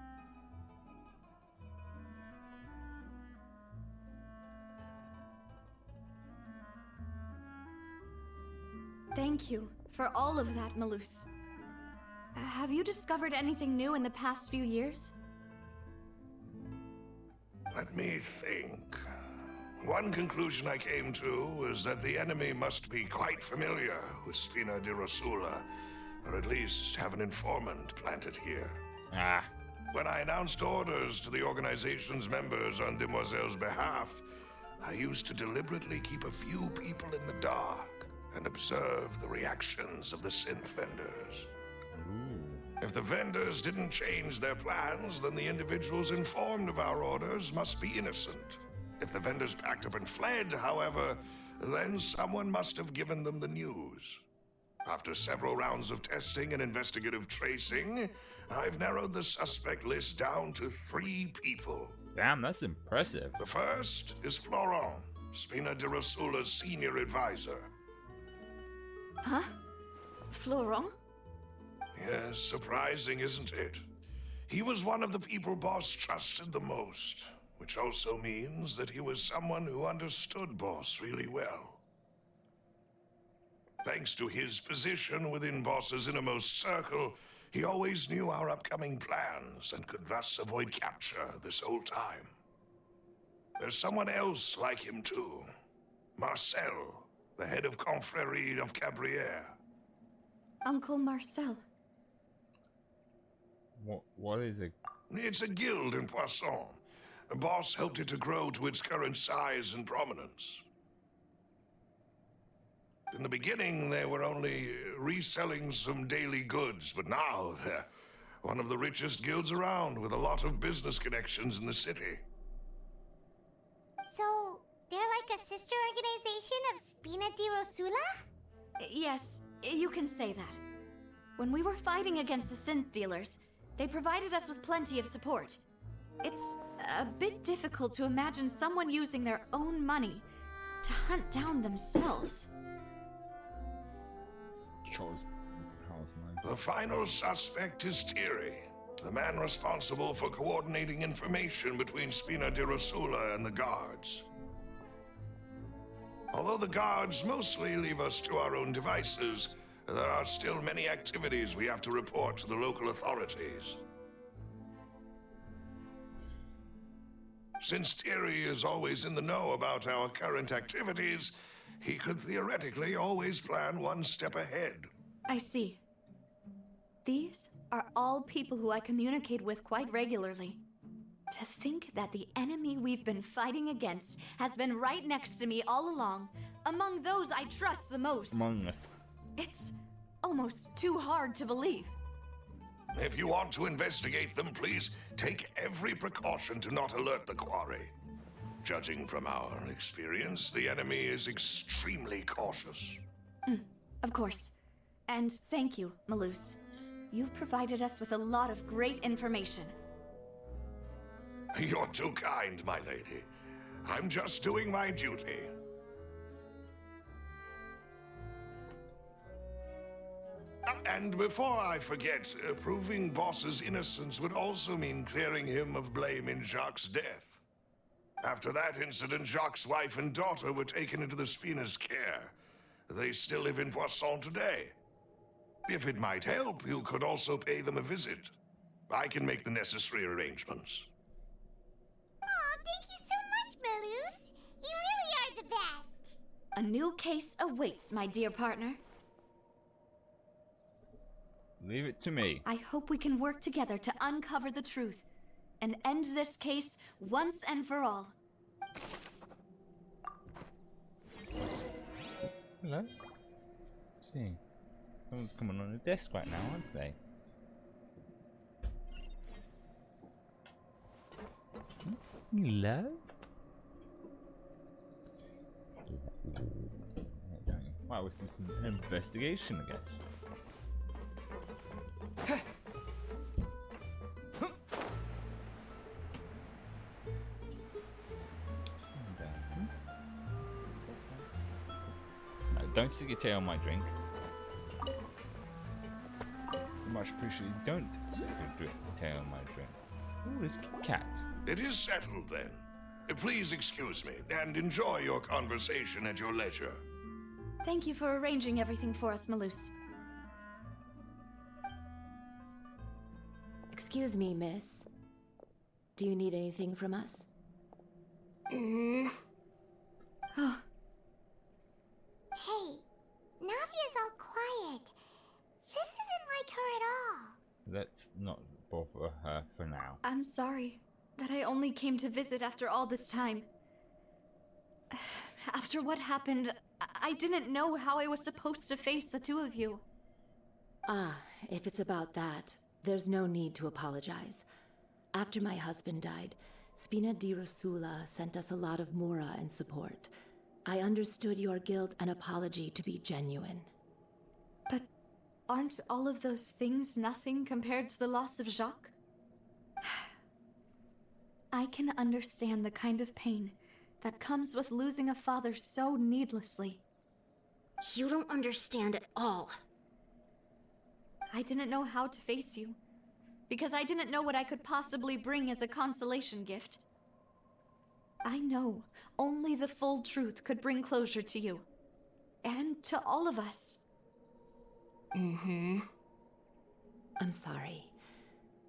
Speaker 4: Thank you for all of that, Malus. Have you discovered anything new in the past few years?
Speaker 10: Let me think. One conclusion I came to was that the enemy must be quite familiar with Spina di Rosula, or at least have an informant planted here.
Speaker 1: Ah.
Speaker 10: When I announced orders to the organization's members on Demoiselle's behalf, I used to deliberately keep a few people in the dark and observe the reactions of the synth vendors. If the vendors didn't change their plans, then the individuals informed of our orders must be innocent. If the vendors packed up and fled, however, then someone must have given them the news. After several rounds of testing and investigative tracing, I've narrowed the suspect list down to 3 people.
Speaker 1: Damn, that's impressive.
Speaker 10: The first is Florent, Spina di Rosula's senior advisor.
Speaker 4: Huh? Florent?
Speaker 10: Yes, surprising, isn't it? He was one of the people Boss trusted the most, which also means that he was someone who understood Boss really well. Thanks to his position within Boss's innermost circle, he always knew our upcoming plans and could thus avoid capture this whole time. There's someone else like him too. Marcel, the head of Confrérie of Cabrières.
Speaker 4: Uncle Marcel.
Speaker 1: What is it?
Speaker 10: It's a guild in Poisson. Boss helped it to grow to its current size and prominence. In the beginning, they were only reselling some daily goods, but now they're one of the richest guilds around with a lot of business connections in the city.
Speaker 5: So, they're like a sister organization of Spina di Rosula?
Speaker 4: Yes, you can say that. When we were fighting against the synth dealers, they provided us with plenty of support. It's a bit difficult to imagine someone using their own money to hunt down themselves.
Speaker 10: The final suspect is Thierry, the man responsible for coordinating information between Spina di Rosula and the guards. Although the guards mostly leave us to our own devices, there are still many activities we have to report to the local authorities. Since Thierry is always in the know about our current activities, he could theoretically always plan one step ahead.
Speaker 4: I see. These are all people who I communicate with quite regularly. To think that the enemy we've been fighting against has been right next to me all along, among those I trust the most.
Speaker 1: Among us.
Speaker 4: It's almost too hard to believe.
Speaker 10: If you want to investigate them, please take every precaution to not alert the quarry. Judging from our experience, the enemy is extremely cautious.
Speaker 4: Of course. And thank you, Malus. You've provided us with a lot of great information.
Speaker 10: You're too kind, my lady. I'm just doing my duty. And before I forget, proving Boss's innocence would also mean clearing him of blame in Jacques' death. After that incident, Jacques' wife and daughter were taken into the Spina's care. They still live in Poisson today. If it might help, you could also pay them a visit. I can make the necessary arrangements.
Speaker 5: Oh, thank you so much, Malus. You really are the best.
Speaker 4: A new case awaits, my dear partner.
Speaker 1: Leave it to me.
Speaker 4: I hope we can work together to uncover the truth and end this case once and for all.
Speaker 1: Hello? See. Someone's coming on the desk right now, aren't they? Hello? Wow, it's just an investigation, I guess. No, don't stick your tail on my drink. Much appreciated. Don't stick your tail on my drink. Ooh, there's cats.
Speaker 10: It is settled then. Please excuse me and enjoy your conversation at your leisure.
Speaker 4: Thank you for arranging everything for us, Malus.
Speaker 6: Excuse me, miss. Do you need anything from us?
Speaker 5: Oh. Hey, Navia's all quiet. This isn't like her at all.
Speaker 1: Let's not bother her for now.
Speaker 4: I'm sorry that I only came to visit after all this time. After what happened, I didn't know how I was supposed to face the two of you.
Speaker 6: Ah, if it's about that, there's no need to apologize. After my husband died, Spina di Rosula sent us a lot of mora and support. I understood your guilt and apology to be genuine.
Speaker 4: But aren't all of those things nothing compared to the loss of Jacques? I can understand the kind of pain that comes with losing a father so needlessly.
Speaker 5: You don't understand at all.
Speaker 4: I didn't know how to face you, because I didn't know what I could possibly bring as a consolation gift. I know only the full truth could bring closure to you, and to all of us.
Speaker 6: I'm sorry.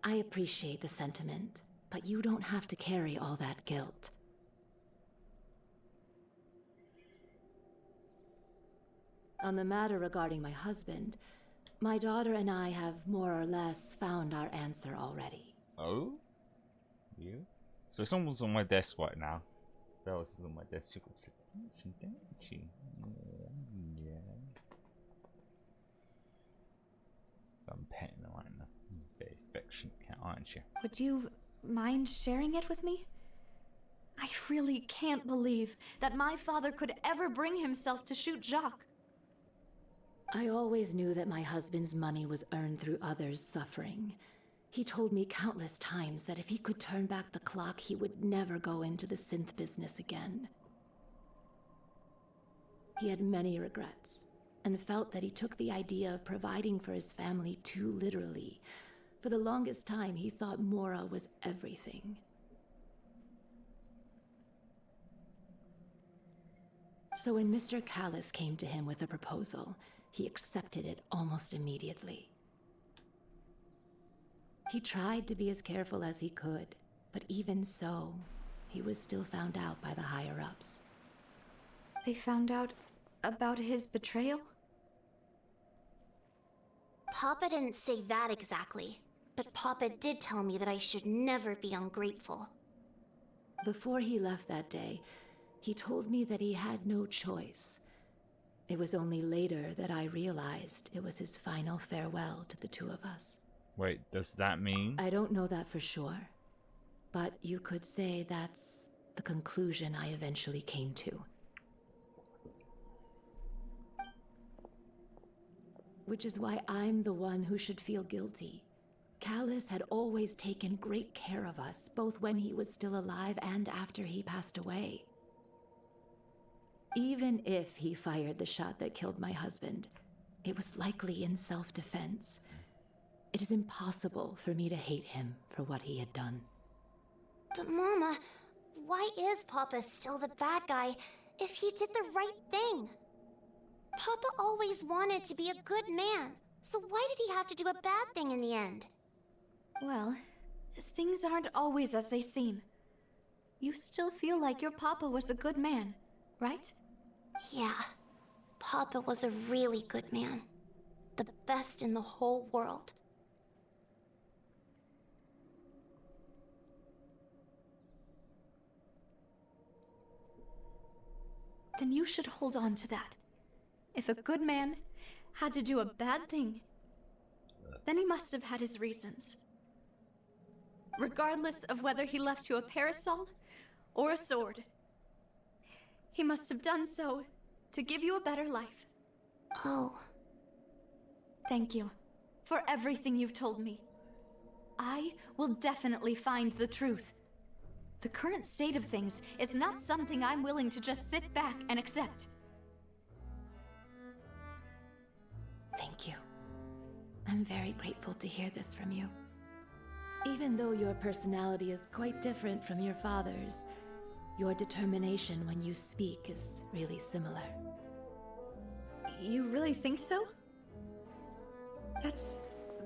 Speaker 6: I appreciate the sentiment, but you don't have to carry all that guilt. On the matter regarding my husband, my daughter and I have more or less found our answer already.
Speaker 1: Oh? Yeah? So someone's on my desk right now. Bells is on my desk. Yeah. I'm petting her right now. Very affectionate cat, aren't you?
Speaker 4: Would you mind sharing it with me? I really can't believe that my father could ever bring himself to shoot Jacques.
Speaker 6: I always knew that my husband's money was earned through others' suffering. He told me countless times that if he could turn back the clock, he would never go into the synth business again. He had many regrets, and felt that he took the idea of providing for his family too literally. For the longest time, he thought Mora was everything. So when Mr. Callis came to him with a proposal, he accepted it almost immediately. He tried to be as careful as he could, but even so, he was still found out by the higher-ups.
Speaker 4: They found out about his betrayal?
Speaker 5: Papa didn't say that exactly, but Papa did tell me that I should never be ungrateful.
Speaker 6: Before he left that day, he told me that he had no choice. It was only later that I realized it was his final farewell to the two of us.
Speaker 1: Wait, does that mean?
Speaker 6: I don't know that for sure, but you could say that's the conclusion I eventually came to. Which is why I'm the one who should feel guilty. Callis had always taken great care of us, both when he was still alive and after he passed away. Even if he fired the shot that killed my husband, it was likely in self-defense. It is impossible for me to hate him for what he had done.
Speaker 5: But Mama, why is Papa still the bad guy if he did the right thing? Papa always wanted to be a good man, so why did he have to do a bad thing in the end?
Speaker 4: Well, things aren't always as they seem. You still feel like your Papa was a good man, right?
Speaker 5: Yeah, Papa was a really good man. The best in the whole world.
Speaker 4: Then you should hold on to that. If a good man had to do a bad thing, then he must have had his reasons. Regardless of whether he left you a parasol or a sword, he must have done so to give you a better life.
Speaker 5: Oh.
Speaker 4: Thank you for everything you've told me. I will definitely find the truth. The current state of things is not something I'm willing to just sit back and accept.
Speaker 6: Thank you. I'm very grateful to hear this from you. Even though your personality is quite different from your father's, your determination when you speak is really similar.
Speaker 4: You really think so? That's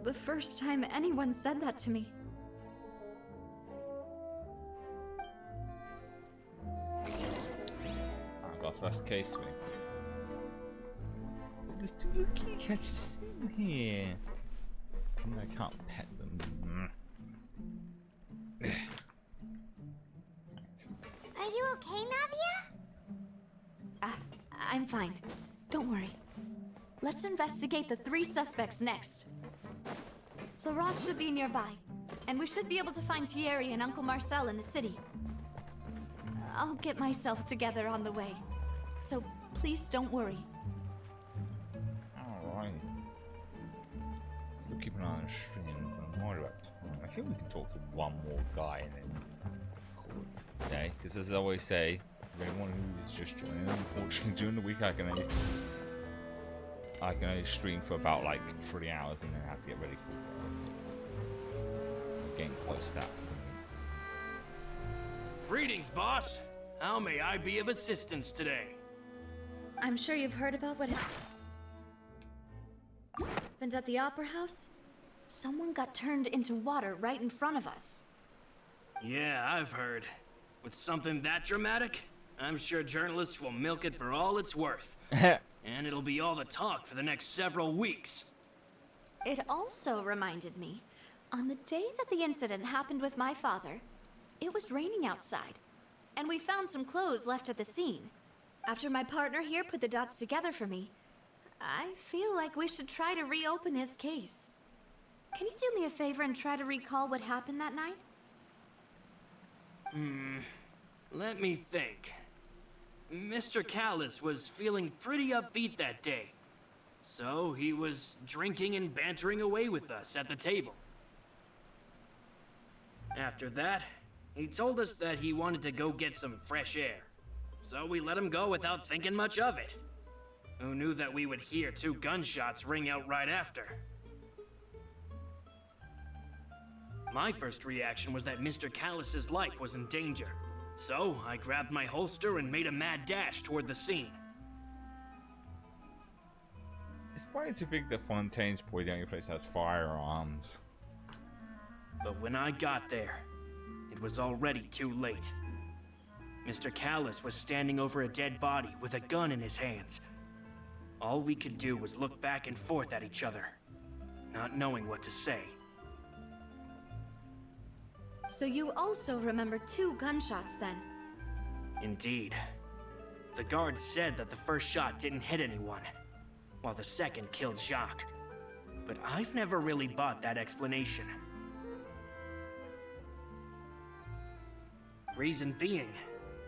Speaker 4: the first time anyone said that to me.
Speaker 1: if that's the case for me. So there's two little kitty cats just sitting here. I can't pet them.
Speaker 5: Are you okay, Navia?
Speaker 4: I'm fine. Don't worry. Let's investigate the 3 suspects next. Florent should be nearby, and we should be able to find Thierry and Uncle Marcel in the city. I'll get myself together on the way, so please don't worry.
Speaker 1: Alright. Still keep an eye on the stream, but I'm worried about time. I think we can talk to one more guy and then call it for today. Because as I always say, for anyone who's just joining, unfortunately during the week I can only stream for about like 3 hours and then have to get ready for getting close to that.
Speaker 3: Greetings, boss. How may I be of assistance today?
Speaker 4: I'm sure you've heard about what happened at the Opera House. Someone got turned into water right in front of us.
Speaker 3: Yeah, I've heard. With something that dramatic, I'm sure journalists will milk it for all it's worth. And it'll be all the talk for the next several weeks.
Speaker 4: It also reminded me, on the day that the incident happened with my father, it was raining outside, and we found some clothes left at the scene. After my partner here put the dots together for me, I feel like we should try to reopen his case. Can you do me a favor and try to recall what happened that night?
Speaker 3: Let me think. Mr. Callis was feeling pretty upbeat that day. So he was drinking and bantering away with us at the table. After that, he told us that he wanted to go get some fresh air. So we let him go without thinking much of it. Who knew that we would hear 2 gunshots ring out right after? My first reaction was that Mr. Callis's life was in danger. So I grabbed my holster and made a mad dash toward the scene.
Speaker 1: It's funny to think that Fontaine's probably the only place that has firearms.
Speaker 3: But when I got there, it was already too late. Mr. Callis was standing over a dead body with a gun in his hands. All we could do was look back and forth at each other, not knowing what to say.
Speaker 4: So you also remember 2 gunshots then?
Speaker 3: Indeed. The guard said that the first shot didn't hit anyone, while the second killed Jacques. But I've never really bought that explanation. Reason being,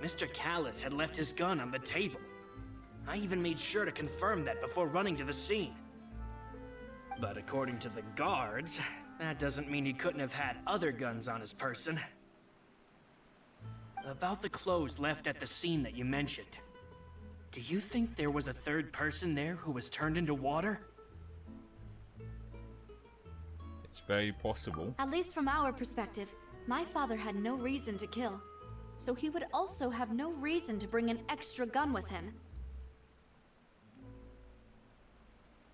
Speaker 3: Mr. Callis had left his gun on the table. I even made sure to confirm that before running to the scene. But according to the guards, that doesn't mean he couldn't have had other guns on his person. About the clothes left at the scene that you mentioned, do you think there was a third person there who was turned into water?
Speaker 1: It's very possible.
Speaker 4: At least from our perspective, my father had no reason to kill. So he would also have no reason to bring an extra gun with him.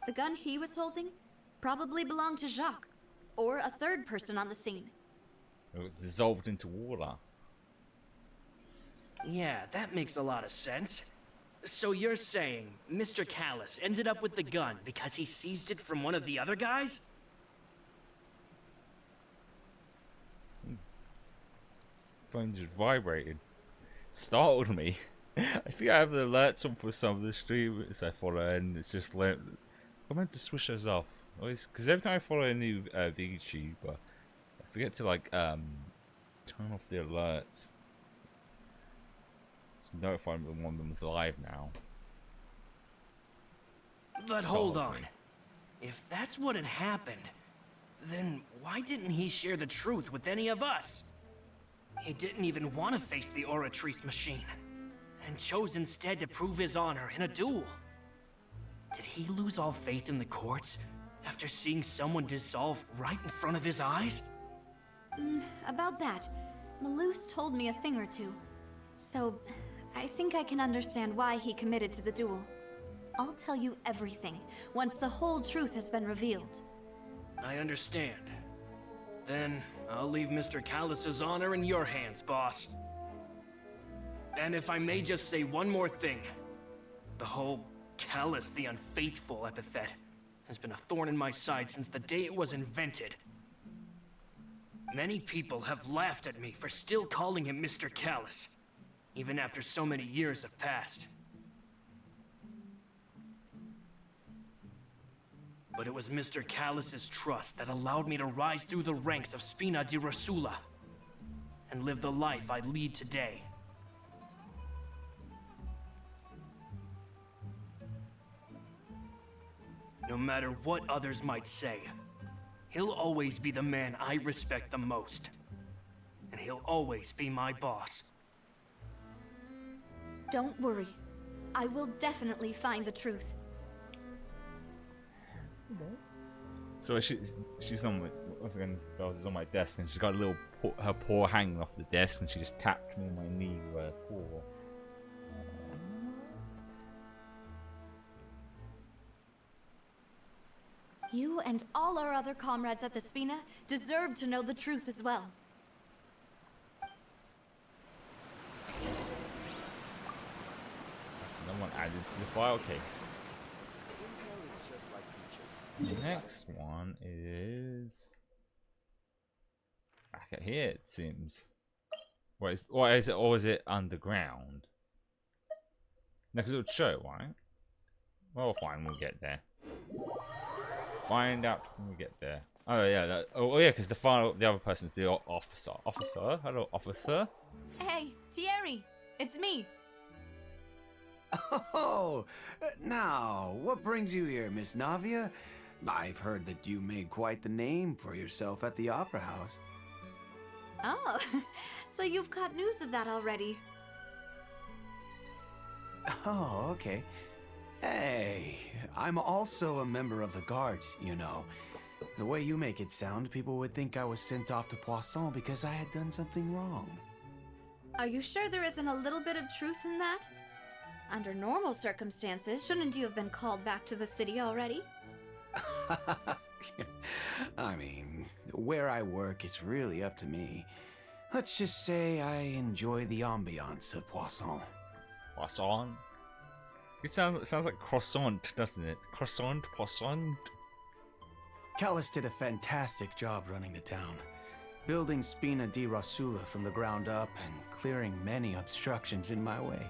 Speaker 4: The gun he was holding probably belonged to Jacques, or a third person on the scene.
Speaker 1: It dissolved into water.
Speaker 3: Yeah, that makes a lot of sense. So you're saying Mr. Callis ended up with the gun because he seized it from one of the other guys?
Speaker 1: Phone just vibrated. Startled me. I think I have the alerts on for some of the streamers I follow, and it's just like I meant to switch those off. Because every time I follow a new VTuber, I forget to like turn off the alerts. Just notify me when one of them's live now.
Speaker 3: But hold on. If that's what had happened, then why didn't he share the truth with any of us? He didn't even want to face the Oratrice machine, and chose instead to prove his honor in a duel. Did he lose all faith in the courts after seeing someone dissolve right in front of his eyes?
Speaker 4: About that, Malouse told me a thing or two. So, I think I can understand why he committed to the duel. I'll tell you everything, once the whole truth has been revealed.
Speaker 3: I understand. Then, I'll leave Mr. Callis's honor in your hands, boss. And if I may just say one more thing, The whole callous the unfaithful epithet has been a thorn in my side since the day it was invented. Many people have laughed at me for still calling him Mr. Callous, even after so many years have passed. But it was Mr. Callous's trust that allowed me to rise through the ranks of Spina di Rosula and live the life I lead today. No matter what others might say, he'll always be the man I respect the most. And he'll always be my boss.
Speaker 2: Don't worry. I will definitely find the truth.
Speaker 1: So she's on my, once again, Bells is on my desk, and she's got a little her paw hanging off the desk, and she just tapped me on my knee with her paw.
Speaker 2: You and all our other comrades at the Spina deserve to know the truth as well.
Speaker 1: That's another one added to the file case.
Speaker 13: Intel is just like teachers.
Speaker 1: The next one is back at here, it seems. What is it, or is it underground? No, because it would show, right? Well, fine, we'll get there. Find out when we get there. Oh yeah, yeah, because the other person's the officer. Officer, hello, officer.
Speaker 2: Hey, Thierry, it's me.
Speaker 13: Oh, now, what brings you here, Miss Navia? I've heard that you made quite the name for yourself at the Opera House.
Speaker 2: Oh, so you've got news of that already.
Speaker 13: Oh, okay. Hey, I'm also a member of the guards, you know. The way you make it sound, people would think I was sent off to Poisson because I had done something wrong.
Speaker 2: Are you sure there isn't a little bit of truth in that? Under normal circumstances, shouldn't you have been called back to the city already?
Speaker 13: I mean, where I work is really up to me. Let's just say I enjoy the ambiance of Poisson.
Speaker 1: Poisson? It sounds like croissant, doesn't it? Croissant, poisson.
Speaker 13: Callous did a fantastic job running the town, building Spina di Rosula from the ground up and clearing many obstructions in my way.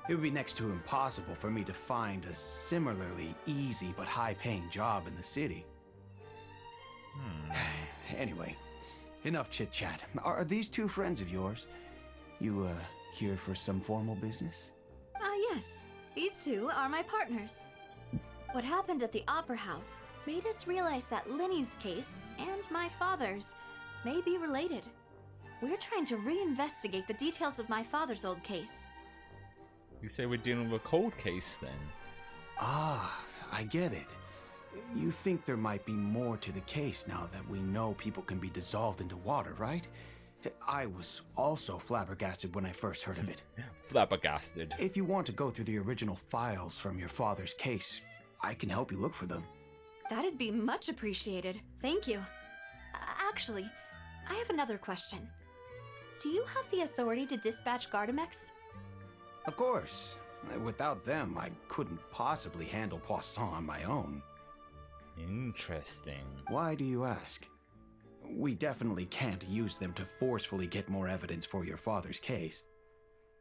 Speaker 13: It would be next to impossible for me to find a similarly easy but high-paying job in the city. Anyway, enough chit-chat. Are these two friends of yours? You, here for some formal business?
Speaker 2: Yes. These two are my partners. What happened at the Opera House made us realize that Linny's case and my father's may be related. We're trying to reinvestigate the details of my father's old case.
Speaker 1: You say we're dealing with a cold case then?
Speaker 13: Ah, I get it. You think there might be more to the case now that we know people can be dissolved into water, right? I was also flabbergasted when I first heard of it.
Speaker 1: Flabbergasted.
Speaker 13: If you want to go through the original files from your father's case, I can help you look for them.
Speaker 2: That'd be much appreciated. Thank you. Actually, I have another question. Do you have the authority to dispatch Gardamex?
Speaker 13: Of course. Without them, I couldn't possibly handle Poisson on my own.
Speaker 1: Interesting.
Speaker 13: Why do you ask? We definitely can't use them to forcefully get more evidence for your father's case.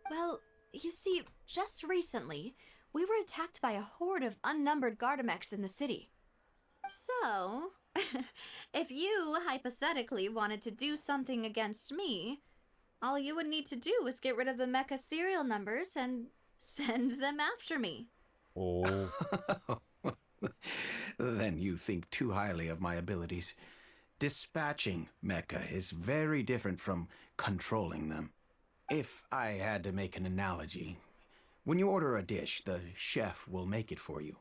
Speaker 2: Well, you see, just recently, we were attacked by a horde of unnumbered Gardamex in the city. So, if you hypothetically wanted to do something against me, all you would need to do is get rid of the mecha serial numbers and send them after me.
Speaker 1: Oh.
Speaker 13: Then you think too highly of my abilities. Dispatching mecha is very different from controlling them. If I had to make an analogy, when you order a dish, the chef will make it for you.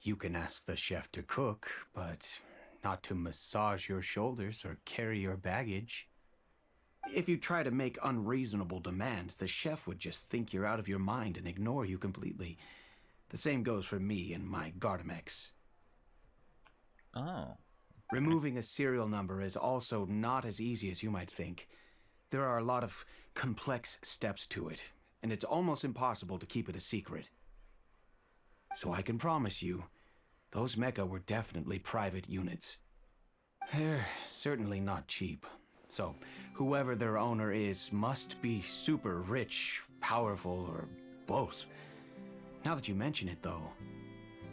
Speaker 13: You can ask the chef to cook, but not to massage your shoulders or carry your baggage. If you try to make unreasonable demands, the chef would just think you're out of your mind and ignore you completely. The same goes for me and my Gardamex.
Speaker 1: Oh.
Speaker 13: Removing a serial number is also not as easy as you might think. There are a lot of complex steps to it, and it's almost impossible to keep it a secret. So I can promise you, those mecha were definitely private units. They're certainly not cheap. So, whoever their owner is must be super rich, powerful, or both. Now that you mention it, though,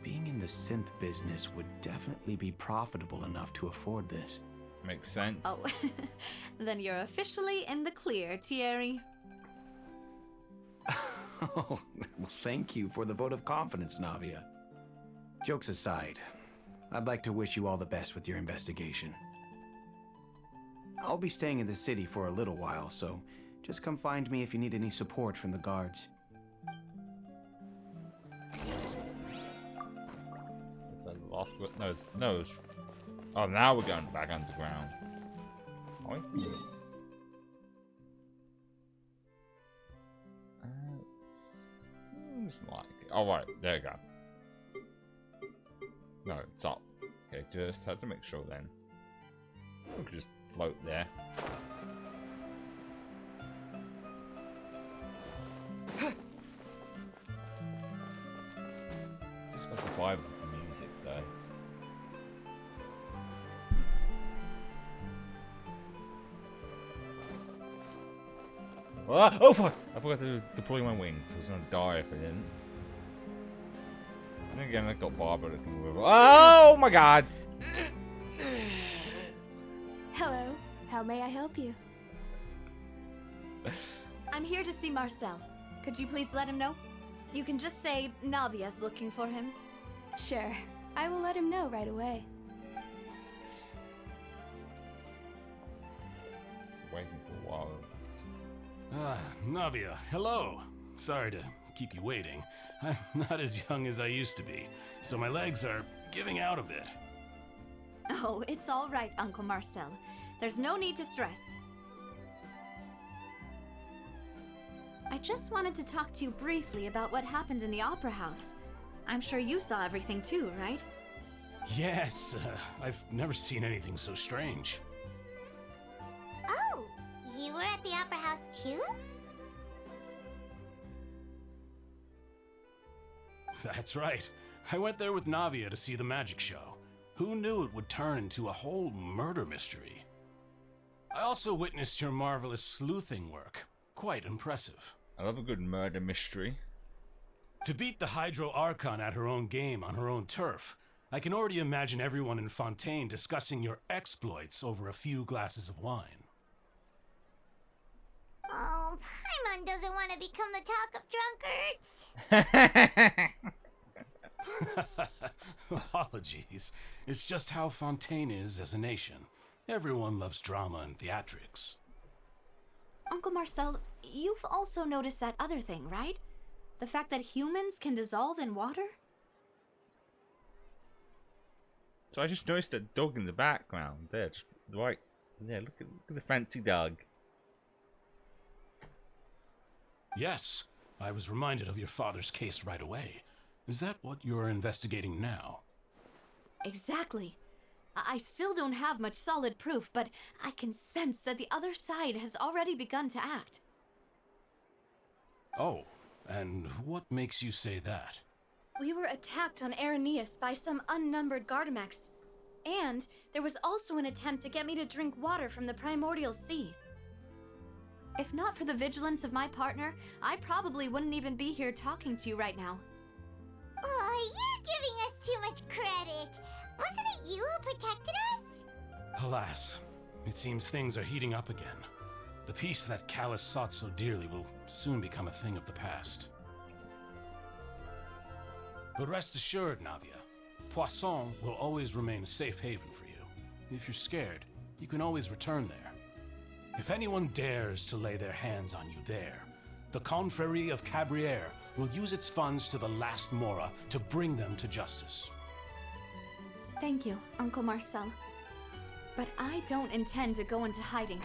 Speaker 13: being in the synth business would definitely be profitable enough to afford this.
Speaker 1: Makes sense.
Speaker 4: Oh, then you're officially in the clear, Thierry.
Speaker 13: Oh, well, thank you for the vote of confidence, Navia. Jokes aside, I'd like to wish you all the best with your investigation. I'll be staying in the city for a little while, so just come find me if you need any support from the guards.
Speaker 1: It's a lost. No. Oh, now we're going back underground. Are we? Seems like it. Oh, right, there you go. No, it's up. Okay, just have to make sure then. We could just float there. Just like the vibe of the music, though. Oh fuck! I forgot to deploy my wings. I was gonna die if I didn't. And again, I got Barbara looking over. Oh my god!
Speaker 14: Hello. How may I help you?
Speaker 4: I'm here to see Marcel. Could you please let him know? You can just say Navia's looking for him.
Speaker 14: Sure. I will let him know right away.
Speaker 1: Waiting for a while.
Speaker 15: Navia, hello. Sorry to keep you waiting. I'm not as young as I used to be, so my legs are giving out a bit.
Speaker 4: Oh, it's all right, Uncle Marcel. There's no need to stress. I just wanted to talk to you briefly about what happened in the Opera House. I'm sure you saw everything too, right?
Speaker 15: Yes, I've never seen anything so strange.
Speaker 5: Oh, you were at the Opera House too?
Speaker 15: That's right. I went there with Navia to see the magic show. Who knew it would turn into a whole murder mystery? I also witnessed your marvelous sleuthing work. Quite impressive.
Speaker 1: I love a good murder mystery.
Speaker 15: To beat the Hydro Archon at her own game on her own turf, I can already imagine everyone in Fontaine discussing your exploits over a few glasses of wine.
Speaker 5: Oh, Paimon doesn't want to become the talk of drunkards.
Speaker 15: Apologies. It's just how Fontaine is as a nation. Everyone loves drama and theatrics.
Speaker 4: Uncle Marcel, you've also noticed that other thing, right? The fact that humans can dissolve in water?
Speaker 1: So I just noticed that dog in the background there, just right there. Look at the fancy dog.
Speaker 15: Yes, I was reminded of your father's case right away. Is that what you're investigating now?
Speaker 4: Exactly. I still don't have much solid proof, but I can sense that the other side has already begun to act.
Speaker 15: Oh, and what makes you say that?
Speaker 4: We were attacked on Araneus by some unnumbered Gardamex. And there was also an attempt to get me to drink water from the primordial sea. If not for the vigilance of my partner, I probably wouldn't even be here talking to you right now.
Speaker 5: Oh, you're giving us too much credit. Wasn't it you who protected us?
Speaker 15: Alas, it seems things are heating up again. The peace that Callus sought so dearly will soon become a thing of the past. But rest assured, Navia, Poisson will always remain a safe haven for you. If you're scared, you can always return there. If anyone dares to lay their hands on you there, the Confrérie of Cabrières will use its funds to the last Mora to bring them to justice.
Speaker 4: Thank you, Uncle Marcel. But I don't intend to go into hiding.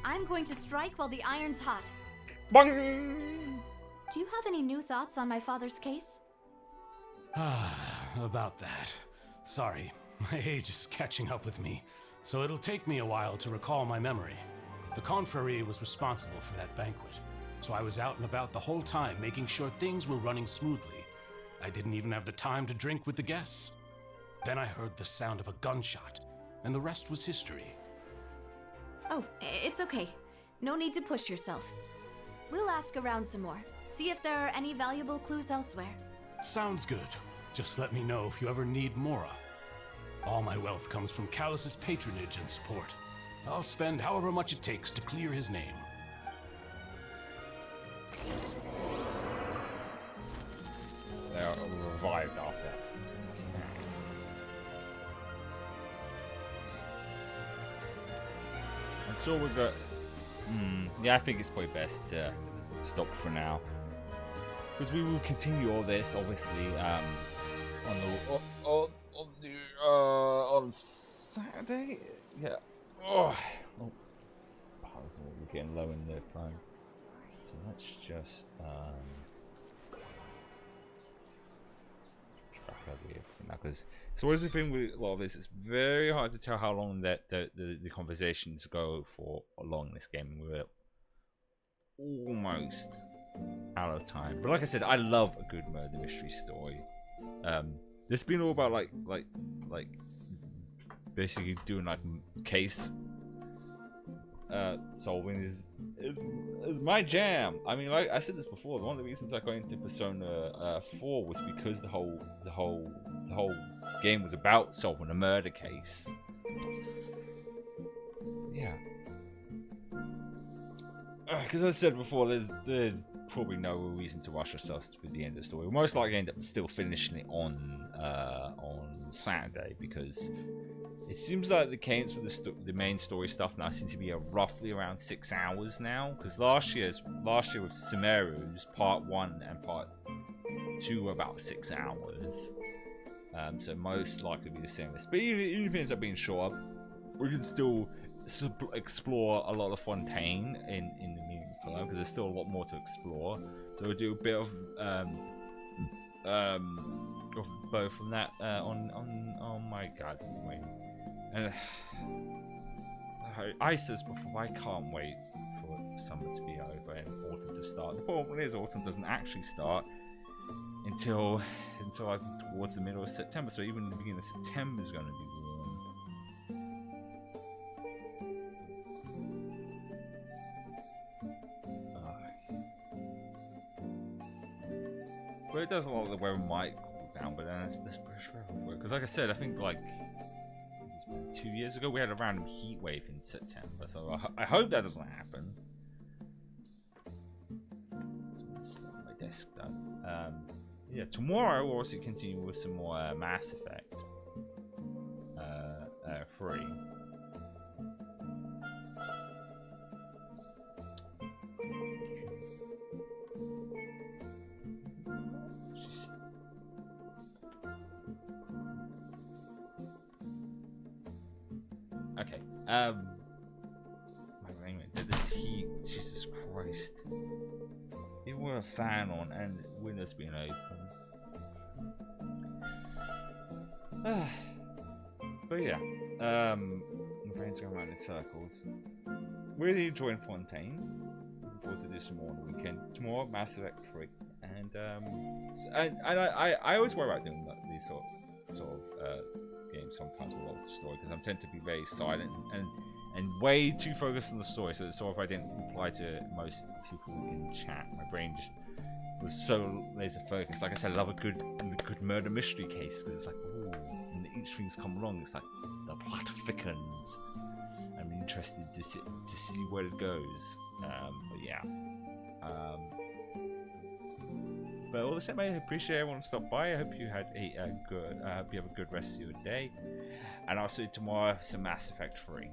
Speaker 4: I'm going to strike while the iron's hot.
Speaker 1: Bang!
Speaker 4: Do you have any new thoughts on my father's case?
Speaker 15: About that. Sorry, my age is catching up with me, so it'll take me a while to recall my memory. The Confrérie was responsible for that banquet. so I was out and about the whole time making sure things were running smoothly. I didn't even have the time to drink with the guests. Then I heard the sound of a gunshot, and the rest was history.
Speaker 4: Oh, it's okay. No need to push yourself. We'll ask around some more. See if there are any valuable clues elsewhere.
Speaker 15: Sounds good. Just let me know if you ever need Mora. All my wealth comes from Callus's patronage and support. I'll spend however much it takes to clear his name.
Speaker 1: They are revived after. And so we got. Yeah, I think it's probably best to stop for now, because we will continue all this obviously on Saturday. Yeah. Oh, puzzle. We're getting low in the phone. So let's just back over here now, because it's always the thing with a lot of this. It's very hard to tell how long that the conversations go for along this game. We're almost out of time, but like I said, I love a good murder mystery story. It's been all about like basically doing like case solving is my jam. I mean, like I said this before, one of the reasons I got into Persona 4 was because the whole game was about solving a murder case. Yeah. Because as I said before, there's probably no reason to rush ourselves to the end of the story. We'll most likely end up still finishing it on Saturday, because it seems like the cadence for the main story stuff now seems to be roughly around 6 hours now. Because last year with Sumeru's part 1 and part 2 were about 6 hours. So most likely be the same. But even if it ends up being short, we can still explore a lot of Fontaine in the meantime, because there's still a lot more to explore. So we'll do a bit of both from that on oh my god, wait. And I said this before, I can't wait for summer to be over and autumn to start. The problem is autumn doesn't actually start until like towards the middle of September, so even the beginning of September is going to be warm. But it does a lot of the weather might cool down, but then it's this pressure everywhere. Because like I said, I think like 2 years ago we had a random heat wave in September, so I hope that doesn't happen. So my desk done. Yeah, tomorrow we'll also continue with some more Mass Effect 3. Okay. My brain went, this heat, Jesus Christ. Even with a fan on and windows being open. But yeah, my brain's going around in circles. Really enjoying Fontaine. Looking forward to do some more on the weekend. Tomorrow, Mass Effect 3. And I always worry about doing these sort of games sometimes with a lot of story, because I tend to be very silent and way too focused on the story. So if I didn't reply to most people in chat, my brain just was so laser focused. Like I said, I love a good murder mystery case, because it's like, ooh, and each thing's come along, it's like the plot thickens. I'm interested to see where it goes. But yeah. But all the same, I appreciate everyone stopped by. I hope you had I hope you have a good rest of your day. And I'll see you tomorrow for some Mass Effect 3.